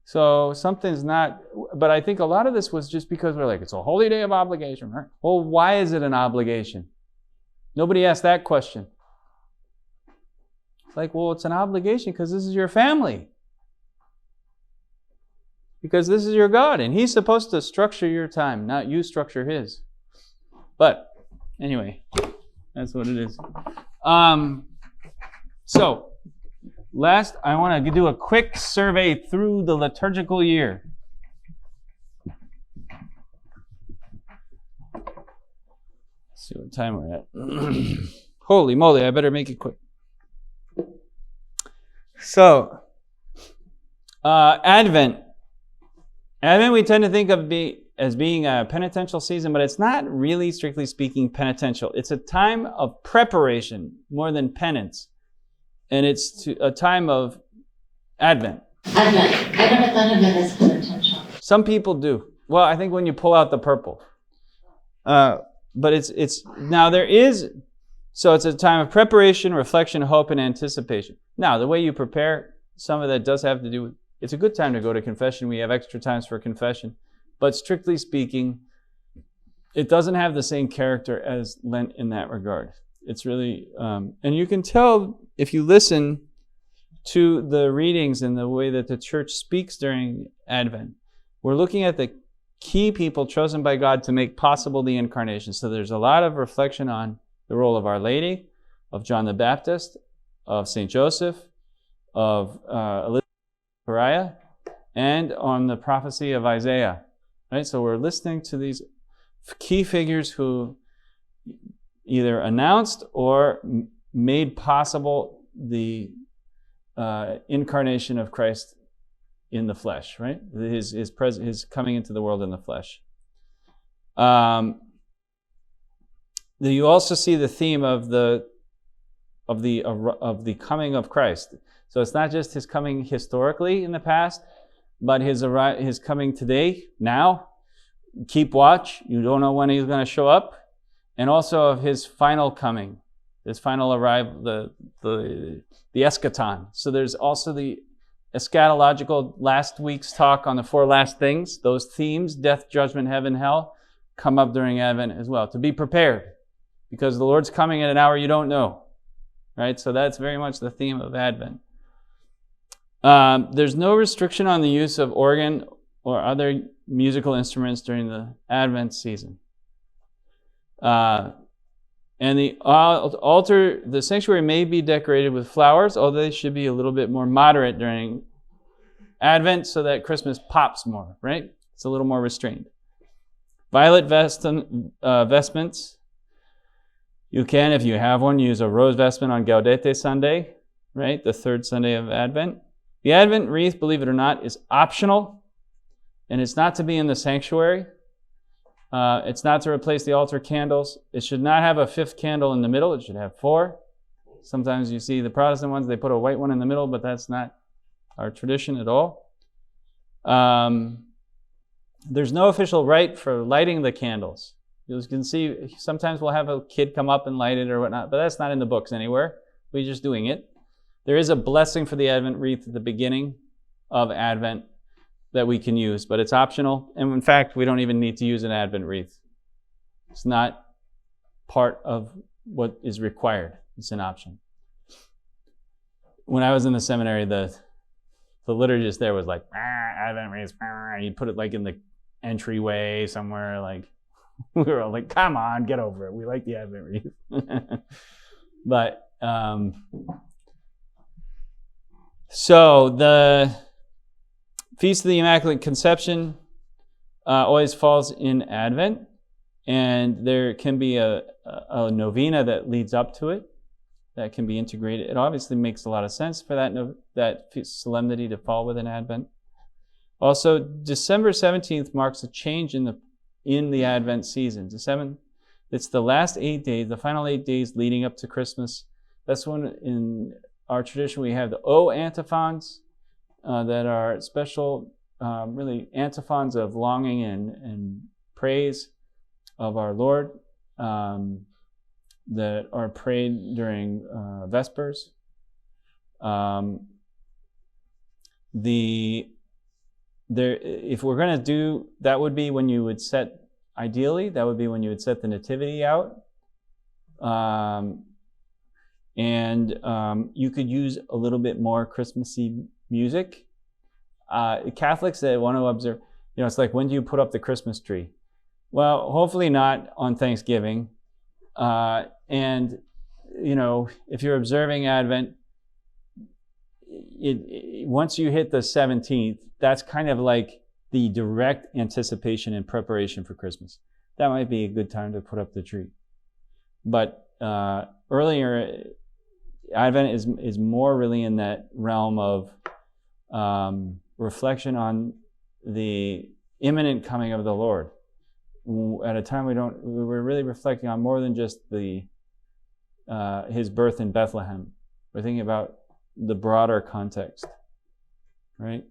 A: So something's not, but I think a lot of this was just because we're like, it's a holy day of obligation, right? Well, why is it an obligation? Nobody asked that question. It's like, well, it's an obligation because this is your family. Because this is your God, and He's supposed to structure your time, not you structure His. But, anyway, that's what it is. So, last, I want to do a quick survey through the liturgical year. Let's see what time we're at. Holy moly, I better make it quick. So, Advent. Advent we tend to think of as being a penitential season, but it's not really, strictly speaking, penitential. It's a time of preparation more than penance. And it's a time of Advent.
H: Advent. I never thought of it as penitential.
A: Some people do. Well, I think when you pull out the purple. But it's now there is, so it's a time of preparation, reflection, hope, and anticipation. Now, the way you prepare, some of that does have to do with, it's a good time to go to confession. We have extra times for confession. But strictly speaking, it doesn't have the same character as Lent in that regard. It's really, and you can tell if you listen to the readings and the way that the church speaks during Advent. We're looking at the key people chosen by God to make possible the incarnation. So there's a lot of reflection on the role of Our Lady, of John the Baptist, of St. Joseph, of Elizabeth Zechariah, and on the prophecy of Isaiah. Right? So we're listening to these key figures who either announced or made possible the incarnation of Christ in the flesh, right? His coming into the world in the flesh. You also see the theme of the coming of Christ. So it's not just His coming historically in the past, but His coming today, now. Keep watch. You don't know when He's going to show up. And also of His final coming, His final arrival, the eschaton. So there's also the eschatological last week's talk on the 4 last things. Those themes, death, judgment, heaven, hell, come up during Advent as well. To be prepared, because the Lord's coming at an hour you don't know. Right? So that's very much the theme of Advent. There's no restriction on the use of organ or other musical instruments during the Advent season. And the altar, the sanctuary may be decorated with flowers, although they should be a little bit more moderate during Advent so that Christmas pops more, right? It's a little more restrained. Violet vestments. You can, if you have one, use a rose vestment on Gaudete Sunday, right? The 3rd Sunday of Advent. The Advent wreath, believe it or not, is optional, and it's not to be in the sanctuary. It's not to replace the altar candles. It should not have a 5th candle in the middle. It should have 4. Sometimes you see the Protestant ones, they put a white one in the middle, but that's not our tradition at all. There's no official rite for lighting the candles. You can see, sometimes we'll have a kid come up and light it or whatnot, but that's not in the books anywhere. We're just doing it. There is a blessing for the Advent wreath at the beginning of Advent that we can use, but it's optional. And in fact, we don't even need to use an Advent wreath. It's not part of what is required. It's an option. When I was in the seminary, the liturgist there was like, Advent wreaths. You put it like in the entryway somewhere. Like we were all like, come on, get over it. We like the Advent wreath. But so the Feast of the Immaculate Conception always falls in Advent, and there can be a novena that leads up to it that can be integrated. It obviously makes a lot of sense for that solemnity to fall within Advent. Also, December 17th marks a change in the Advent season. It's the last 8 days, the final 8 days leading up to Christmas. That's when in our tradition we have the O antiphons that are special, really antiphons of longing and praise of our Lord that are prayed during Vespers. If we're going to do, that would be when you would set, ideally, that would be when you would set the nativity out. You could use a little bit more Christmassy music. Catholics that want to observe, it's like, when do you put up the Christmas tree? Well, hopefully not on Thanksgiving. If you're observing Advent, once you hit the 17th, that's kind of like the direct anticipation and preparation for Christmas. That might be a good time to put up the tree. But earlier, Advent is more really in that realm of reflection on the imminent coming of the Lord. At a time we're really reflecting on more than just his birth in Bethlehem. We're thinking about the broader context, right?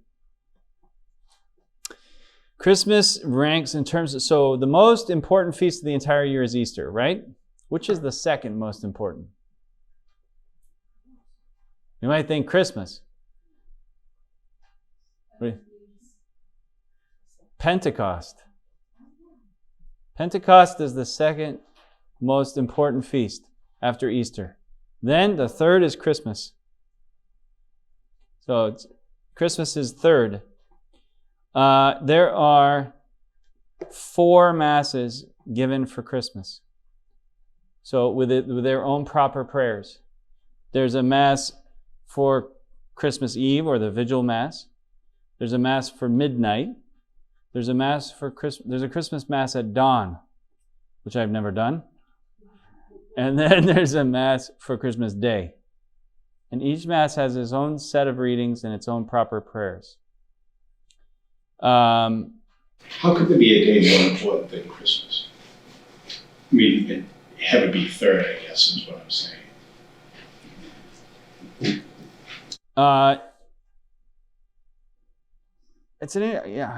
A: Christmas ranks in terms of, so the most important feast of the entire year is Easter, right? Which is the second most important? You might think Christmas. Pentecost. Pentecost is the second most important feast after Easter. Then the third is Christmas. So Christmas is third. There are 4 masses given for Christmas. So with their own proper prayers. There's a mass for Christmas Eve, or the Vigil Mass. There's a mass for midnight. There's a mass for there's a Christmas Mass at dawn, which I've never done. And then there's a mass for Christmas Day. And each mass has its own set of readings and its own proper prayers.
D: How could there be a day more important than Christmas? I mean, it had to be third, I guess, is what I'm saying.
A: I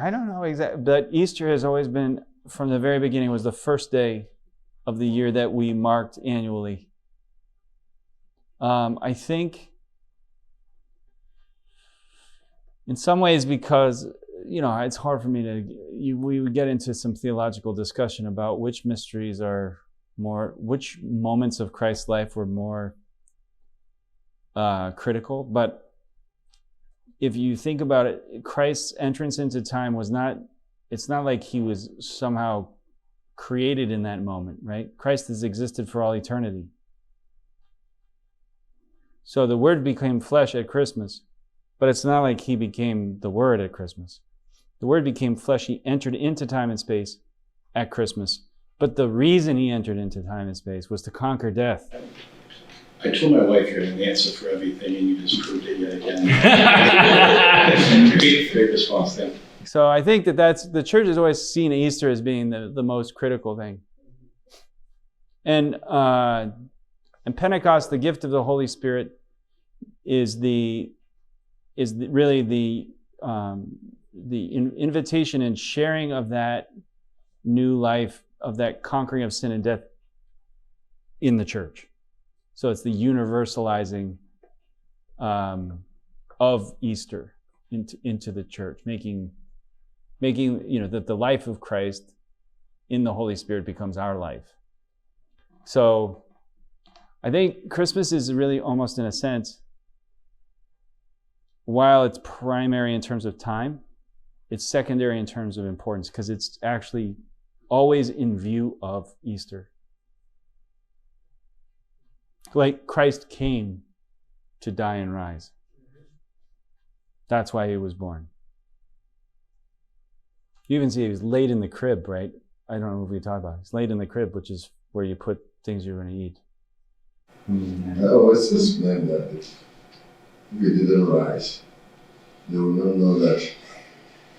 A: don't know exactly, but Easter has always been, from the very beginning, was the first day of the year that we marked annually. I think in some ways because, it's hard for me we would get into some theological discussion about which mysteries which moments of Christ's life were more critical. But if you think about it, Christ's entrance into time it's not like he was somehow created in that moment, right? Christ has existed for all eternity. So the Word became flesh at Christmas, but it's not like he became the Word at Christmas. The Word became flesh. He entered into time and space at Christmas. But the reason he entered into time and space was to conquer death.
D: I told my wife you had an answer for everything, and you just proved it yet again. Great response, then.
A: So I think the church has always seen Easter as being the most critical thing. And Pentecost, the gift of the Holy Spirit, is really the invitation and sharing of that new life, of that conquering of sin and death in the church. So it's the universalizing of Easter into the church, making that the life of Christ in the Holy Spirit becomes our life. So I think Christmas is really almost, in a sense, while it's primary in terms of time, It's secondary in terms of importance because it's actually always in view of Easter. Like Christ came to die and rise. That's why he was born. You even see he was laid in the crib, right? I don't know if we talked about it. He's laid in the crib, which is where you put things you're going to eat.
G: I always explain that if he didn't rise, they would not know that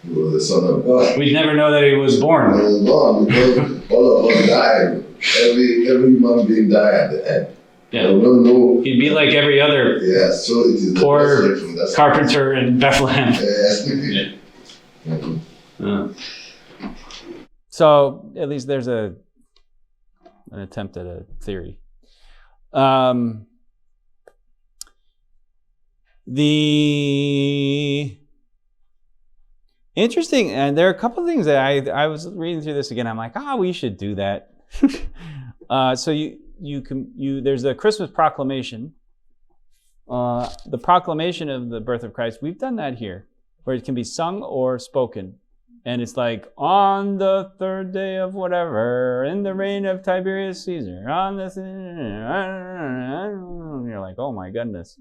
G: he was the Son of God.
A: We'd never know that he was born.
G: No, because all of us died. Every human being died at the end.
A: Yeah.
G: They will not know.
A: He'd be like every other
G: Yeah, so it is
A: poor
G: the resurrection. That's
A: carpenter in Bethlehem.
G: Yes.
A: So at least there's an attempt at a theory. The interesting, and there are a couple of things that I was reading through this again. I'm like, we should do that. So there's a Christmas proclamation. The proclamation of the birth of Christ. We've done that here, where it can be sung or spoken. And it's like, on the third day of whatever, in the reign of Tiberius Caesar, on this, you're like, oh my goodness.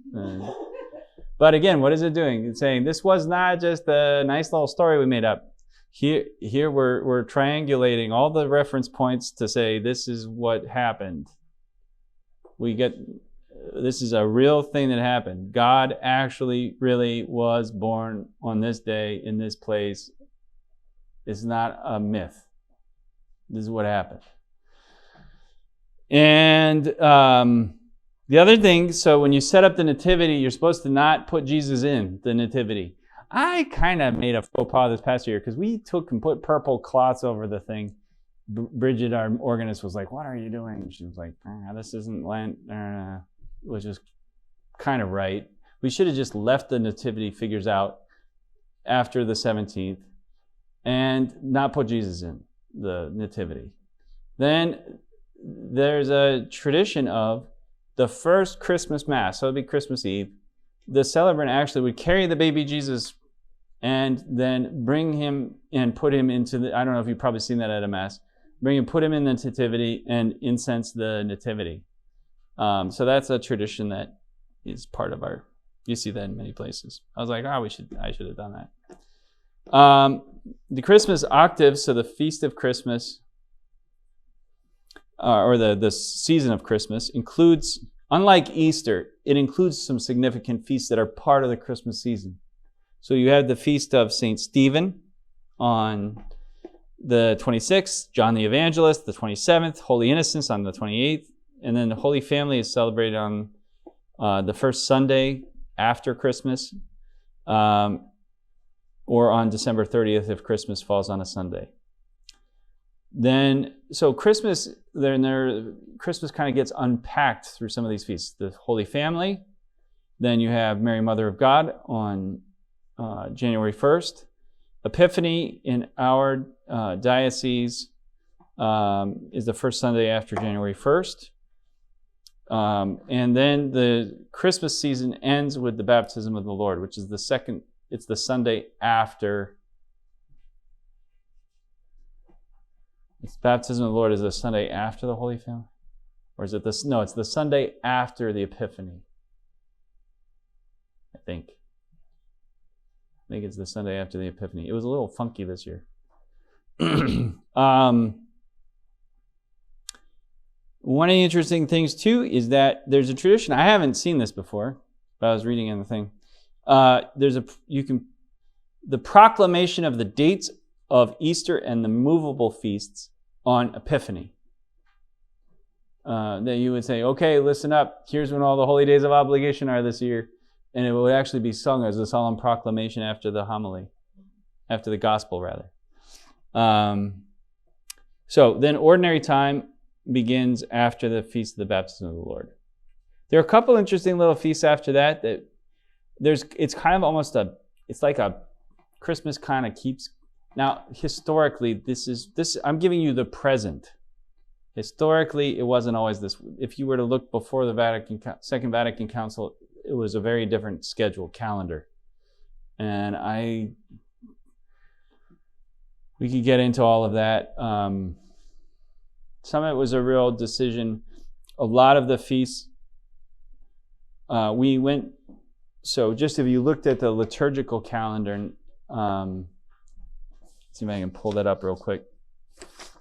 A: But again, what is it doing? It's saying this was not just a nice little story we made up. Here we're triangulating all the reference points to say this is what happened. This is a real thing that happened. God actually really was born on this day in this place. It's not a myth. This is what happened. And the other thing, so when you set up the nativity, you're supposed to not put Jesus in the nativity. I kind of made a faux pas this past year because we took and put purple cloths over the thing. Bridget, our organist, was like, what are you doing? She was like, this isn't Lent. Which is kind of right. We should have just left the nativity figures out after the 17th and not put Jesus in the nativity. Then there's a tradition of the first Christmas Mass, so it'd be Christmas Eve. The celebrant actually would carry the baby Jesus and then bring him and put him into I don't know if you've probably seen that at a Mass, put him in the nativity and incense the nativity. So that's a tradition that is part of you see that in many places. I was like, I should have done that. The Christmas octave, so the Feast of Christmas, or the season of Christmas, includes, unlike Easter, it includes some significant feasts that are part of the Christmas season. So you have the Feast of St. Stephen on the 26th, John the Evangelist, the 27th, Holy Innocents on the 28th, and then the Holy Family is celebrated on the first Sunday after Christmas, or on December 30th if Christmas falls on a Sunday. Then, so Christmas kind of gets unpacked through some of these feasts. The Holy Family, then you have Mary Mother of God on January 1st. Epiphany in our diocese is the first Sunday after January 1st. And then the Christmas season ends with the Baptism of the Lord, which is the Sunday after. It's Baptism of the Lord is the Sunday after the Holy Family? Or is it it's the Sunday after the Epiphany. I think it's the Sunday after the Epiphany. It was a little funky this year. One of the interesting things too is that there's a tradition. I haven't seen this before, but I was reading in the thing. The proclamation of the dates of Easter and the movable feasts on Epiphany. That you would say, okay, listen up. Here's when all the holy days of obligation are this year, and it would actually be sung as a solemn proclamation after the homily, after the gospel rather. So then ordinary time begins after the Feast of the Baptism of the Lord. There are a couple interesting little feasts after that. It's kind of almost it's like a Christmas kind of keeps. Now, historically, I'm giving you the present. Historically, it wasn't always this. If you were to look before the Second Vatican Council, it was a very different schedule, calendar. And we could get into all of that. Some of it was a real decision. A lot of the feasts, so just if you looked at the liturgical calendar, let's see if I can pull that up real quick.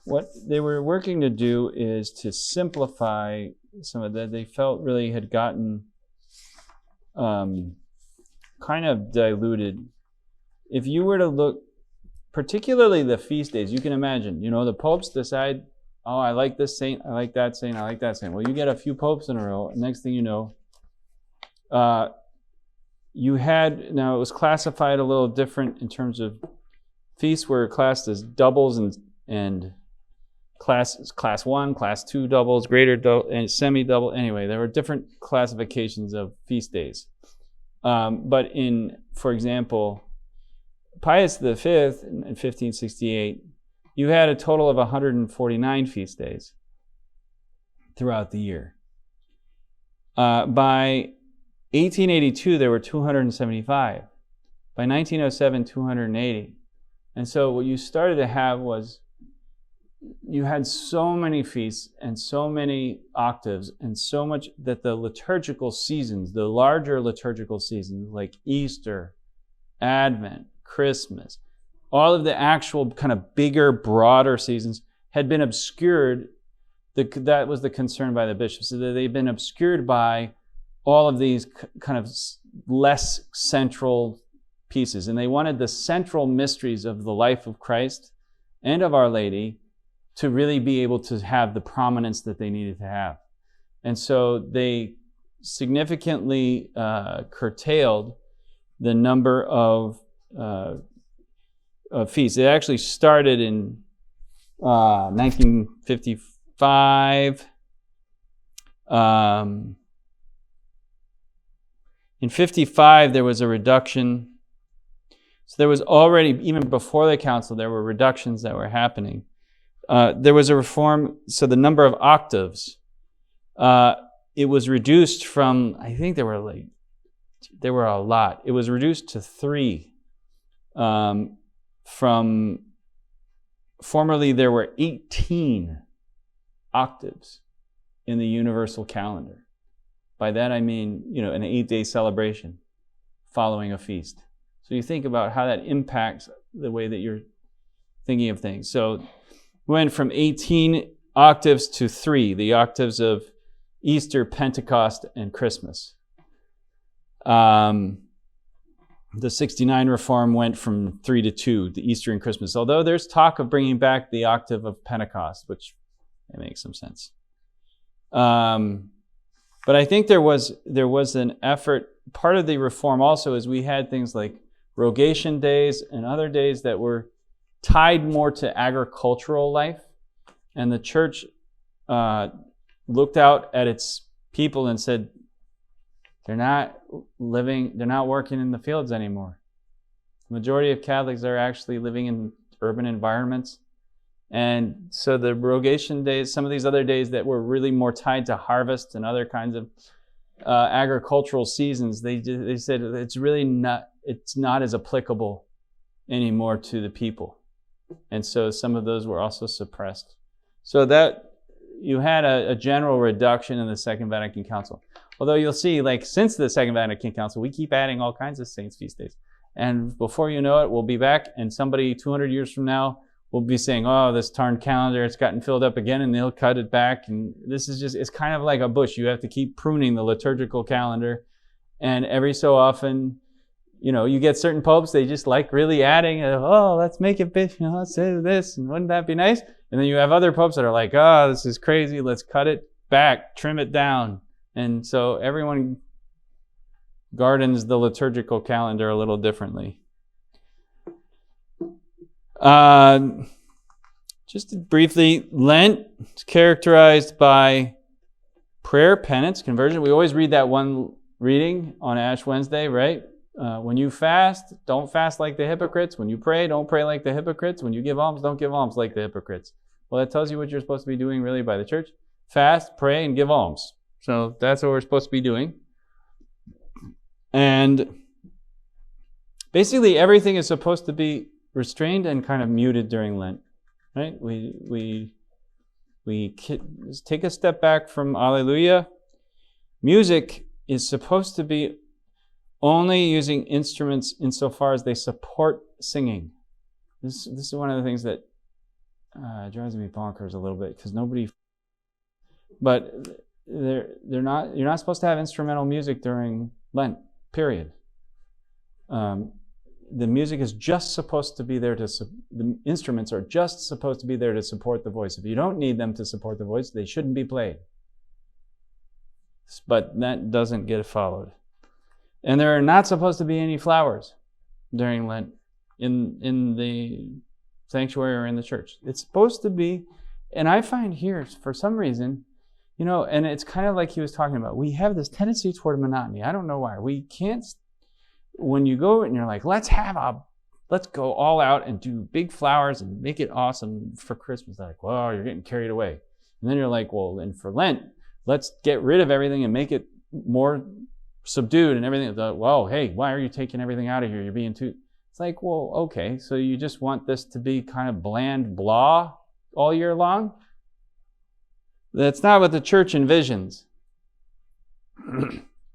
A: What they were working to do is to simplify some of that. They felt really had gotten kind of diluted. If you were to look, particularly the feast days, you can imagine, the popes decide, oh, I like this saint, I like that saint, I like that saint. Well, you get a few popes in a row, and next thing you know, now it was classified a little different in terms of feasts were classed as doubles and class 1, class 2 doubles, greater double, and semi-double. Anyway, there were different classifications of feast days. But for example, Pius V in 1568, you had a total of 149 feast days throughout the year. By 1882, there were 275. By 1907, 280. And so what you started to have was you had so many feasts and so many octaves and so much that the liturgical seasons, the larger liturgical seasons like Easter, Advent, Christmas, all of the actual kind of bigger, broader seasons had been obscured. That was the concern by the bishops, so that they've been obscured by all of these kind of less central pieces. And they wanted the central mysteries of the life of Christ and of Our Lady to really be able to have the prominence that they needed to have. And so they significantly curtailed the number of feasts. It actually started in 1955. In 55, there was a reduction. So there was already, even before the council, there were reductions that were happening. There was a reform, so the number of octaves, it was reduced from, I think there were a lot. It was reduced to 3. From formerly there were 18 octaves in the universal calendar. By that I mean, an 8-day celebration following a feast. So you think about how that impacts the way that you're thinking of things. So we went from 18 octaves to 3, the octaves of Easter, Pentecost, and Christmas. The 69 reform went from 3 to 2, the Easter and Christmas. Although there's talk of bringing back the octave of Pentecost, which makes some sense. But I think there was an effort. Part of the reform also is we had things like rogation days and other days that were tied more to agricultural life. And the church looked out at its people and said, they're not working in the fields anymore. The majority of Catholics are actually living in urban environments. And so the rogation days, some of these other days that were really more tied to harvest and other kinds of agricultural seasons, they said it's not as applicable anymore to the people. And so some of those were also suppressed. So that you had a general reduction in the Second Vatican Council. Although you'll see, since the Second Vatican Council, we keep adding all kinds of saints' feast days. And before you know it, we'll be back, and somebody 200 years from now will be saying, oh, this darn calendar, it's gotten filled up again, and they'll cut it back. And this is it's kind of like a bush. You have to keep pruning the liturgical calendar. And every so often, you get certain popes, they just like really adding, let's make it big, let's say this, and wouldn't that be nice? And then you have other popes that are like, this is crazy, let's cut it back, trim it down. And so everyone gardens the liturgical calendar a little differently. Just briefly, Lent is characterized by prayer, penance, conversion. We always read that one reading on Ash Wednesday, right? When you fast, don't fast like the hypocrites. When you pray, don't pray like the hypocrites. When you give alms, don't give alms like the hypocrites. Well, that tells you what you're supposed to be doing really by the church. Fast, pray, and give alms. So that's what we're supposed to be doing. And basically everything is supposed to be restrained and kind of muted during Lent, right? We take a step back from Alleluia. Music is supposed to be only using instruments insofar as they support singing. This is one of the things that drives me bonkers a little bit, because but they're not. You're not supposed to have instrumental music during Lent. Period. The music is just supposed to be there the instruments are just supposed to be there to support the voice. If you don't need them to support the voice, they shouldn't be played. But that doesn't get followed. And there are not supposed to be any flowers during Lent in the sanctuary or in the church. It's supposed to be, and I find here, for some reason, and it's kind of like he was talking about, we have this tendency toward monotony. I don't know why. We can't, when you go and you're like, let's go all out and do big flowers and make it awesome for Christmas. They're like, well, you're getting carried away. And then you're like, well, and for Lent, let's get rid of everything and make it more subdued and everything. Well, hey, why are you taking everything out of here? You're being too... It's like, well, okay, so you just want this to be kind of bland blah all year long? That's not what the church envisions.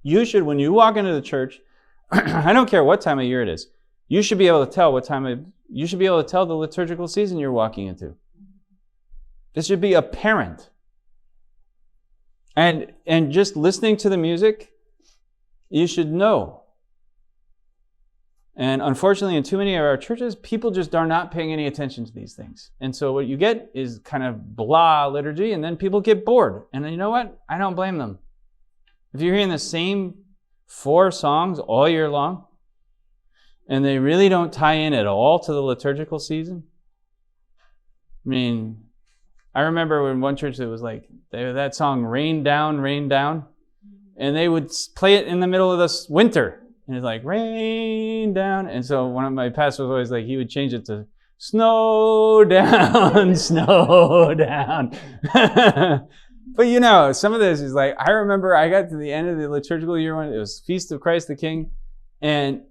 A: You should, when you walk into the church, I don't care what time of year it is, you should be able to tell you should be able to tell the liturgical season you're walking into. This should be apparent. And just listening to the music, you should know. And unfortunately, in too many of our churches, people just are not paying any attention to these things. And so what you get is kind of blah liturgy, and then people get bored. And you know what? I don't blame them. If you're hearing the same 4 songs all year long, and they really don't tie in at all to the liturgical season. I mean, I remember in one church it was like, that song, Rain Down, Rain Down, and they would play it in the middle of the winter. And it's like, rain down. And so one of my pastors was always like, he would change it to snow down, snow down. But some of this is like, I remember I got to the end of the liturgical year when it was Feast of Christ the King, and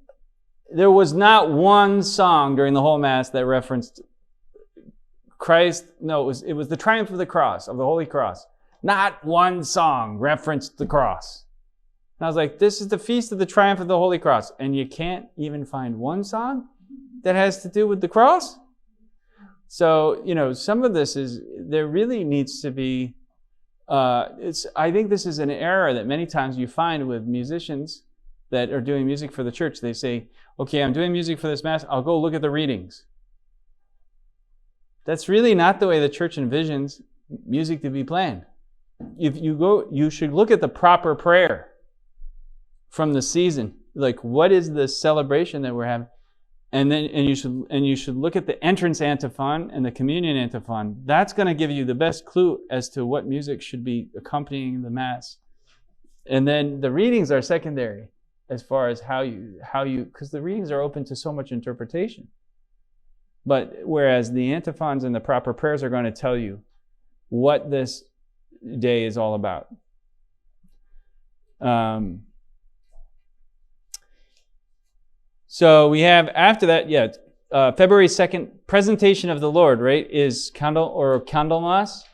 A: there was not one song during the whole Mass that referenced Christ. No, it was the triumph of the cross, of the Holy Cross. Not one song referenced the cross. And I was like, this is the Feast of the Triumph of the Holy Cross. And you can't even find one song that has to do with the cross? So, some of this there really needs to be, I think this is an error that many times you find with musicians that are doing music for the church. They say, okay, I'm doing music for this Mass, I'll go look at the readings. That's really not the way the church envisions music to be playing. If you go, you should look at the proper prayer from the season. Like, what is the celebration that we're having? And you should look at the entrance antiphon and the communion antiphon. That's going to give you the best clue as to what music should be accompanying the Mass. And then the readings are secondary as far as how you because the readings are open to so much interpretation. But whereas the antiphons and the proper prayers are going to tell you what this day is all about. So we have after that, February 2nd, presentation of the Lord, right, is Candlemas.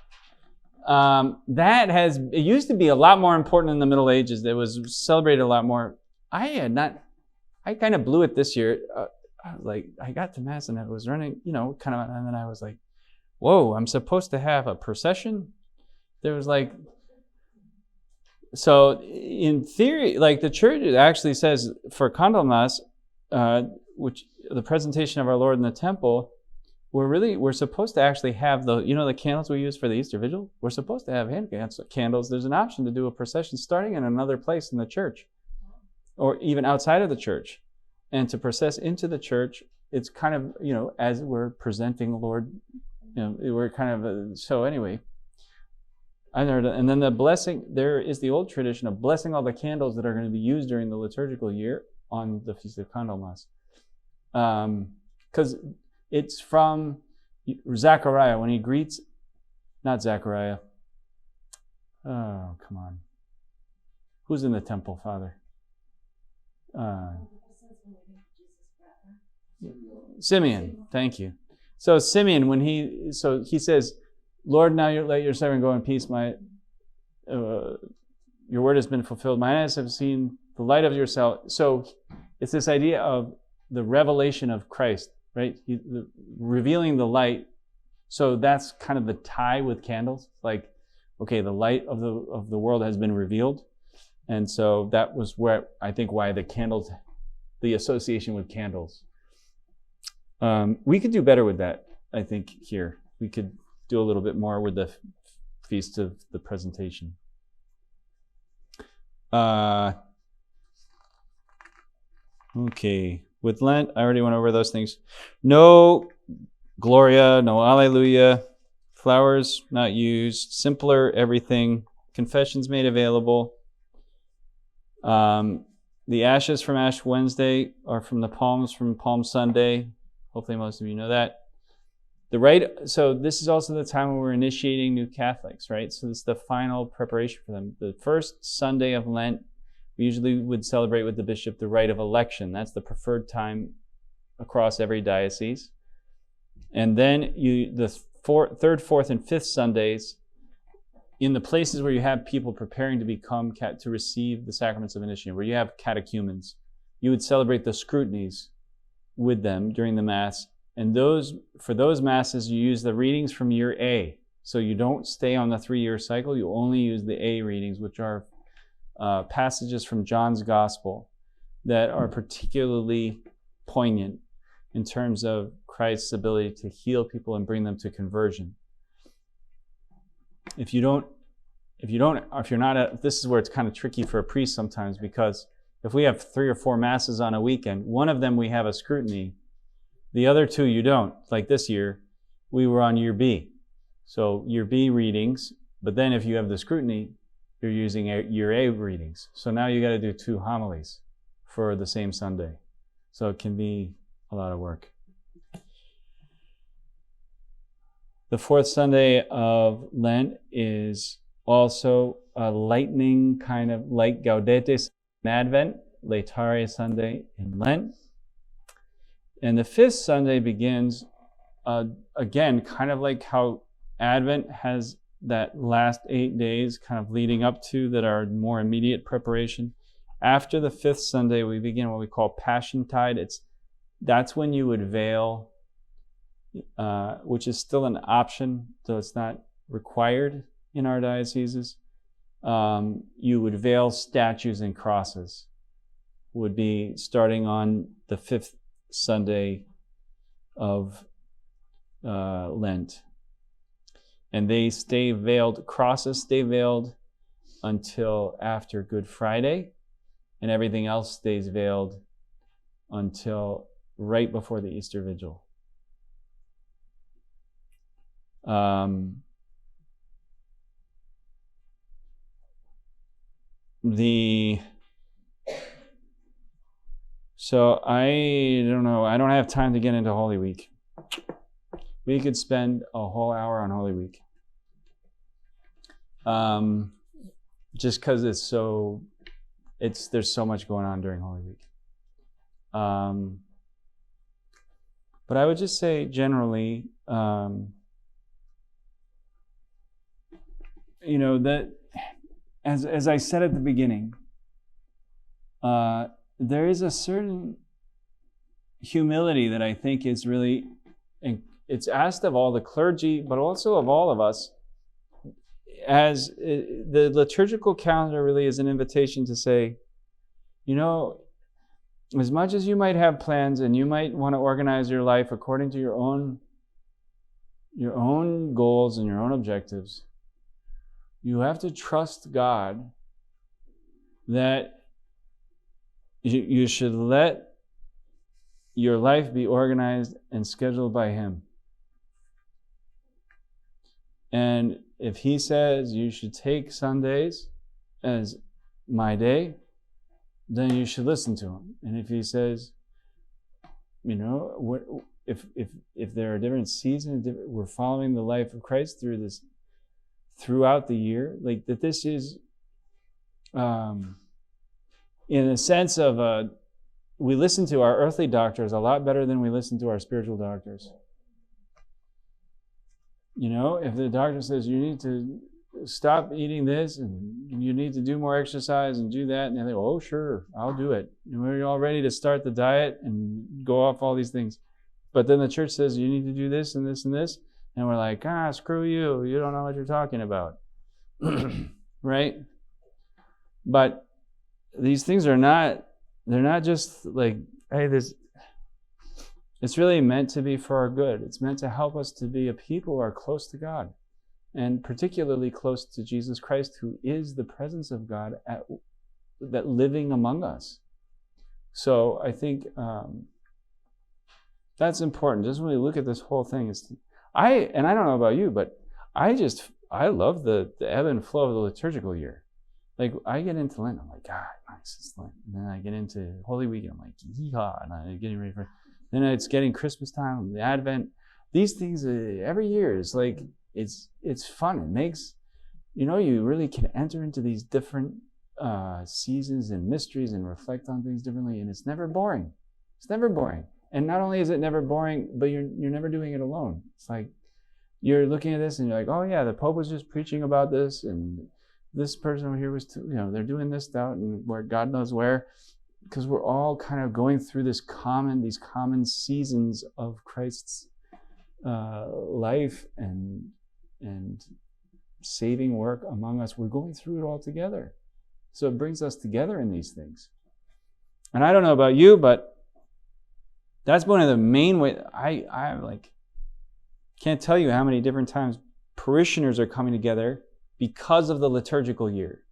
A: It used to be a lot more important in the Middle Ages. It was celebrated a lot more. I kind of blew it this year. I got to Mass and I was running, and then I was like, whoa, I'm supposed to have a procession? There was so in theory, the church actually says for Candlemas, which the presentation of our Lord in the temple, we're supposed to actually have the candles we use for the Easter Vigil. We're supposed to have hand candles. There's an option to do a procession starting in another place in the church, or even outside of the church, and to process into the church. It's kind of as we're presenting the Lord, we're kind of so anyway. And then the blessing. There is the old tradition of blessing all the candles that are going to be used during the liturgical year on the Feast of Candlemas, because it's from Zechariah when he greets, not Zechariah. Oh, come on. Who's in the temple, Father? Simeon, thank you. So Simeon, when he says, Lord, now let your servant go in peace. Your word has been fulfilled. My eyes have seen the light of yourself. So it's this idea of the revelation of Christ, right? Revealing the light. So that's kind of the tie with candles. Like, okay, the light of the world has been revealed. And so that was where I think why the candles, the association with candles. We could do better with that, I think, here. We could do a little bit more with the Feast of the Presentation. Okay, with Lent, I already went over those things. No Gloria, no Alleluia, flowers not used, simpler everything, confessions made available. The ashes from Ash Wednesday are from the palms from Palm Sunday. Hopefully most of you know that. So this is also the time when we're initiating new Catholics, right? So this is the final preparation for them. The first Sunday of Lent, we usually would celebrate with the bishop the rite of election. That's the preferred time across every diocese. And then the third, fourth, and fifth Sundays, in the places where you have people preparing to receive the sacraments of initiation, where you have catechumens, you would celebrate the scrutinies with them during the Mass. And for those Masses, you use the readings from year A. So you don't stay on the 3-year cycle, you only use the A readings, which are passages from John's Gospel that are particularly poignant in terms of Christ's ability to heal people and bring them to conversion. If you're not, this is where it's kind of tricky for a priest sometimes, because if we have 3 or 4 Masses on a weekend, one of them we have a scrutiny, the other 2 you don't. Like this year, we were on year B. So year B readings, but then if you have the scrutiny, you're using year A readings. So now you got to do 2 homilies for the same Sunday. So it can be a lot of work. The fourth Sunday of Lent is also a lightning kind of like Gaudete in Advent, Laetare Sunday in Lent. And the fifth Sunday begins, again, kind of like how Advent has that last 8 days kind of leading up to that are more immediate preparation. After the fifth Sunday, we begin what we call Passiontide. That's when you would veil, which is still an option, though it's not required in our dioceses. You would veil statues and crosses, would be starting on the fifth Sunday of Lent. And they stay veiled, crosses stay veiled until after Good Friday, and everything else stays veiled until right before the Easter Vigil. So I don't know, I don't have time to get into Holy Week. We could spend a whole hour on Holy Week. Just because there's so much going on during Holy Week. But I would just say generally, that as I said at the beginning, there is a certain humility that I think is really, it's asked of all the clergy, but also of all of us, as the liturgical calendar really is an invitation to say, as much as you might have plans and you might want to organize your life according to your own goals and your own objectives, you have to trust God that you should let your life be organized and scheduled by Him. And if He says you should take Sundays as my day, then you should listen to Him. And if He says, if there are different seasons, we're following the life of Christ throughout the year, like that this is, in a sense of we listen to our earthly doctors a lot better than we listen to our spiritual doctors. You know, if the doctor says you need to stop eating this and you need to do more exercise and do that, and they go, oh, sure, I'll do it. And we're all ready to start the diet and go off all these things. But then the church says you need to do this and this and this, and we're like, screw you. You don't know what you're talking about. Right? But these things are not, they're not just like, hey, it's really meant to be for our good. It's meant to help us to be a people who are close to God, and particularly close to Jesus Christ, who is the presence of God that living among us. So I think that's important. Just when we look at this whole thing, I don't know about you, but I love the ebb and flow of the liturgical year. Like, I get into Lent, I'm like, God, nice, it's Lent. And then I get into Holy Week, I'm like, yeehaw, and I'm getting ready for. Then it's getting Christmas time, the Advent. These things every year is like, it's fun. It makes, you really can enter into these different seasons and mysteries and reflect on things differently, and it's never boring. It's never boring. And not only is it never boring, but you're never doing it alone. It's like you're looking at this and you're like, oh yeah, the Pope was just preaching about this, and this person over here was, they're doing this out and where God knows where, because we're all kind of going through these common seasons of Christ's life and saving work among us. We're going through it all together. So it brings us together in these things. And I don't know about you, but that's one of the main ways. I like can't tell you how many different times parishioners are coming together because of the liturgical year.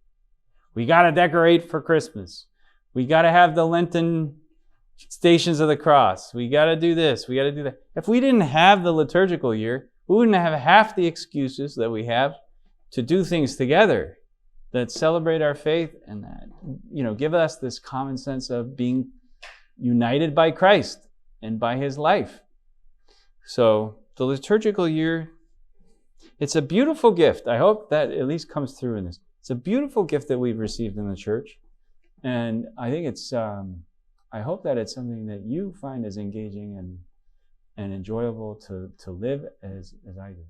A: We got to decorate for Christmas. We got to have the Lenten Stations of the Cross. We got to do this. We got to do that. If we didn't have the liturgical year, we wouldn't have half the excuses that we have to do things together that celebrate our faith and that, give us this common sense of being united by Christ and by his life. So the liturgical year, it's a beautiful gift. I hope that at least comes through in this. It's a beautiful gift that we've received in the church. And I think I hope that it's something that you find as engaging and enjoyable to live as I do.